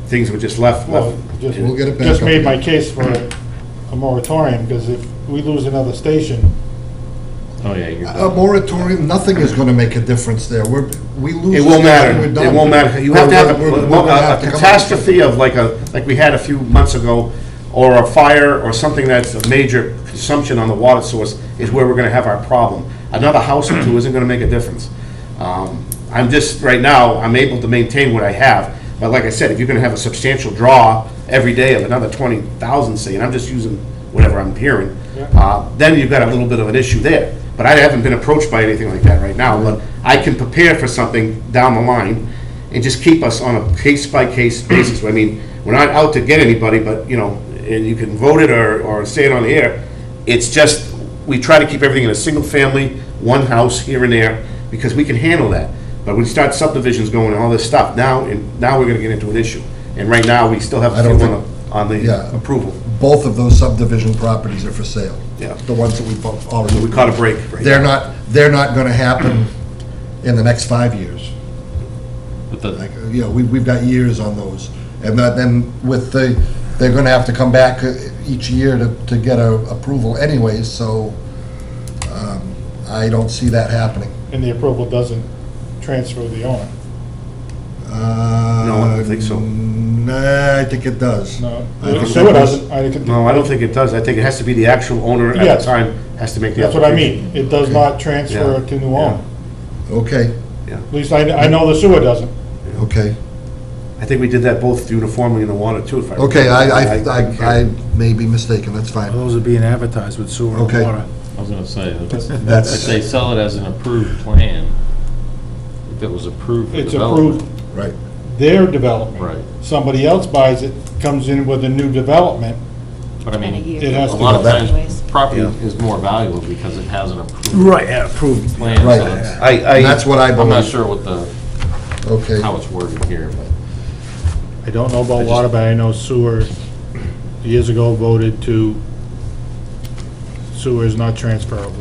things were just left. Well, just, We'll get it back just up made again. my case for a moratorium, because if we lose another station, Oh, yeah, you're A done. moratorium, nothing is going to make a difference there. We lose. It won't this matter. thing, we're done. It won't matter. You have to have We're gonna have to a come up with catastrophe of like we had a few months ago, or a fire, or something that's a major consumption on the water source, is where we're gonna have our problem. Another house or two isn't gonna make a difference. I'm just, right now, I'm able to maintain what I have, but like I said, if you're gonna have a substantial draw every day of another 20,000, say, and I'm just using whatever I'm hearing, then you've got a little bit of an issue there. But I haven't been approached by anything like that right now, but I can prepare for something down the line and just keep us on a case-by-case basis. I mean, we're not out to get anybody, but, and you can vote it or say it on the air. It's just, we try to keep everything in a single family, one house here and there, because we can handle that. But when you start subdivisions going and all this stuff, now we're gonna get into an issue. And right now, we still have I a don't few think- on Yeah. the approval. Both of those subdivision properties are for sale. Yeah. The ones that we've already. We caught a break right They're now. not going to happen in the next 5 years. But the, Like, we've got years on those. And then they're going to have to come back each year to get a approval anyways, so I don't see that happening. and the approval doesn't transfer the owner. No, I don't think so. Nah, I think it does. No, I think so that it goes- doesn't. I think No, I don't think it does. I think it has to be the actual owner at Yes. the time, has to make the That's what I application. mean. It does not transfer Yeah. to new owner. Okay, At least I know the sewer doesn't. okay. I think we did that both uniformly in the water too, if I. Okay, remember. I may be mistaken, that's fine. Those are being advertised with sewer and Okay. water. I was gonna say, if That's, they sell it as an approved plan, if it was approved for It's development. approved, right. their development. Right. Somebody else buys it, comes in with a new development. But I And a mean, year. It has a to lot go of back. times, property is more valuable because it has an approved Right, yeah, approved. plan. Right. So it's- And that's what I I'm not believe. sure what Okay. how it's worded here, but. I don't know I about just- water, but I know sewer, years ago voted to, sewer is not transferable.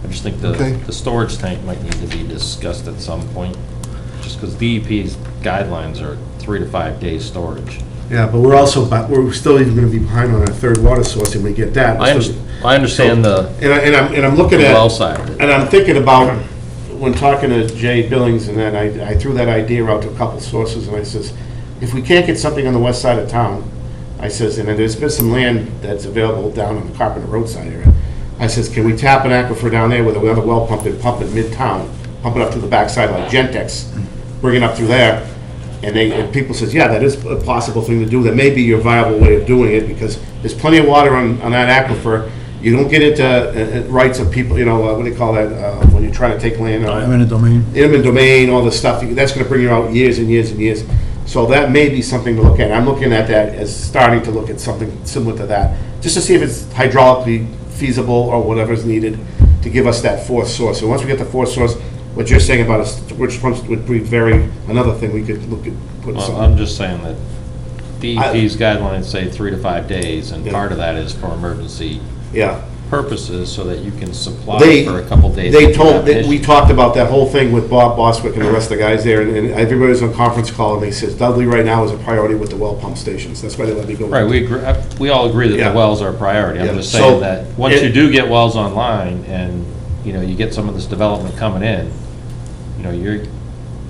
I just think Okay. the storage tank might need to be discussed at some point, just because DEP's guidelines are 3 to 5 days storage. Yeah, but we're still even gonna be behind on our third water source, and we get that. I understand the And I'm looking the at. well side of it. And I'm thinking about, when talking to Jay Billings, and then I threw that idea out to a couple sources, and I says, if we can't get something on the west side of town, I says, and there's been some land that's available down on the Carpenter Roadside area, I says, can we tap an aquifer down there with another well pump and pump it mid-town, pump it up to the backside like Gentex, bring it up through there, and people says, yeah, that is a possible thing to do, that may be your viable way of doing it, because there's plenty of water on that aquifer. You don't get into rights of people, what do you call that, when you're trying to take land? Eminent domain. Eminent domain, all this stuff, that's gonna bring you out years and years and years. So that may be something to look at. I'm looking at that as starting to look at something similar to that, just to see if it's hydraulically feasible or whatever's needed to give us that fourth source. And once we get the fourth source, what you're saying about which ones would be another thing we could look at putting Well, some. I'm just saying that DEP's guidelines say 3 to 5 days, and Yeah. part of that is for emergency Yeah. purposes, so that you can supply They, for a couple days. they if you told, have an we issue. talked about that whole thing with Bob Boswick and the rest of the guys there, and everybody was on conference call, and they says Dudley right now is a priority with the well pump stations. That's why they let me go. Right, we agree, we all agree that Yeah. the wells are a priority. Yeah. I'm just So, saying that, once you it- do get wells online, and, you get some of this development coming in,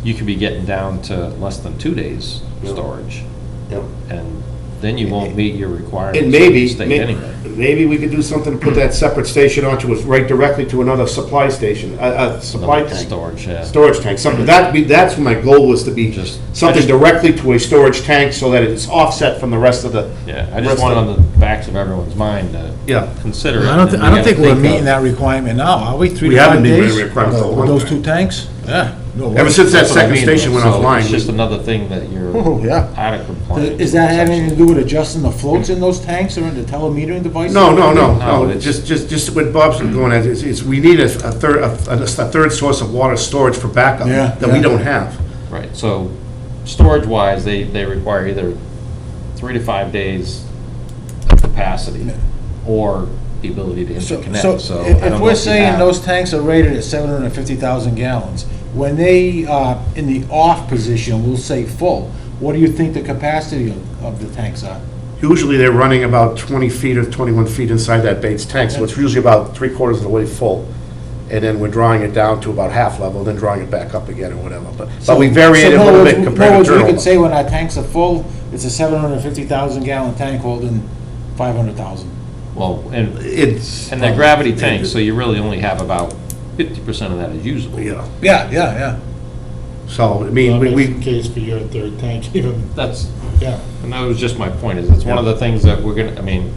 you could be getting down to less than 2 days Yeah. storage, Yeah. and then you won't meet your requirements And of the maybe, state anyway. maybe we could do something to put that separate station onto us, right directly to another supply station, a supply Another tank. storage, yeah. Storage tank, something, that's what my goal was to be, Just- something directly to a storage tank so that it's offset from the rest of the. Yeah, I just rest want it of- on the backs of everyone's mind to Yeah. consider it. I don't, and I don't we think gotta we're of- meeting that requirement now, are we? 3 We to 5 haven't been days? meeting requirements for a With long those time. 2 tanks? Yeah. No way. Ever since that That's what I second mean, station went so offline. It's just another thing that you're Oh, yeah. out of compliance. Is that having to do with adjusting the floats in those tanks or in the telemetering devices? No, No, it's just what Bob's going at, is we need a third source of water storage for backup Yeah, that we yeah. don't have. Right, so storage-wise, they require either 3 to 5 days of capacity or the ability to interconnect, so. I don't If know we're you saying have- those tanks are rated at 750,000 gallons, when they, in the off position, we'll say full, what do you think the capacity of the tanks are? Usually they're running about 20 feet or 21 feet inside that Bates tank, so it's usually about 3/4 of the way full. And then we're drawing it down to about half level, then drawing it back up again or whatever. But we vary it a little bit In compared other to words, we could turnover. say when our tanks are full, it's a 750,000 gallon tank holding 500,000. Well, and It's. they're gravity tanks, so you really only have about 50% of that is usable. Yeah, Yeah. so, I That mean, makes we, the case for your third tank even, That's, yeah. and that was just my point, is it's one of the things that we're gonna, I mean,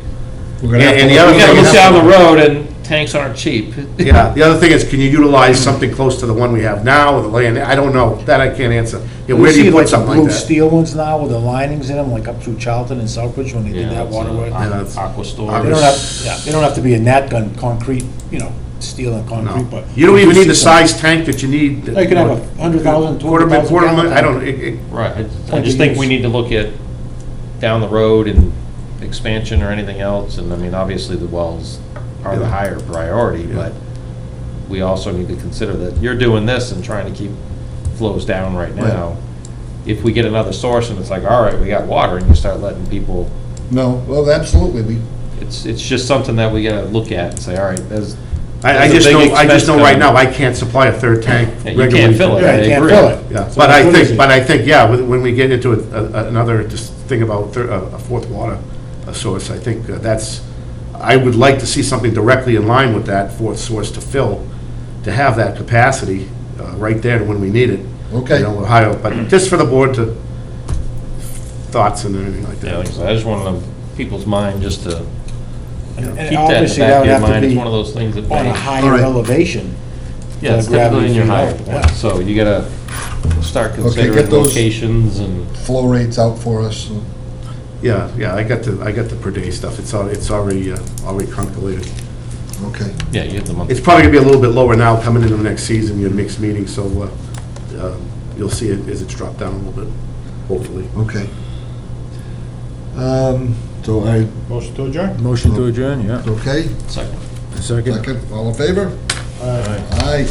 We're gonna have to And the look other we at gotta thing look is- down the road, and tanks aren't cheap. yeah, the other thing is, can you utilize something close to the one we have now, or the land, I don't know, that I can't answer. Yeah, where do you put something like Blue that? steel ones now with the linings in them, like up through Charlton and Southbridge when they did that it's waterway. Yeah, that's- Aqua They storage. don't have, they don't have to be a nat gun concrete, steel and concrete, but. You don't even need the see some- size tank that you need. You could have 100,000, 200,000 Quarter million, gallon I don't, tank. Right, I Point just of think use. we need to look at down the road and expansion or anything else, and I mean, obviously the wells are the Yeah. higher priority, Yeah. but we also need to consider that you're doing this and trying to keep flows down right now. If we get another source and it's like, all right, we got water, and you start letting people, No, well, absolutely, it's just something that we gotta look at and say, all right, there's. I there's a just big know, I just expense know right coming. now, I can't supply a third tank Yeah, regularly. you can't fill it, Yeah, I you can't agree. fill it. Yeah, So but I what is think, it? yeah, when we get into another just thing about a fourth water source, I think that's, I would like to see something directly in line with that fourth source to fill, to have that capacity right there when we need it. Okay. You know, Ohio, but just for the board to, thoughts and anything like Yeah, like I that. said, I just want people's mind just to And keep that in the obviously back that of would your have to mind. It's be one of those things that on a may. All higher right. elevation. Yeah, it's to gravity typically in your feed higher out, point, yeah. so you gotta start get considering those- locations and, flow rates out for us. Yeah, I got the per day stuff, it's already calculated. Okay. yeah, you have the month. It's probably gonna be a little bit lower now coming into the next season, your mixed meeting, so you'll see it as it's dropped down a little bit, hopefully. Okay. So I, Motion to adjourn? Motion to adjourn, yeah. okay, Second. Second. second, all in favor? Aye.